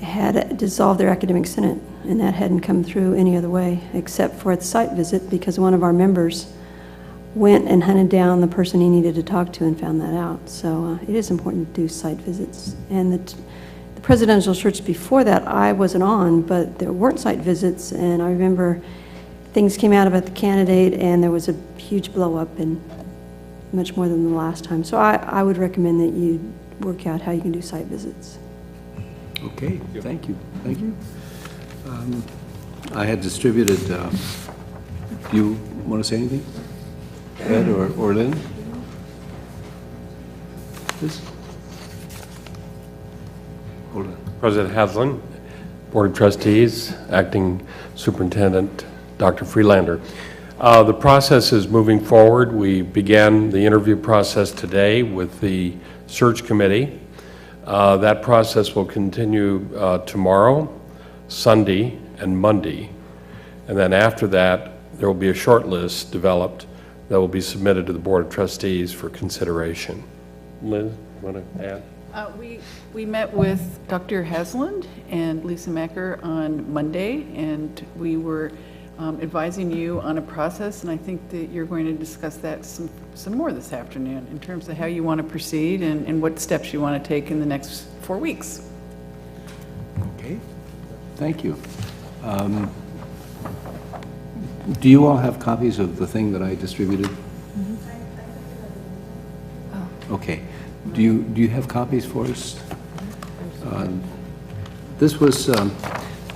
had dissolved their academic senate, and that hadn't come through any other way except for the site visit, because one of our members went and hunted down the person he needed to talk to and found that out. So it is important to do site visits. And the presidential search before that, I wasn't on, but there weren't site visits, and I remember things came out about the candidate, and there was a huge blow-up, and much more than the last time. So I would recommend that you work out how you can do site visits. Okay, thank you. Thank you. I had distributed, do you want to say anything? Ed or Lynn? Please. Hold on. President Haslam, Board of Trustees, Acting Superintendent Dr. Freelander. The process is moving forward. We began the interview process today with the search committee. That process will continue tomorrow, Sunday, and Monday. And then after that, there will be a short list developed that will be submitted to the Board of Trustees for consideration. Liz, you want to add? We met with Dr. Hasland and Lisa Macker on Monday, and we were advising you on a process, and I think that you're going to discuss that some more this afternoon in terms of how you want to proceed and what steps you want to take in the next 4 weeks. Okay, thank you. Do you all have copies of the thing that I distributed? Okay. Do you have copies for us? This was,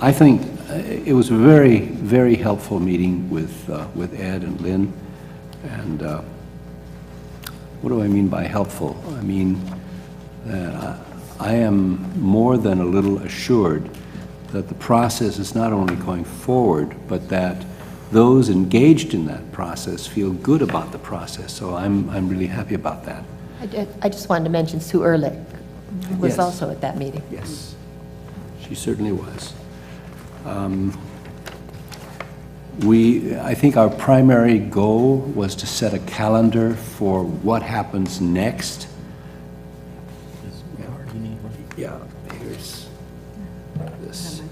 I think, it was a very, very helpful meeting with Ed and Lynn. And what do I mean by helpful? I mean, I am more than a little assured that the process is not only going forward, but that those engaged in that process feel good about the process. So I'm really happy about that. I just wanted to mention Sue Ehrlich was Yes. also at that meeting. Yes, she certainly was. I think our primary goal was to set a calendar for what happens next. Yeah, here's this.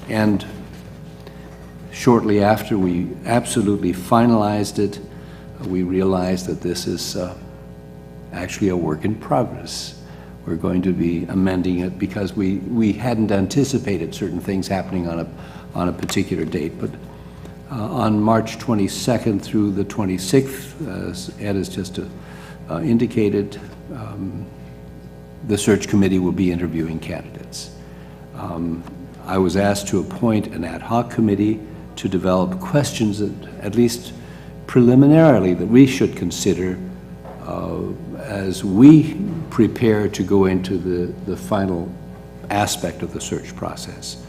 And shortly after we absolutely finalized it, we realized that this is actually a work in progress. We're going to be amending it because we hadn't anticipated certain things happening on a particular date. But on March 22nd through the 26th, as Ed has just indicated, the search committee will be interviewing candidates. I was asked to appoint an ad hoc committee to develop questions that, at least preliminarily, that we should consider as we prepare to go into the final aspect of the search process.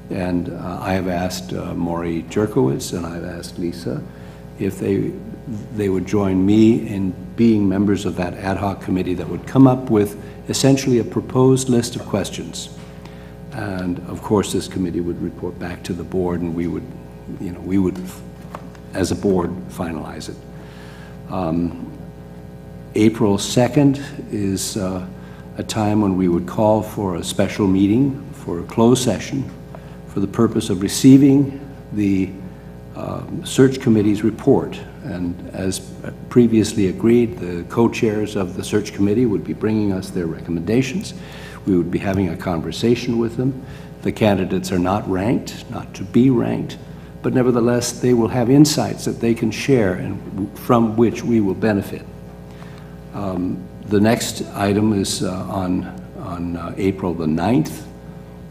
And I have asked Maury Jerkowitz and I've asked Lisa if they would join me in being members of that ad hoc committee that would come up with essentially a proposed list of questions. And of course, this committee would report back to the board, and we would, as a board, finalize it. April 2nd is a time when we would call for a special meeting for a closed session for the purpose of receiving the search committee's report. And as previously agreed, the co-chairs of the search committee would be bringing us their recommendations. We would be having a conversation with them. The candidates are not ranked, not to be ranked, but nevertheless, they will have insights that they can share and from which we will benefit. The next item is on April the 9th,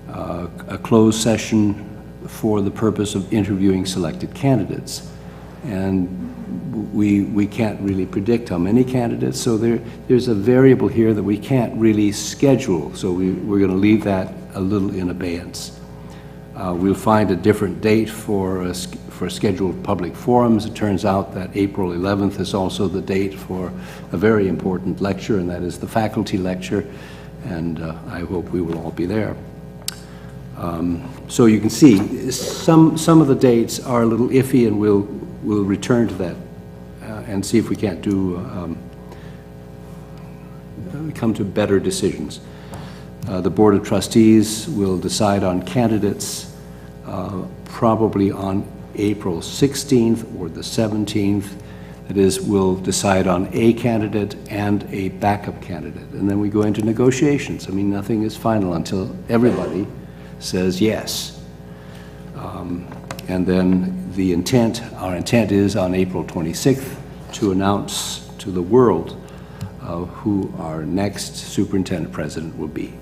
a closed session for the purpose of interviewing selected candidates. And we can't really predict how many candidates, so there's a variable here that we can't really schedule, so we're going to leave that a little in abeyance. We'll find a different date for scheduled public forums. It turns out that April 11th is also the date for a very important lecture, and that is the faculty lecture, and I hope we will all be there. So you can see some of the dates are a little iffy, and we'll return to that and see if we can't come to better decisions. The Board of Trustees will decide on candidates probably on April 16th or the 17th. That is, we'll decide on a candidate and a backup candidate. And then we go into negotiations. I mean, nothing is final until everybody says yes. And then our intent is on April 26th to announce to the world who our next superintendent president will be.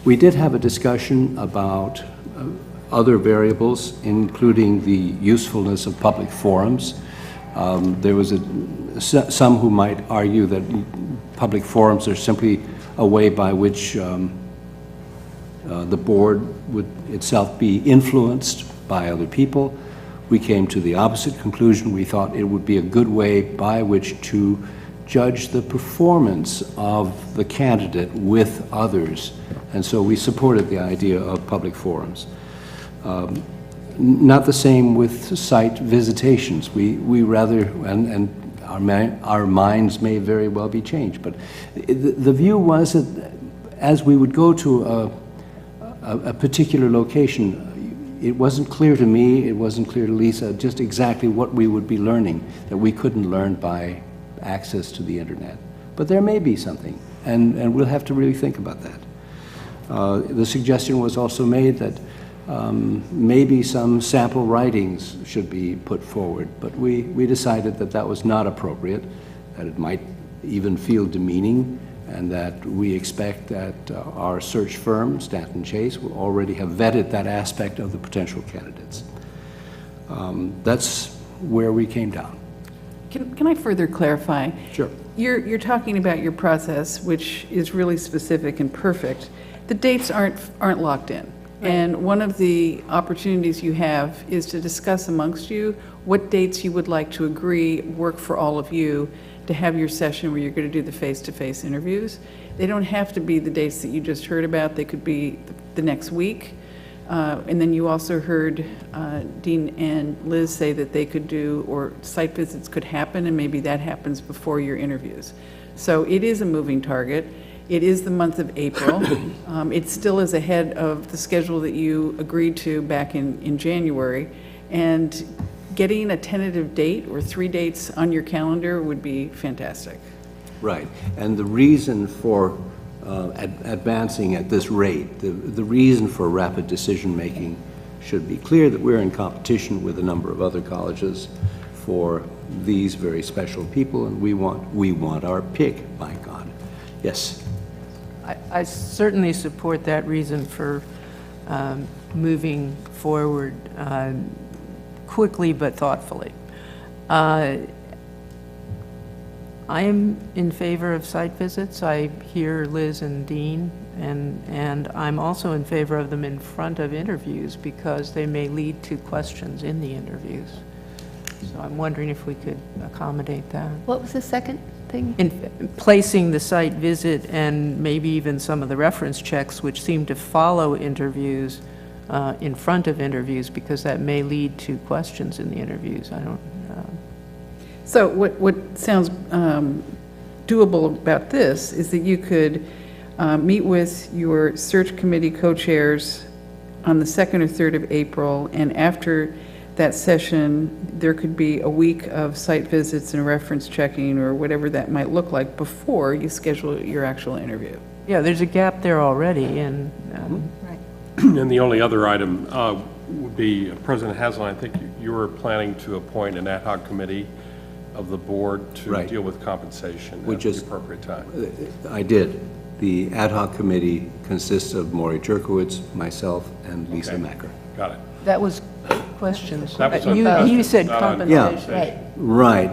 We did have a discussion about other variables, including the usefulness of public forums. There was some who might argue that public forums are simply a way by which the board would itself be influenced by other people. We came to the opposite conclusion. We thought it would be a good way by which to judge the performance of the candidate with others. And so we supported the idea of public forums. Not the same with site visitations. We rather, and our minds may very well be changed, but the view was that as we would go to a particular location, it wasn't clear to me, it wasn't clear to Lisa, just exactly what we would be learning that we couldn't learn by access to the internet. But there may be something, and we'll have to really think about that. The suggestion was also made that maybe some sample writings should be put forward, but we decided that that was not appropriate, that it might even feel demeaning, and that we expect that our search firm, Stanton Chase, will already have vetted that aspect of the potential candidates. That's where we came down. Can I further clarify? Sure. You're talking about your process, which is really specific and perfect. The dates aren't locked in. Right. And one of the opportunities you have is to discuss amongst you what dates you would like to agree work for all of you to have your session where you're going to do the face-to-face interviews. They don't have to be the dates that you just heard about. They could be the next week. And then you also heard Dean and Liz say that they could do, or site visits could happen, and maybe that happens before your interviews. So it is a moving target. It is the month of April. It still is ahead of the schedule that you agreed to back in January. And getting a tentative date or 3 dates on your calendar would be fantastic. Right. And the reason for advancing at this rate, the reason for rapid decision-making should be clear, that we're in competition with a number of other colleges for these very special people, and we want our pick, by God. Yes? I certainly support that reason for moving forward quickly but thoughtfully. I am in favor of site visits. I hear Liz and Dean, and I'm also in favor of them in front of interviews because they may lead to questions in the interviews. So I'm wondering if we could accommodate that. What was the second thing? In placing the site visit and maybe even some of the reference checks which seem to follow interviews in front of interviews, because that may lead to questions in the interviews. I don't. So what sounds doable about this is that you could meet with your search committee co-chairs on the 2nd or 3rd of April, and after that session, there could be a week of site visits and reference checking or whatever that might look like before you schedule your actual interview. Yeah, there's a gap there already, and And the only other item would be, President Haslam, I think you were planning to appoint an ad hoc committee of the board to Right. deal with compensation Which at is- the appropriate time. I did. The ad hoc committee consists of Maury Jerkowitz, myself, and Lisa Okay. Macker. Got it. that was questions. That was You said not on compensation. Right.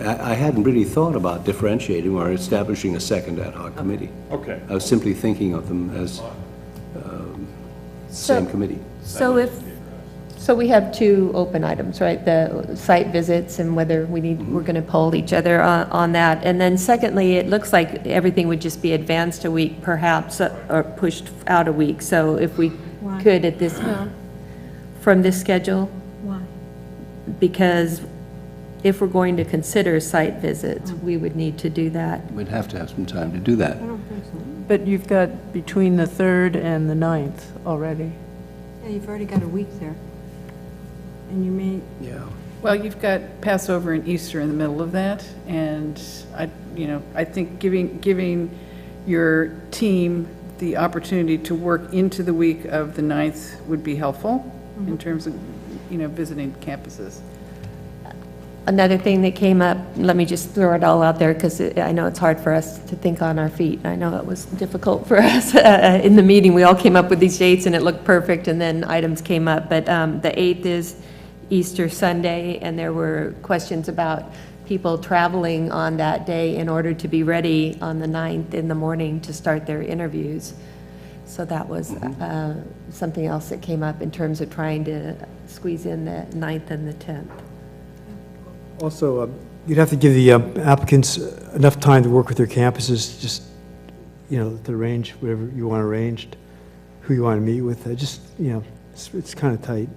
I hadn't really thought about differentiating or establishing a second ad hoc committee. Okay. I was simply thinking of them as same committee. So we have two open items, right? The site visits and whether we're going to poll each other on that. And then secondly, it looks like everything would just be advanced a week perhaps, or pushed out a week. So if we Why? could at this, from this schedule, Why? because if we're going to consider site visits, we would need to do that. We'd have to have some time to do that. I don't think so. But you've got between the 3rd and the 9th already. Yeah, you've already got a week there. And you may, Yeah. Well, you've got Passover and Easter in the middle of that, and I think giving your team the opportunity to work into the week of the 9th would be helpful in terms of, visiting campuses. Another thing that came up, let me just throw it all out there because I know it's hard for us to think on our feet. I know it was difficult for us in the meeting. We all came up with these dates and it looked perfect and then items came up. But the 8th is Easter Sunday and there were questions about people traveling on that day in order to be ready on the 9th in the morning to start their interviews. So that was something else that came up in terms of trying to squeeze in the 9th and the 10th. Also, you'd have to give the applicants enough time to work with their campuses, just, to arrange whatever you want arranged, who you want to meet with, it's kind of tight.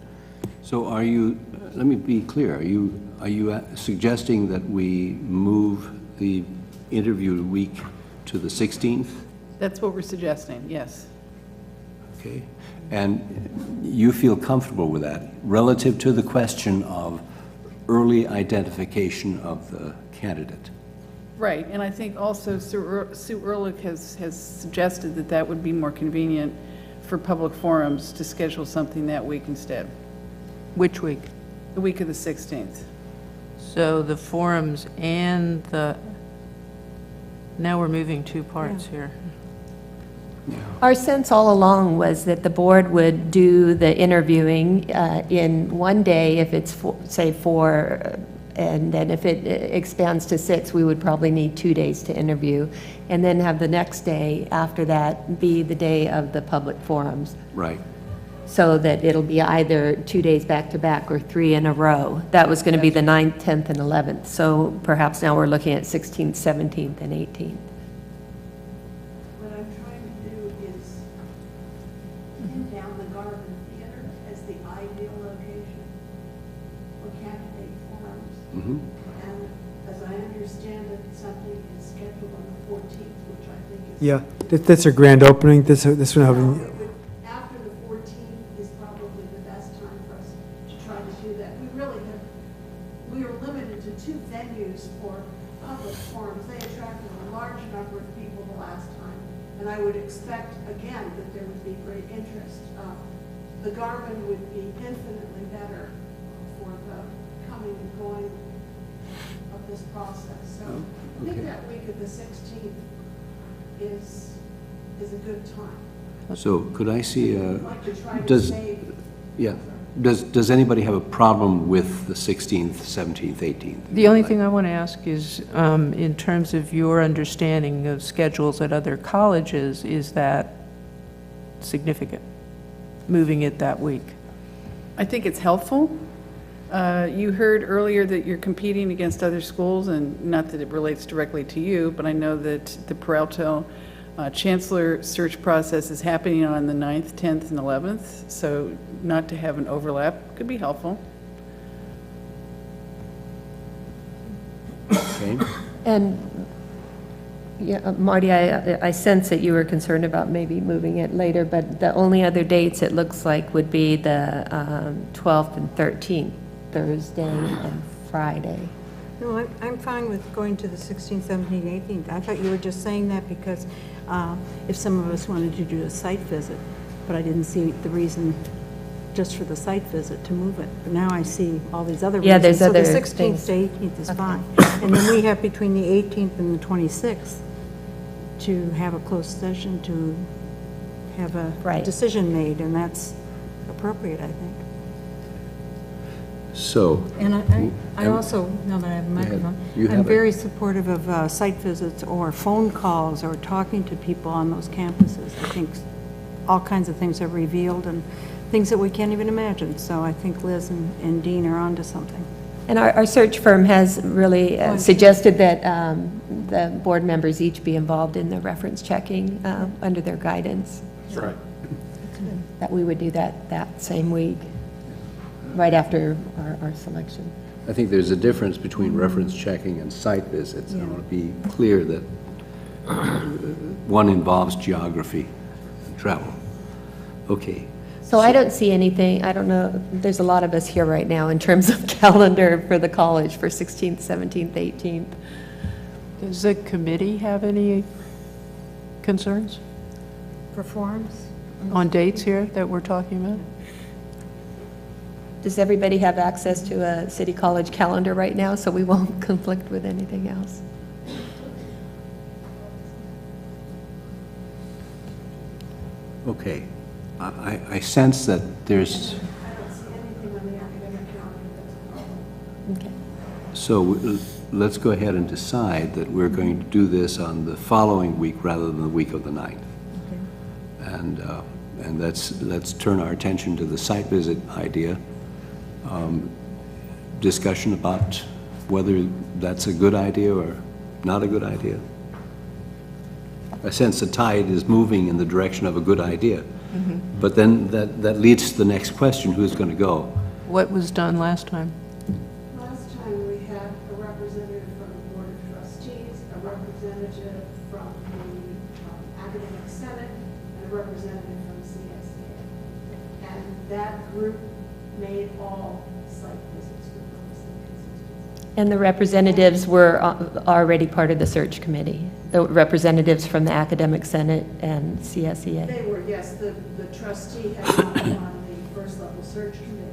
So are you, let me be clear, are you suggesting that we move the interview week to the 16th? That's what we're suggesting, yes. Okay. And you feel comfortable with that relative to the question of early identification of the candidate? Right, and I think also Sue Ehrlich has suggested that that would be more convenient for public forums to schedule something that week instead. Which week? The week of the 16th. So the forums and now we're moving two parts here. Our sense all along was that the board would do the interviewing in one day if it's, say, 4, and then if it expands to 6, we would probably need 2 days to interview, and then have the next day after that be the day of the public forums. Right. So that it'll be either 2 days back-to-back or 3 in a row. That was going to be the 9th, 10th, and 11th. So perhaps now we're looking at 16th, 17th, and 18th. What I'm trying to do is pin down the Garden Theater as the ideal location for candidate forums. Mhm. And as I understand it, something is scheduled on the 14th, which I think is. Yeah, that's a grand opening, this one having, After the 14th is probably the best time for us to try to do that. We are limited to 2 venues for public forums. They attracted a large number of people the last time, and I would expect, again, that there would be great interest. The Garmin would be infinitely better for the coming and going of this process. So I think that week of the 16th is a good time. So could I see, does anybody have a problem with the 16th, 17th, 18th? The only thing I want to ask is, in terms of your understanding of schedules at other colleges, is that significant, moving it that week? I think it's helpful. You heard earlier that you're competing against other schools, and not that it relates directly to you, but I know that the Peralta Chancellor search process is happening on the 9th, 10th, and 11th, so not to have an overlap could be helpful. Okay. And, yeah, Marty, I sense that you were concerned about maybe moving it later, but the only other dates it looks like would be the 12th and 13th, Thursday and Friday. No, I'm fine with going to the 16th, 17th, 18th. I thought you were just saying that because if some of us wanted to do a site visit, but I didn't see the reason just for the site visit to move it. But now I see all these other reasons. Yeah, there's other So the 16th things. to 18th is fine. And then we have between the 18th and the 26th to have a closed session to have a decision made, and that's appropriate, I think. So. And I also, now that I have a microphone, I'm very supportive of site visits or phone calls or talking to people on those campuses. I think all kinds of things are revealed and things that we can't even imagine. So I think Liz and Dean are onto something. And our search firm has really suggested that the board members each be involved in the reference checking under their guidance. Right. That we would do that same week, right after our selection. I think there's a difference between reference checking and site visits. I want to be clear that one involves geography and travel. Okay. So I don't see anything, I don't know, there's a lot of us here right now in terms of calendar for the college for 16th, 17th, 18th. Does the committee have any concerns For forums? on dates here that we're talking about? Does everybody have access to a city college calendar right now so we won't conflict with anything else? Okay. I sense that there's, Okay. so let's go ahead and decide that we're going to do this on the following week rather than the week of the 9th. And let's turn our attention to the site visit idea. Discussion about whether that's a good idea or not a good idea. I sense the tide is moving in the direction of a good idea. But then that leads to the next question, who's going to go? What was done last time? Last time we had a representative from the Board of Trustees, a representative from the Academic Senate, and a representative from CSEA. And that group made all site visits for purpose and consistency. And the representatives were already part of the search committee, the representatives from the Academic Senate and CSEA. They were, yes, the trustee had not been on the first level search committee.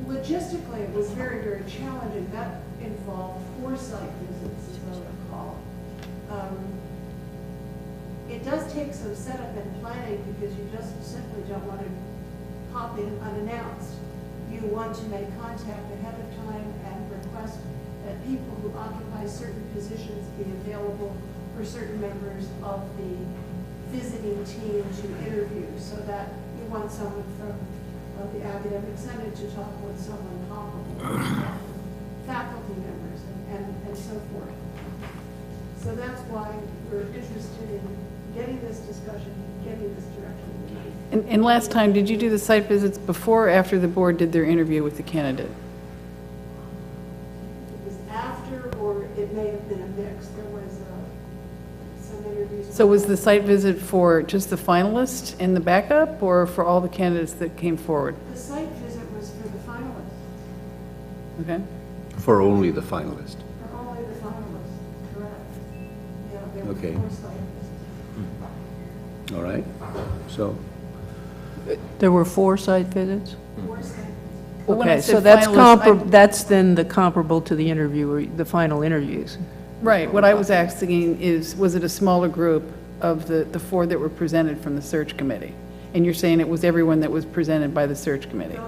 Logistically, it was very, very challenging. That involved 4 site visits, as I recall. It does take some setup and planning because you just simply don't want to pop in unannounced. You want to make contact ahead of time and request that people who occupy certain positions be available for certain members of the visiting team to interview, so that you want someone from the Academic Senate to talk with someone comparable, faculty members, and so forth. So that's why we're interested in getting this discussion, getting this direction. And last time, did you do the site visits before or after the board did their interview with the candidate? It was after, or it may have been a mix. There was some interviews. So was the site visit for just the finalists and the backup, or for all the candidates that came forward? The site visit was for the finalists. Okay. For only the finalist. For only the finalists, correct. Yeah, there were Okay. 4 site visits. All right? So, There were 4 site visits? 4 site visits. Well, when I Okay, said so that's finalists, that's then the comparable to the interview, or the final interviews. Right, what I was asking is, was it a smaller group of the four that were presented from the search committee. And you're saying it was everyone that was presented by the search committee?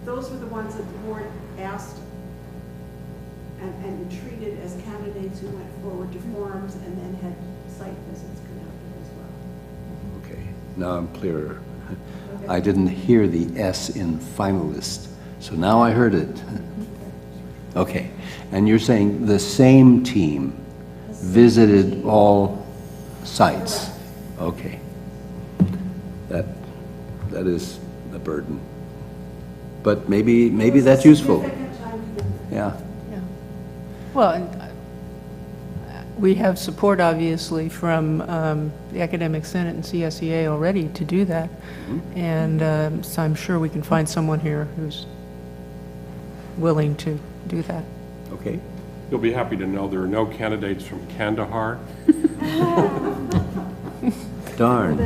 Those were the ones that the board asked and treated as candidates who went forward to forums and then had site visits conducted as well. Okay, now I'm clearer. I didn't hear the S in finalist, so now I heard it. Okay, and you're saying the same team visited all sites? Okay. That is a burden. But maybe that's useful. Yeah. Well, and, we have support, obviously, from the Academic Senate and CSEA already to do that. And so I'm sure we can find someone here who's willing to do that. Okay. You'll be happy to know there are no candidates from Kandahar. Darn.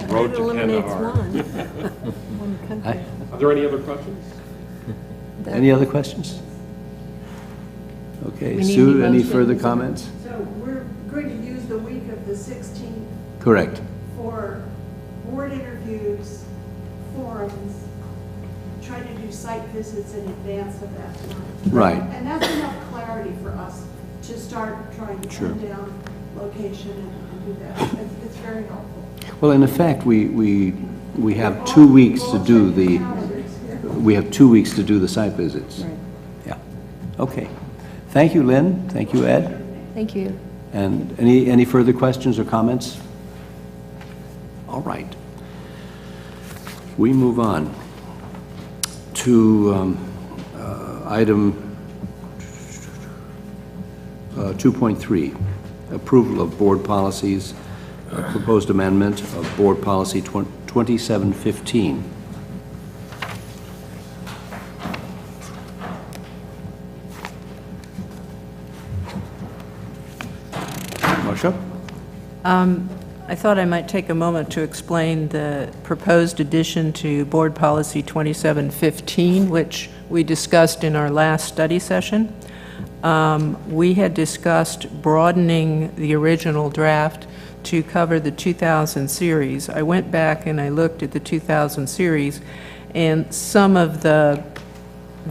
Road to eliminates Kandahar. one country. Are there any other questions? Any other questions? Okay, We need Sue, any motions. further comments? So we're going to use the week of the 16th Correct. for board interviews, forums, try to do site visits in advance of that time. Right. And that's enough clarity for us to start trying to Sure. pin down location and do that. It's very helpful. Well, in effect, we have 2 weeks to do the, we have 2 weeks to do the site visits. Right. Yeah. Okay. Thank you, Lynn. Thank you, Ed. Thank you. And any further questions or comments? All right. We move on to item 2.3, approval of board policies, proposed amendment of board policy 2715. Marcia? I thought I might take a moment to explain the proposed addition to Board Policy 2715, which we discussed in our last study session. We had discussed broadening the original draft to cover the 2000 series. I went back and I looked at the 2000 series, and some of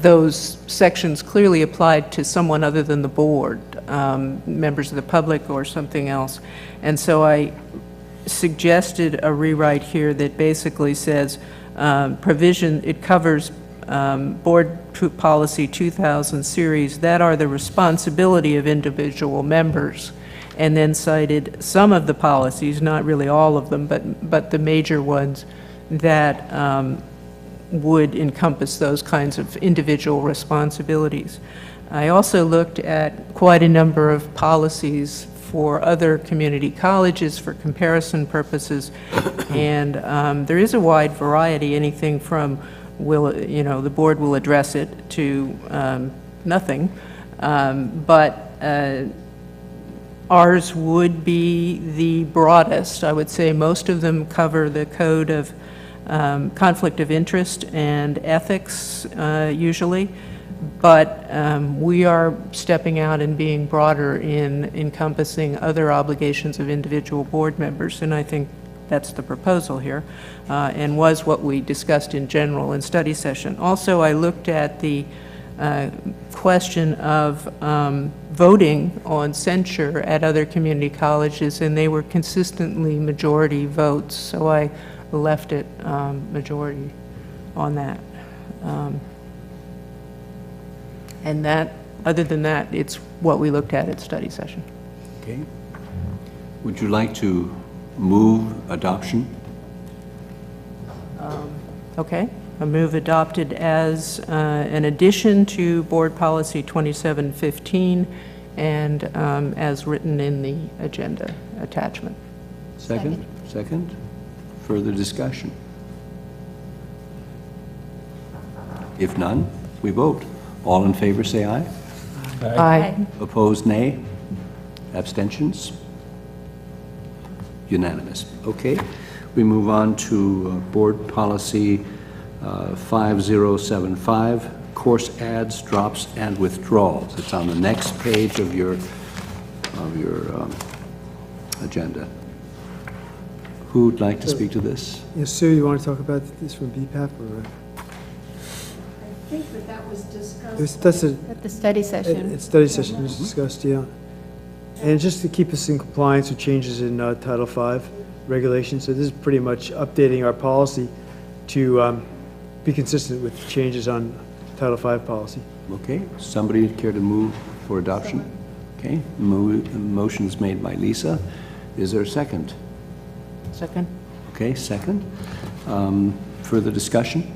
those sections clearly applied to someone other than the board, members of the public or something else. And so I suggested a rewrite here that basically says provision, it covers Board Policy 2000 series that are the responsibility of individual members, and then cited some of the policies, not really all of them, but the major ones that would encompass those kinds of individual responsibilities. I also looked at quite a number of policies for other community colleges for comparison purposes, and there is a wide variety, anything from the board will address it to nothing, but ours would be the broadest. I would say most of them cover the code of conflict of interest and ethics usually, but we are stepping out and being broader in encompassing other obligations of individual board members, and I think that's the proposal here, and was what we discussed in general in study session. Also, I looked at the question of voting on censure at other community colleges, and they were consistently majority votes, so I left it majority on that. And that, other than that, it's what we looked at study session. Okay. Would you like to move adoption? Okay. I move adopted as an addition to Board Policy 2715 and as written in the agenda attachment. Second? Second? Further discussion? If none, we vote. All in favor, say aye. Aye. Opposed, nay. Abstentions? Unanimous. Okay. We move on to Board Policy 5075, course adds, drops, and withdrawals. It's on the next page of your agenda. Who'd like to speak to this? Yes, Sue, you want to talk about this from BPAP, or? I think that was discussed. That's a. At the study session. It's study session was discussed, yeah. And just to keep us in compliance with changes in Title V regulations, so this is pretty much updating our policy to be consistent with changes on Title V policy. Okay, somebody care to move for adoption? Okay, motion's made by Lisa. Is there a second? Second? Okay, second. Further discussion?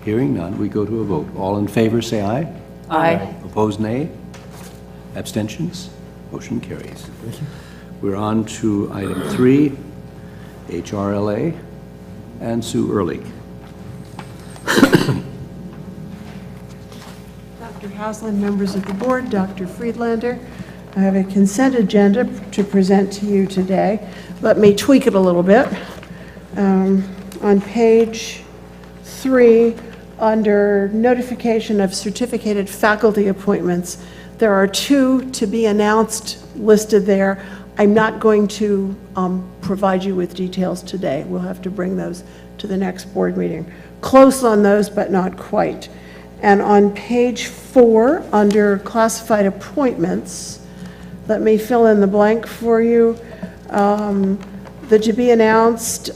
Hearing none, we go to a vote. All in favor, say aye. Aye. Opposed, nay. Abstentions? Motion carries. We're on to item 3, HRLA, and Sue Ehrlich. Dr. Haslund, members of the board, Dr. Friedlander, I have a consent agenda to present to you today. Let me tweak it a little bit. On page 3, under notification of certificated faculty appointments, there are 2 to be announced listed there. I'm not going to provide you with details today. We'll have to bring those to the next board meeting. Close on those, but not quite. And on page 4, under classified appointments, let me fill in the blank for you. The to be announced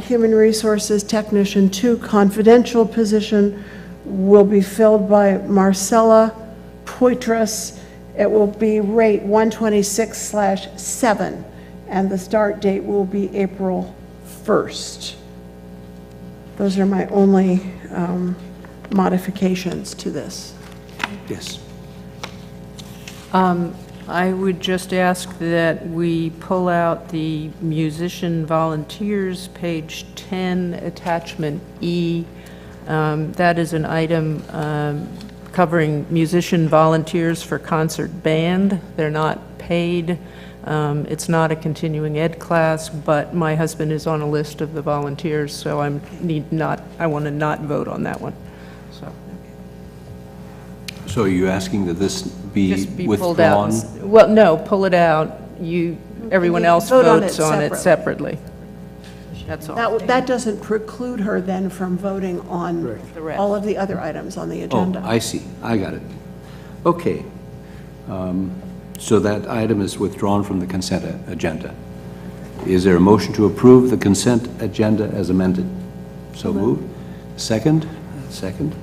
Human Resources Technician 2 confidential position will be filled by Marcella Poitras. It will be rate 126/7, and the start date will be April 1st. Those are my only modifications to this. Yes. I would just ask that we pull out the musician volunteers, page 10, attachment E. That is an item covering musician volunteers for concert band. They're not paid. It's not a continuing ed class, but my husband is on a list of the volunteers, so I want to not vote on that one. So are you asking that this Just be be pulled out. withdrawn? Well, no, pull it out. Everyone else vote on votes it on it separately. That's all. That doesn't preclude her then from voting on The rest. all of the other items on the Oh, agenda. I see. I got it. Okay. So that item is withdrawn from the consent agenda. Is there a motion to approve the consent agenda as amended? So moved. Second? Second.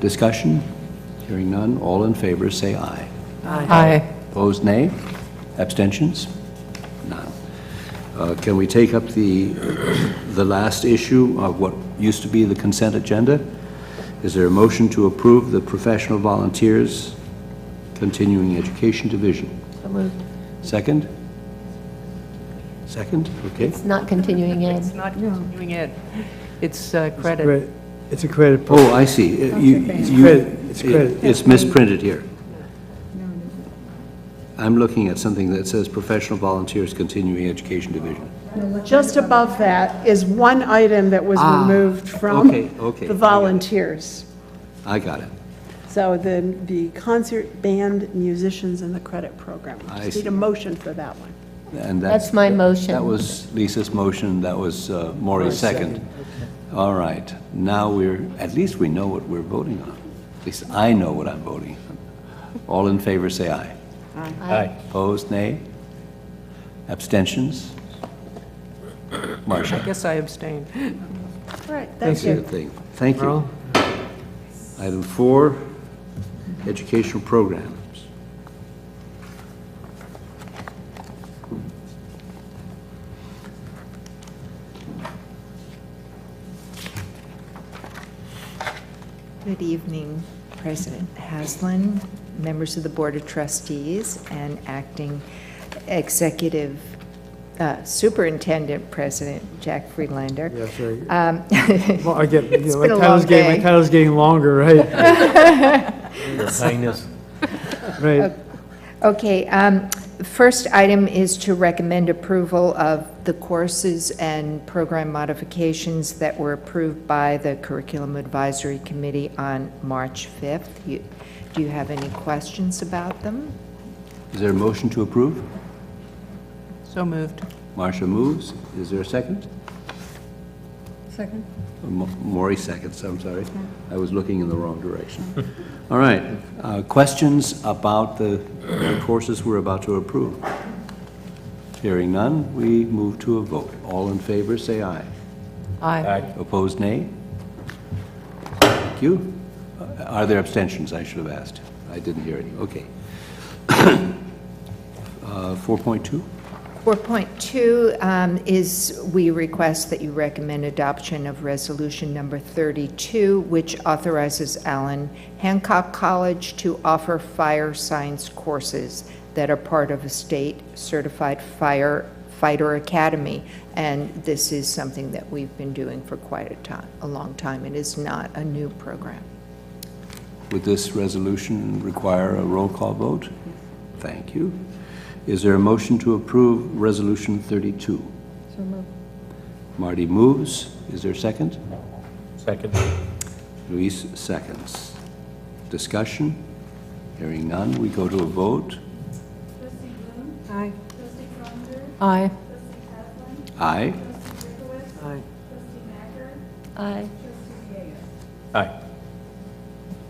Discussion? Hearing none. All in favor, say aye. Aye. Opposed, nay. Abstentions? None. Can we take up the last issue of what used to be the consent agenda? Is there a motion to approve the professional volunteers continuing education division? So moved. Second? Second? Okay. It's not continuing ed. It's not continuing ed. It's credit. It's a credit. Oh, I see. It's credit. It's credit. It's misprinted here. I'm looking at something that says Professional Volunteers Continuing Education Division. Just above that is one item that was removed from okay. the volunteers. I got it. So the concert band musicians in the credit program. I Just see. need a motion for that one. And That's my motion. That was Lisa's motion, that was Maury's second. All right, now at least we know what we're voting on. At least I know what I'm voting on. All in favor, say aye. Aye. Opposed, nay? Abstentions? Marcia? I guess I abstain. All right, That's thank a you. good thing. Thank you. Item 4, educational programs. Good evening, President Haslund, members of the Board of Trustees, and Acting Executive Superintendent President Jack Friedlander. Yes, right. Well, I get, it's my been a long day. title's getting longer, right? Your Highness. Right. Okay, first item is to recommend approval of the courses and program modifications that were approved by the Curriculum Advisory Committee on March 5th. Do you have any questions about them? Is there a motion to approve? So moved. Marcia moves. Is there a second? Second. Maury seconds, I'm sorry. I was looking in the wrong direction. All right, questions about the courses we're about to approve? Hearing none, we move to a vote. All in favor, say aye. Aye. Opposed, nay? Thank you. Are there abstentions, I should have asked? I didn't hear any. Okay. 4.2? 4.2 is we request that you recommend adoption of resolution number 32, which authorizes Allen Hancock College to offer fire science courses that are part of a state certified firefighter academy. And this is something that we've been doing for quite a long time. It is not a new program. Would this resolution require a roll call vote? Thank you. Is there a motion to approve Resolution 32? So moved. Marty moves. Is there a second? Second. Luis seconds. Discussion? Hearing none, we go to a vote. Trustee Bloom? Aye. Trustee Croninger? Aye. Trustee Haslam? Aye. Trustee Berkowitz? Aye. Trustee Macker? Aye. Trustee Viega? Aye.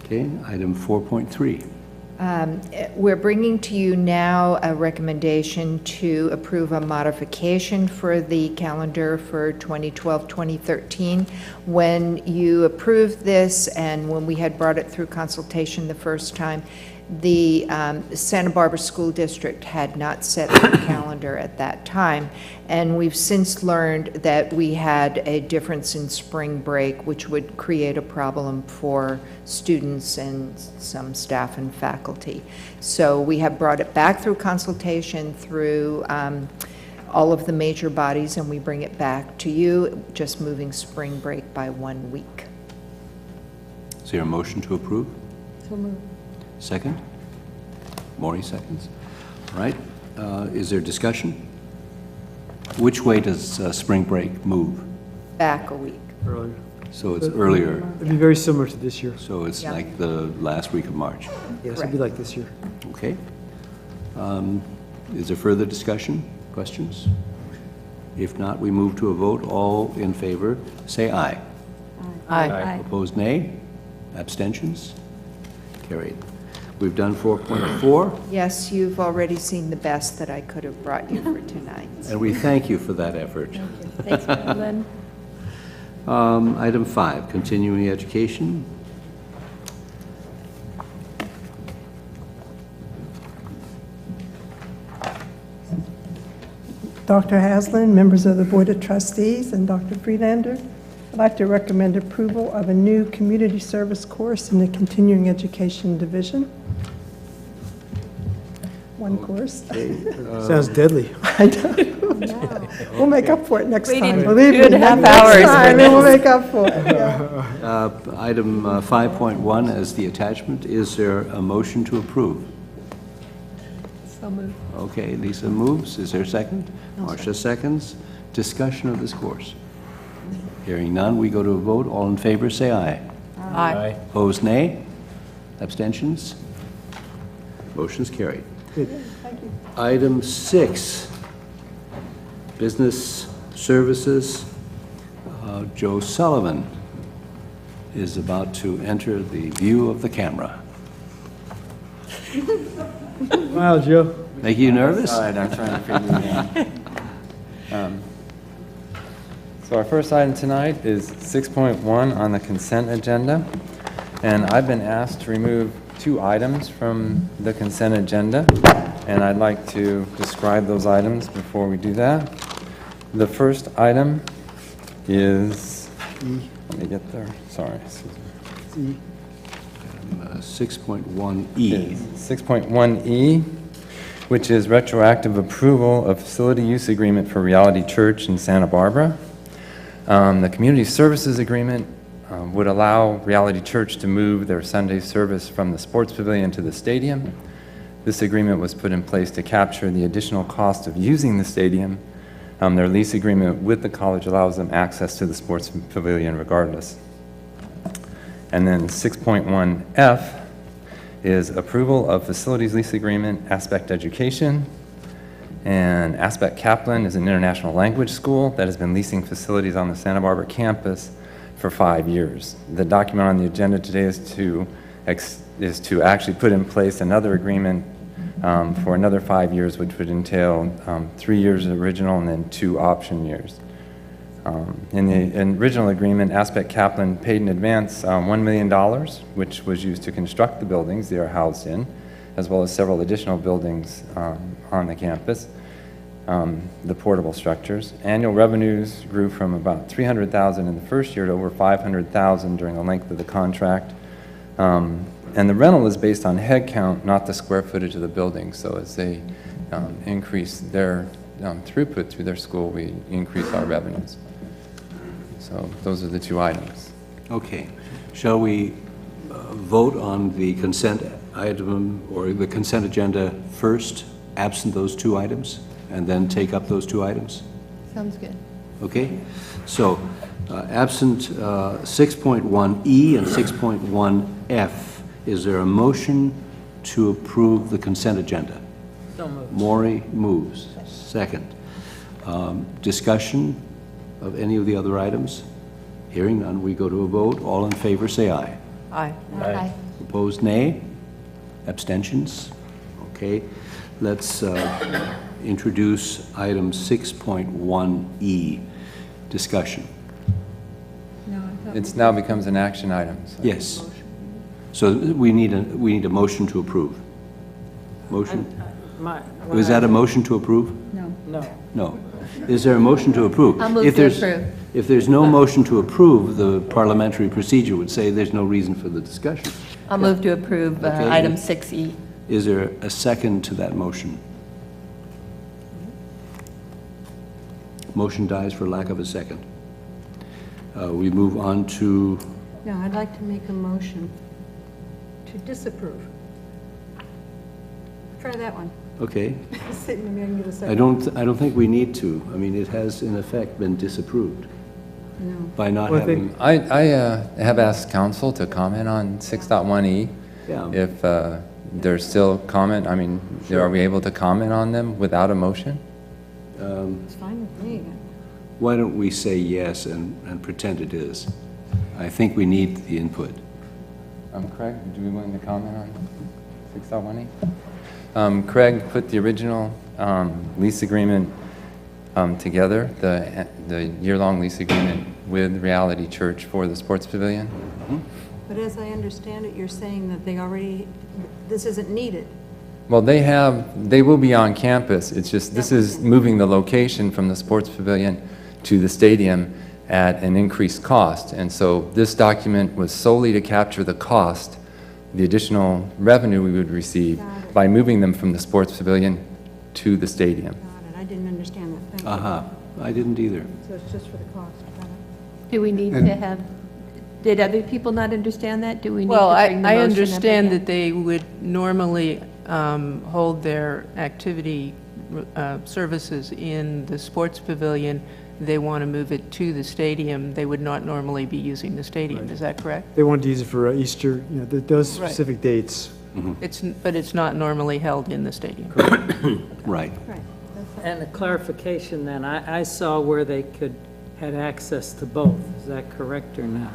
Okay, item 4.3. We're bringing to you now a recommendation to approve a modification for the calendar for 2012-2013. When you approved this and when we had brought it through consultation the first time, the Santa Barbara School District had not set the calendar at that time, and we've since learned that we had a difference in spring break, which would create a problem for students and some staff and faculty. So we have brought it back through consultation through all of the major bodies, and we bring it back to you, just moving spring break by 1 week. Is there a motion to approve? So moved. Second? Maury seconds. All right. Is there discussion? Which way does spring break move? Back a week. Earlier. So it's earlier, It'd be very similar to this year. so it's Yeah. like the last week of March. Yes, it'd be like this year. Okay. Is there further discussion, questions? If not, we move to a vote. All in favor, say aye. Aye. Opposed, nay? Abstentions? Carried. We've done 4.4, Yes, you've already seen the best that I could have brought you for tonight. and we thank you for that effort. Thanks, Marilyn. Item 5, continuing education. Dr. Haslam, members of the Board of Trustees, and Dr. Freelander, I'd like to recommend approval of a new community service course in the Continuing Education Division. One course. Sounds deadly. I know. We'll make up for it next time. Waited Believe me, 2.5 next hours time, for we'll this. make up for it. Yeah. Item 5.1 as the attachment. Is there a motion to approve? So moved. Okay, Lisa moves. Is there a second? Marcia seconds. Discussion of this course. Hearing none, we go to a vote. All in favor, say aye. Aye. Opposed, nay? Abstentions? Motion's carried. Good. Item 6, Business Services. Joe Sullivan is about to enter the view of the camera. Wow, Joe. Make you nervous? All right, I'm trying to figure it out. So our first item tonight is 6.1 on the consent agenda, and I've been asked to remove 2 items from the consent agenda, and I'd like to describe those items before we do that. The first item is, let me get there, sorry. excuse me. 6.1E. 6.1E, which is retroactive approval of facility use agreement for Reality Church in Santa Barbara. The community services agreement would allow Reality Church to move their Sunday service from the sports pavilion to the stadium. This agreement was put in place to capture the additional cost of using the stadium. Their lease agreement with the college allows them access to the sports pavilion regardless. And then 6.1F is approval of facilities lease agreement, Aspect Education. And Aspect Kaplan is an international language school that has been leasing facilities on the Santa Barbara campus for 5 years. The document on the agenda today is to actually put in place another agreement for another 5 years, which would entail 3 years original and then 2 option years. In the original agreement, Aspect Kaplan paid in advance $1 million, which was used to construct the buildings they are housed in, as well as several additional buildings on the campus, the portable structures. Annual revenues grew from about $300,000 in the first year to over $500,000 during the length of the contract. And the rental is based on head count, not the square footage of the building. So as they increase their throughput through their school, we increase our revenues. So those are the 2 items. Okay. Shall we vote on the consent item or the consent agenda first, absent those 2 items, and then take up those 2 items? Sounds good. Okay? So absent 6.1E and 6.1F, is there a motion to approve the consent agenda? So moved. Maury moves. Second. Discussion of any of the other items? Hearing none, we go to a vote. All in favor, say aye. Aye. Aye. Opposed, nay. Abstentions? Okay. Let's introduce item 6.1E, discussion. It now becomes an action item. So. Yes. So we need a motion to approve. Motion? Was that a motion to approve? No. No. No. Is there a motion to approve? I'll move to approve. If there's no motion to approve, the parliamentary procedure would say there's no reason for the discussion. I'll move to approve Okay. item 6E. Is there a second to that motion? Motion dies for lack of a second. We move on to, No, I'd like to make a motion to disapprove. Try that one. okay. Sitting there and get a second. I don't think we need to. I mean, it has in effect been disapproved No. by not Well, I having. think- I have asked council to comment on 6.1E. Yeah. If there's still comment, I mean, are we able to comment on them without a motion? It's fine with me. Why don't we say yes and pretend it is? I think we need the input. Craig, would you be willing to comment on 6.1E? Craig put the original lease agreement together, the year-long lease agreement with Reality Church for the sports pavilion. But as I understand it, you're saying that this isn't needed. Well, they will be on campus. It's just, this is moving the location from the sports pavilion to the stadium at an increased cost. And so this document was solely to capture the cost, the additional revenue we would receive by moving them from the sports pavilion to the stadium. Got it. I didn't understand that. Thank you. Uh-huh. I didn't either. So it's just for the cost. Got it. Do we need to have, did other people not understand that? Do we need to Well, bring the I motion up understand again? that they would normally hold their activity services in the sports pavilion. They want to move it to the stadium. They would not normally be using the stadium. Is that correct? They wanted to use it for Easter, those Right. specific dates. But it's not normally held in the stadium. Right. And a clarification then, I saw where they had access to both. Is that correct or not?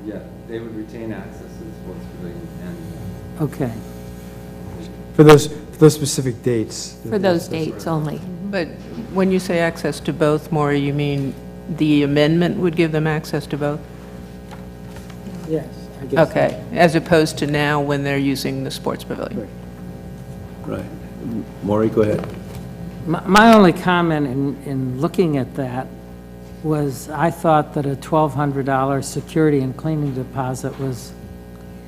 Yeah, they would retain access to the sports pavilion and Okay. For those specific dates. For those dates only. But when you say access to both, Maureen, you mean the amendment would give them access to both? Yes, I guess. Okay, as opposed to now when they're using the sports pavilion? Right. Maury, go ahead. My only comment in looking at that was I thought that a $1,200 security and cleaning deposit was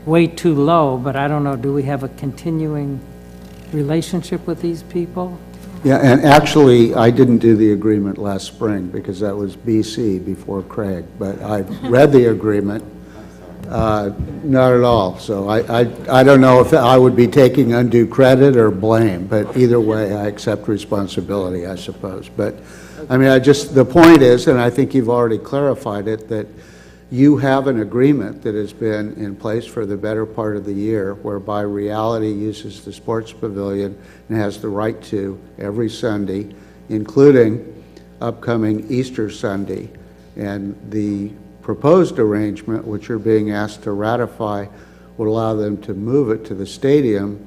way too low, but I don't know, do we have a continuing relationship with these people? Yeah, and actually, I didn't do the agreement last spring because that was BC before Craig, but I read the agreement, Not at all. So I don't know if I would be taking undue credit or blame, but either way, I accept responsibility, I suppose. But, I mean, the point is, and I think you've already clarified it, that you have an agreement that has been in place for the better part of the year, whereby Reality uses the sports pavilion and has the right to every Sunday, including upcoming Easter Sunday. And the proposed arrangement, which you're being asked to ratify, would allow them to move it to the stadium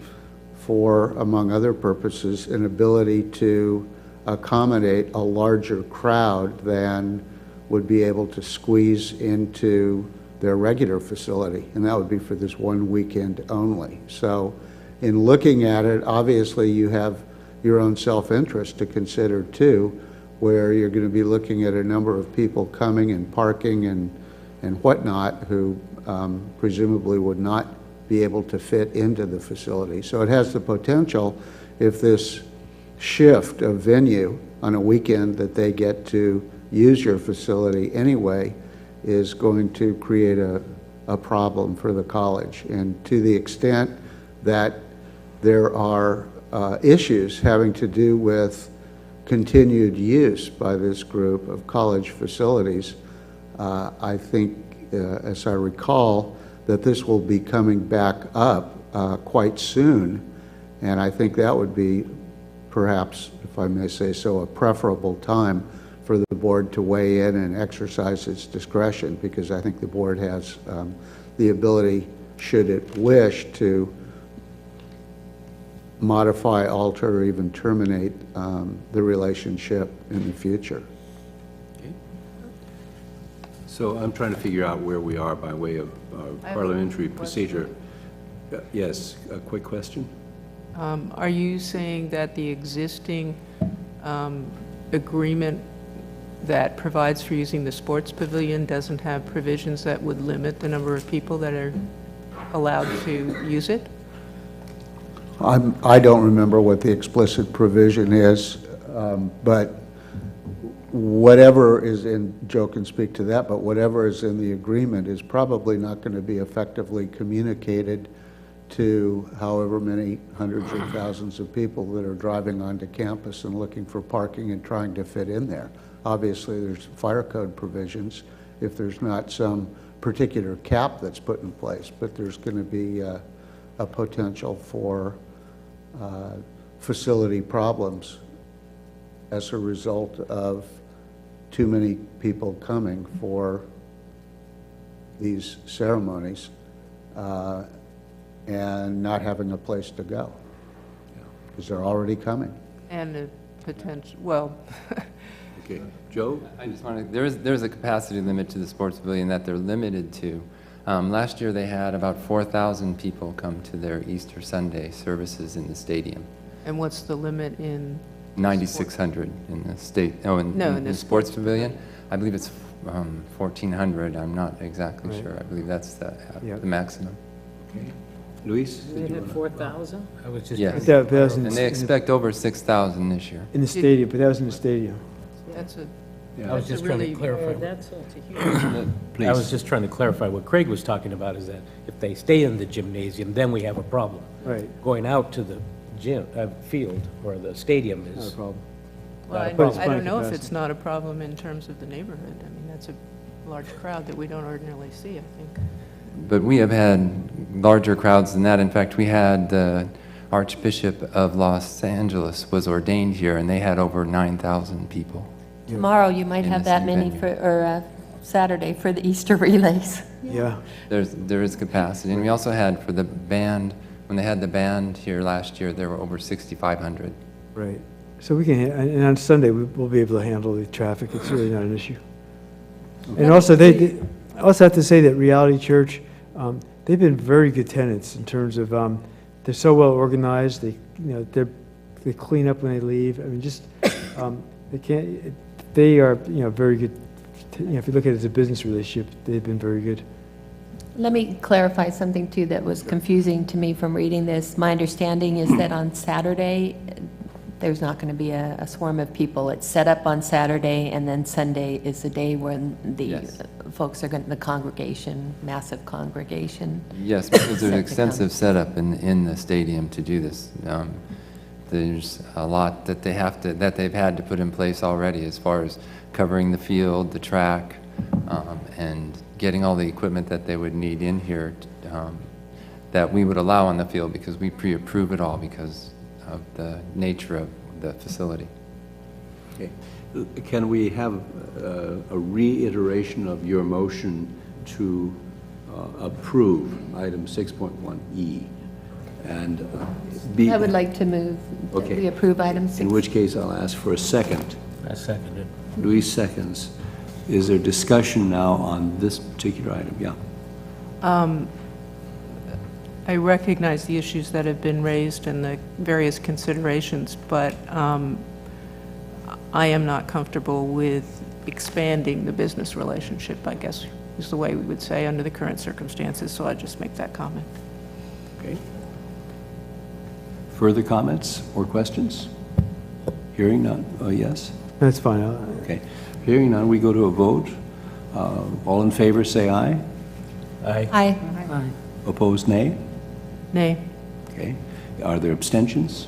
for, among other purposes, an ability to accommodate a larger crowd than would be able to squeeze into their regular facility, and that would be for this one weekend only. So in looking at it, obviously you have your own self-interest to consider too, where you're going to be looking at a number of people coming and parking and whatnot who presumably would not be able to fit into the facility. So it has the potential, if this shift of venue on a weekend that they get to use your facility anyway, is going to create a problem for the college. And to the extent that there are issues having to do with continued use by this group of college facilities, I think, as I recall, that this will be coming back up quite soon, and I think that would be perhaps, if I may say so, a preferable time for the board to weigh in and exercise its discretion, because I think the board has the ability, should it wish, to modify, alter, or even terminate the relationship in the future. Okay. So I'm trying to figure out where we are by way of parliamentary procedure. Yes, a quick question? Are you saying that the existing agreement that provides for using the sports pavilion doesn't have provisions that would limit the number of people that are allowed to use it? I don't remember what the explicit provision is, but whatever is in, Joe can speak to that, but whatever is in the agreement is probably not going to be effectively communicated to however many hundreds of thousands of people that are driving onto campus and looking for parking and trying to fit in there. Obviously, there's fire code provisions if there's not some particular cap that's put in place, but there's going to be a potential for facility problems as a result of too many people coming for these ceremonies and not having a place to go, because they're already coming. And the potential, well. Okay, Joe? I just want to, there's a capacity limit to the sports pavilion that they're limited to. Last year they had about 4,000 people come to their Easter Sunday services in the stadium. And what's the limit in? 9,600 in the state, in the sports pavilion. I believe it's 1,400, I'm not exactly sure. I believe that's the maximum. Okay. Luis? They had 4,000? I was just Yes, That was in and the- they expect over 6,000 this year. In the stadium, but that was in the stadium. That's a, I was just trying to clarify. That's a huge. I was just trying to clarify what Craig was talking about, is that if they stay in the gymnasium, then we have a problem. Right. Going out to the gym, field, or the stadium Not a is. problem. well, I But it's don't know if capacity. it's not a problem in terms of the neighborhood. I mean, that's a large crowd that we don't ordinarily see, I think. But we have had larger crowds than that. In fact, we had the Archbishop of Los Angeles was ordained here, and they had over 9,000 people. Tomorrow, you might In have the that same many venue. for, or Saturday for the Easter relays. Yeah. There is capacity. And we also had for the band, when they had the band here last year, there were over 6,500. Right. So we can, and on Sunday, we'll be able to handle the traffic. It's really not an issue. And also, they I also have to say that Reality Church, they've been very good tenants in terms of, they're so well organized. They clean up when they leave. I mean, just, they are, very good. If you look at it as a business relationship, they've been very good. Let me clarify something, too, that was confusing to me from reading this. My understanding is that on Saturday, there's not going to be a swarm of people. It's set up on Saturday, and then Sunday is the day when the folks are going, the congregation, massive congregation. Yes, because there's set to extensive setup in the stadium to do this. There's a lot that they've had to put in place already as far as covering the field, the track, and getting all the equipment that they would need in here that we would allow on the field, because we pre-approve it all because of the nature of the facility. Okay. Can we have a reiteration of your motion to approve item 6.1E? And I would like to move that Okay. we approve item 6. In which case, I'll ask for a second. I second it. Luis seconds. Is there discussion now on this particular item? Yeah. I recognize the issues that have been raised and the various considerations, but I am not comfortable with expanding the business relationship, I guess is the way we would say under the current circumstances, so I'd just make that comment. Okay. Further comments or questions? Hearing none. Oh, yes? That's fine. Okay. Hearing none, we go to a vote. All in favor, say aye. Aye. Aye. Opposed, nay? Nay. Okay. Are there abstentions?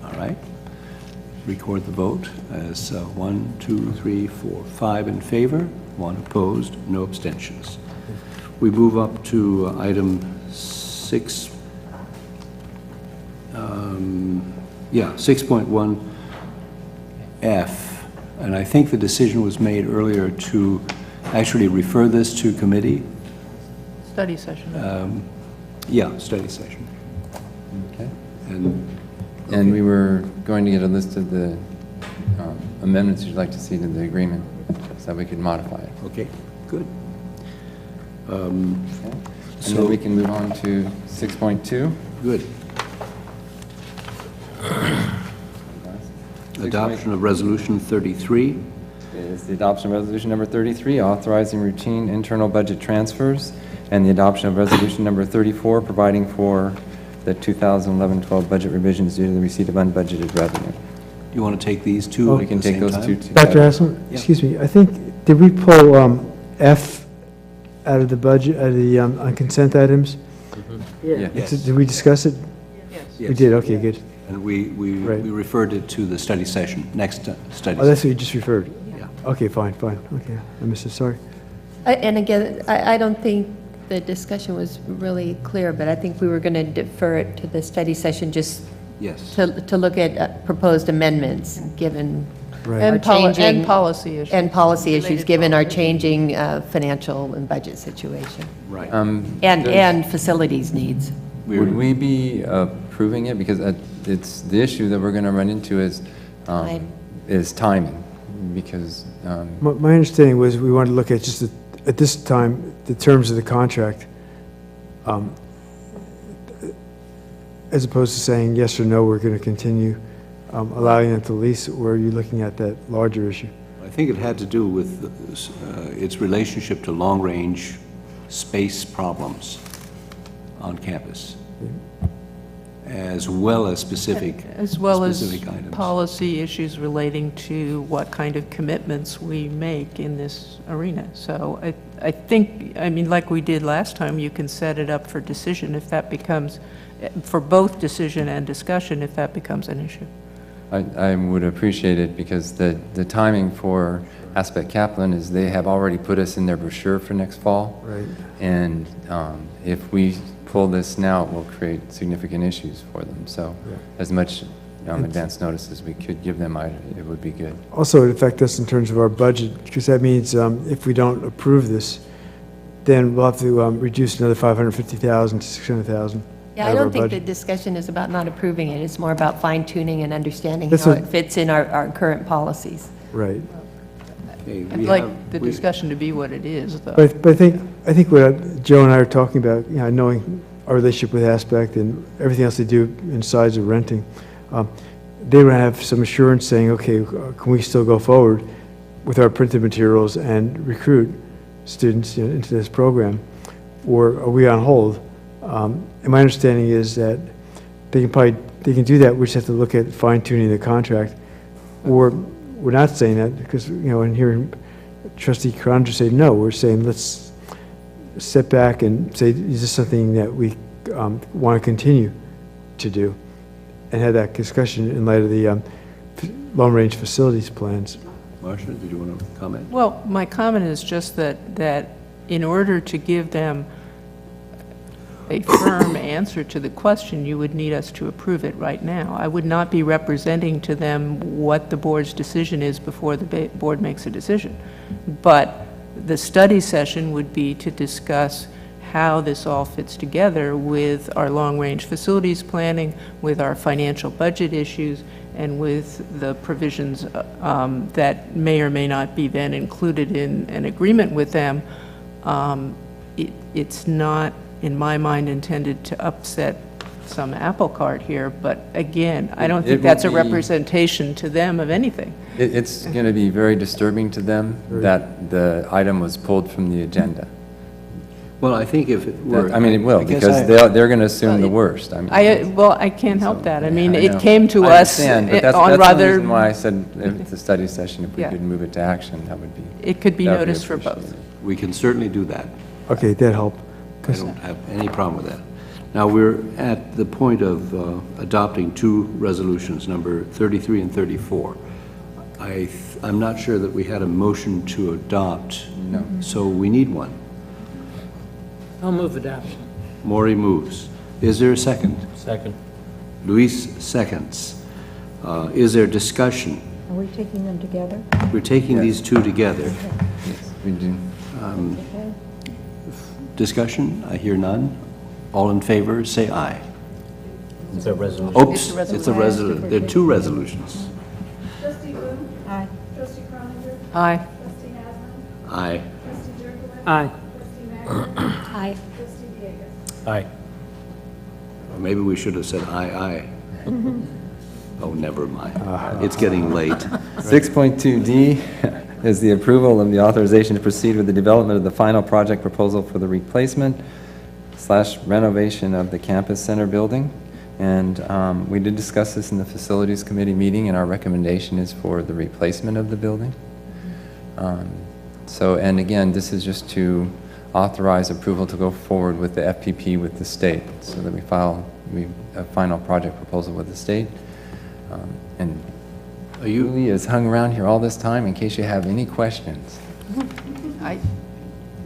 All right. Record the vote as 1, 2, 3, 4, 5 in favor, 1 opposed, no abstentions. We move up to item 6. 6.1F, and I think the decision was made earlier to actually refer this to committee. Study session. Study session. Okay. And we were going to get a list of the amendments you'd like to see to the agreement so that we could modify it. Okay, good. And then we can move on to 6.2. Good. Adoption of Resolution 33. Is the adoption of Resolution number 33, authorizing routine internal budget transfers, and the adoption of Resolution number 34, providing for the 2011-12 budget revisions due to the receipt of unbudgeted revenue. Do you want to take these two We can take those two together. Dr. Haslund, excuse me, I think, did we pull F out of the budget, out of the on consent items? Yes. Did we discuss it? Yes. We did, okay, good. And we referred it to the study session, next study. Oh, that's what you just referred? Yeah. Okay, fine, okay, I missed it, sorry. And again, I don't think the discussion was really clear, but I think we were going to defer it to the study session just Yes. to look at proposed amendments, given Right. our And changing... policy issues. And policy issues, Related given our policy. changing financial and budget situation. Right. And facilities needs. Would we be approving it? Because it's, the issue that we're going to run into is timing, because... My understanding was we wanted to look at just, at this time, the terms of the contract, as opposed to saying yes or no, we're going to continue allowing them to lease, or are you looking at that larger issue? I think it had to do with its relationship to long-range space problems on campus, as well as specific As well as items. policy issues relating to what kind of commitments we make in this arena. So I think, I mean, like we did last time, you can set it up for decision if that becomes, for both decision and discussion, if that becomes an issue. I would appreciate it, because the timing for Aspect Kaplan is they have already put us in their brochure for next fall. Right. And if we pull this now, it will create significant issues for them. So as much advance notice as we could give them, it would be good. Also, it would affect us in terms of our budget, because that means if we don't approve this, then we'll have to reduce another $550,000 to $600,000. Yeah, I don't think the discussion is about not approving it. It's more about fine-tuning and understanding That's how what- it fits in our current policies. Right. Okay, I'd we like have- the discussion to be what it is, though. But I think what Joe and I are talking about, you know, knowing our relationship with Aspect and everything else they do inside of renting, they want to have some assurance saying, okay, can we still go forward with our printed materials and recruit students, you know, into this program, or are we on hold? And my understanding is that they can do that. We just have to look at fine tuning the contract, or we're not saying that because, you know, and hearing Trustee Croninger said, no, we're saying let's sit back and say, is this something that we want to continue to do? And have that discussion in light of the long-range facilities plans. Marcia, did you want to comment? Well, my comment is just that in order to give them a firm answer to the question, you would need us to approve it right now. I would not be representing to them what the board's decision is before the board makes a decision. But the study session would be to discuss how this all fits together with our long-range facilities planning, with our financial budget issues, and with the provisions that may or may not be then included in an agreement with them. It's not, in my mind, intended to upset some apple cart here, but again, I don't think that's a representation to them of anything. It's going to be very disturbing to them that the item was pulled from the agenda. Well, I think if it were... I mean, it will, because they're going to assume the worst. I mean, Well, I can't help that. I mean, I it know. came to I us understand, but that's on the rather... reason why I said if it's a study session, if we Yeah. could move it to action, that would be... It could be that would noticed for appreciated. both. We can certainly do that. Okay, that helped. I don't have any problem with that. Now, we're at the point of adopting two resolutions, number 33 and 34. I'm not sure that we had a motion to adopt. No. So we need one. I'll move adoption. Maury moves. Is there a second? Second. Luis seconds. Is there discussion? Are we taking them together? We're taking these two together. Yes, we do. Okay. Discussion? I hear none. All in favor, say aye. It's a resolution. Oops, it's a resolution. There are two resolutions. Trustee Wu? Aye. Trustee Croninger? Aye. Trustee Haslam? Aye. Trustee Jerkovich? Aye. Trustee Magnus? Aye. Trustee Villegas? Aye. Or maybe we should have said aye, aye. Oh, never mind. It's getting late. 6.2D is the approval of the authorization to proceed with the development of the final project proposal for the replacement/renovation of the campus center building. And we did discuss this in the Facilities Committee meeting, and our recommendation is for the replacement of the building. And again, this is just to authorize approval to go forward with the FPP with the state, so that we file a final project proposal with the state. And Julie has hung around here all this time in case you have any questions.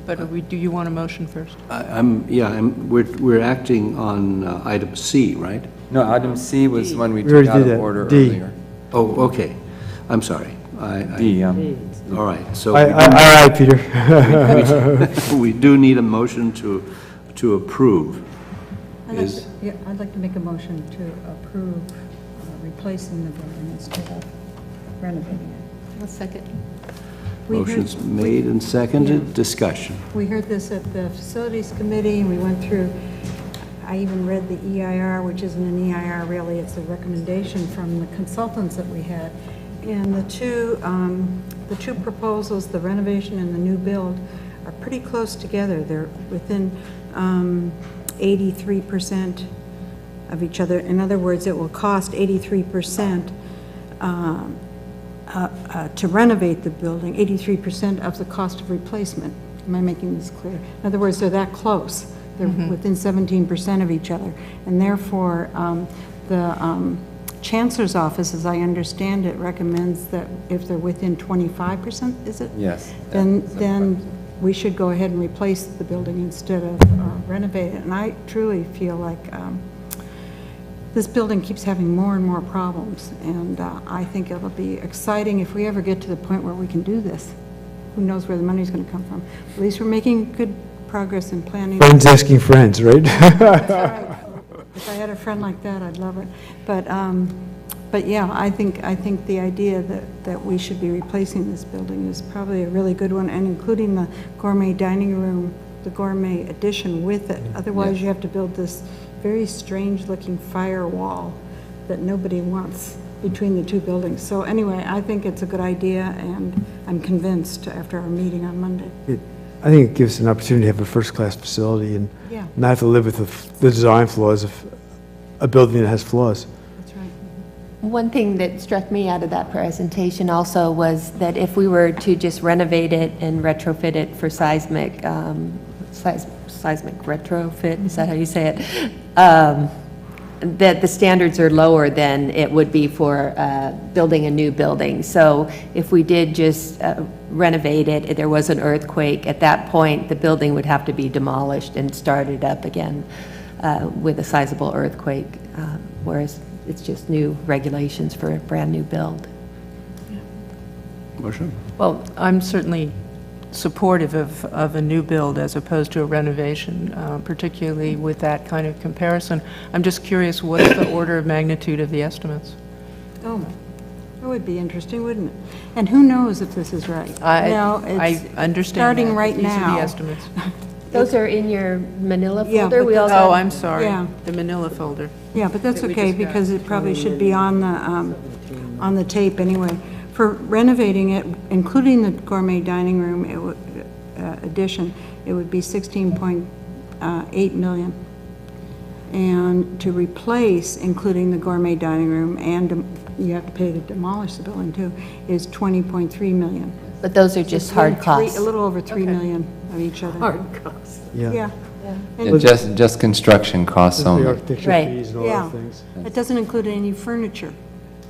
But do you want a motion first? We're acting on item C, right? No, item C was one we We took already out did of that. order D. earlier. Oh, okay. I'm sorry. D, All right, so... Aye, Peter. We do need a motion to approve. I'd like to make a motion to approve replacing the building instead of renovating it. I'll second. Motion's made and seconded. Discussion. We heard this at the Facilities Committee, and we went through, I even read the EIR, which isn't an EIR really, it's a recommendation from the consultants that we had. And the two proposals, the renovation and the new build, are pretty close together. They're within 83% of each other. In other words, it will cost 83% to renovate the building, 83% of the cost of replacement. Am I making this clear? In other words, they're that close. They're within 17% of each other. And therefore, the Chancellor's Office, as I understand it, recommends that if they're within 25%, is it? Yes. Then we should go ahead and replace the building instead of renovate it. And I truly feel like this building keeps having more and more problems, and I think it'll be exciting if we ever get to the point where we can do this. Who knows where the money's going to come from? At least we're making good progress in planning. Friends asking friends, right? That's right. If I had a friend like that, I'd love it. But yeah, I think the idea that we should be replacing this building is probably a really good one, and including the gourmet dining room, the gourmet addition with it. Otherwise, you have to build this very strange-looking firewall that nobody wants between the two buildings. So anyway, I think it's a good idea, and I'm convinced after our meeting on Monday. I think it gives an opportunity to have a first-class facility and Yeah. not have to live with the design flaws of a building that has flaws. That's right. One thing that struck me out of that presentation also was that if we were to just renovate it and retrofit it for seismic retrofit, is that how you say it? That the standards are lower than it would be for building a new building. So if we did just renovate it, if there was an earthquake, at that point, the building would have to be demolished and started up again with a sizable earthquake, whereas it's just new regulations for a brand-new build. Motion? Well, I'm certainly supportive of a new build as opposed to a renovation, particularly with that kind of comparison. I'm just curious, what's the order of magnitude of the estimates? Oh, that would be interesting, wouldn't it? And who knows if this is right? No, I it's understand starting that, right but these are now. the estimates. Those are in your manila Yeah, folder? but We those- also Oh, I'm sorry, Yeah. the manila folder. Yeah, but that's that we okay, just got. because it probably should be on the tape anyway. For renovating it, including the gourmet dining room addition, it would be 16.8 million. And to replace, including the gourmet dining room, and you have to pay to demolish the building too, is 20.3 million. But those are just hard costs. A little over 3 million of each other. Hard costs. Yeah. Yeah, And- just construction costs The only. architecture Right. fees and all Yeah, those things. it doesn't include any furniture.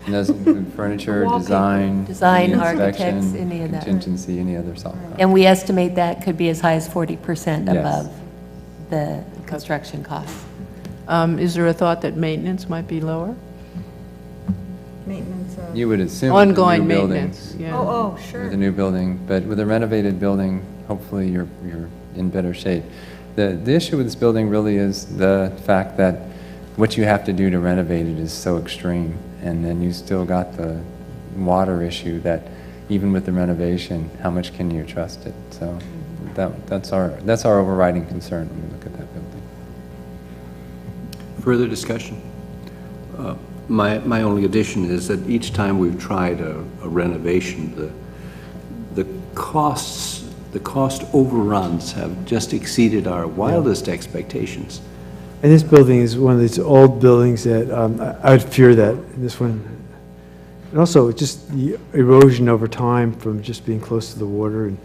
It doesn't include furniture, design. Design, any architects, inspection, any of that. Contingency, any other software. And we estimate that could be as high as 40% Yes. above the construction costs. Is there a thought that maintenance might be lower? Maintenance of... You would assume. with the Ongoing new building- maintenance, yeah. Oh, sure. With a new building, but with a renovated building, hopefully you're in better shape. The issue with this building really is the fact that what you have to do to renovate it is so extreme, and then you still got the water issue that even with the renovation, how much can you trust it? So that's our overriding concern when we look at that building. Further discussion? My only addition is that each time we've tried a renovation, the cost overruns have just exceeded our wildest expectations. And this building is one of these old buildings that I would fear that in this one. And also, just the erosion over time from just being close to the water and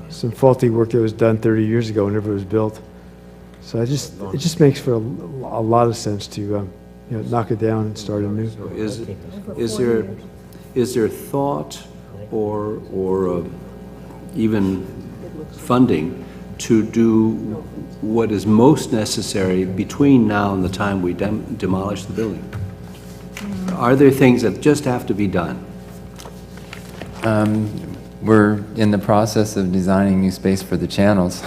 some faulty work that was done 30 years ago whenever it was built. So it just makes for a lot of sense to knock it down and start anew. So is there thought or even funding to do what is most necessary between now and the time we demolish the building? Are there things that just have to be done? We're in the process of designing new space for the channels.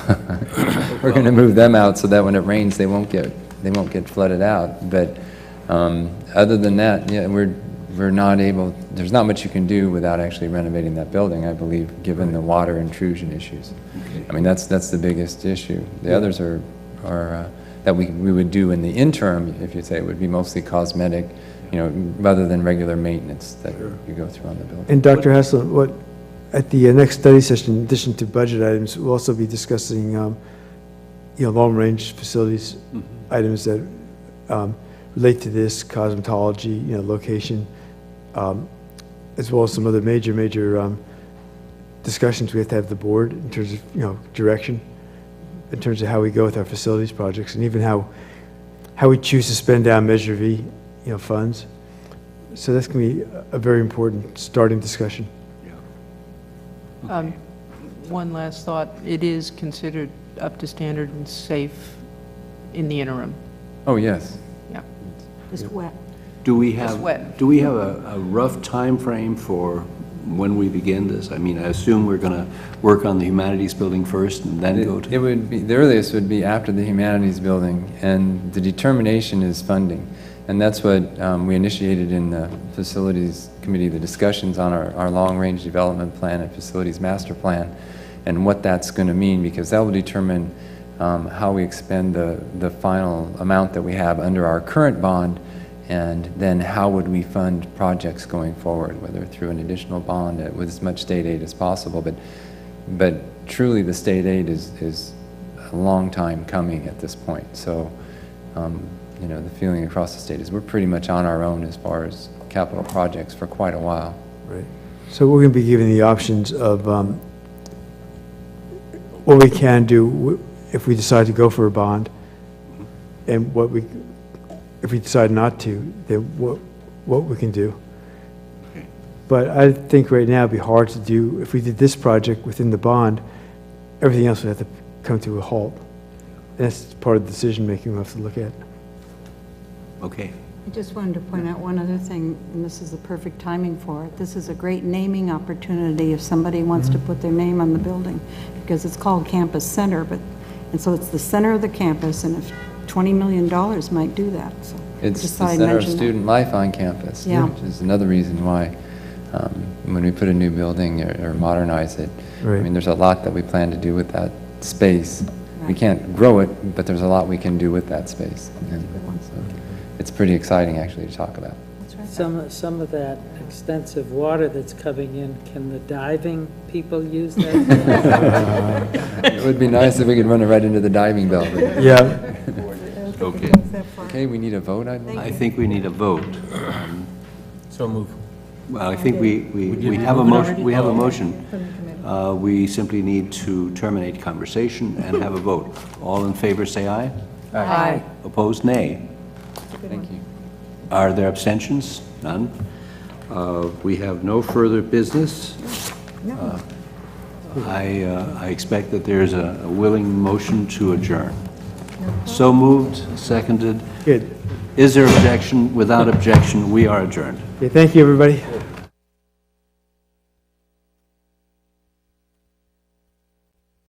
We're going to move them out so that when it rains, they won't get flooded out. But other than that, yeah, we're not able. There's not much you can do without actually renovating that building, I believe, given the water intrusion issues. I mean, that's the biggest issue. The others are that we would do in the interim, if you say, it would be mostly cosmetic, rather than regular maintenance that you go through on the building. And Dr. Haslund, at the next study session, in addition to budget items, we'll also be discussing, long-range facilities items that relate to this, cosmetology, location, as well as some other major discussions we have to have the board in terms of, direction, in terms of how we go with our facilities projects, and even how we choose to spend down Measure V, funds. So that's going to be a very important starting discussion. One last thought, it is considered up to standard and safe in the interim. Oh, yes. Yeah. Just wet. Do we Just have wet. a rough time frame for when we begin this? I mean, I assume we're going to work on the humanities building first and then go to... It would be, the earliest would be after the humanities building, and the determination is funding. And that's what we initiated in the facilities committee, the discussions on our long-range development plan and facilities master plan, and what that's going to mean, because that will determine how we expend the final amount that we have under our current bond, and then how would we fund projects going forward, whether through an additional bond with as much state aid as possible. But truly, the state aid is a long time coming at this point. So, the feeling across the state is we're pretty much on our own as far as capital projects for quite a while. Right. So we're going to be given the options of what we can do if we decide to go for a bond, and if we decide not to, then what we can do. But I think right now it'd be hard to do, if we did this project within the bond, everything else would have to come to a halt. And that's part of the decision-making we'll have to look at. Okay. I just wanted to point out one other thing, and this is the perfect timing for it. This is a great naming opportunity if somebody wants to put their name on the building, because it's called Campus Center, and so it's the center of the campus, and if $20 million might do that, so. It's just the thought I'd center of mention that. student life on campus, Yeah. which is another reason why when we put a new building or modernize it, I Right. mean, there's a lot that we plan to do with that space. We can't grow it, but there's a lot we can do with that space. And so it's pretty exciting, actually, to talk about. Some of that extensive water that's coming in, can the diving people use that? It would be nice if we could run it right into the diving bell. but- Yeah. Okay. Okay, we need a vote, I believe? I think we need a vote. So move. Well, I think we have a motion. We have a motion. We simply need to terminate conversation and have a vote. All in favor, say aye. Aye. Opposed, nay. Thank you. Are there abstentions? None. We have no further business. I expect that there's a willing motion to adjourn. So moved, seconded. Good. Is there objection? Without objection, we are adjourned. Okay, thank you, everybody.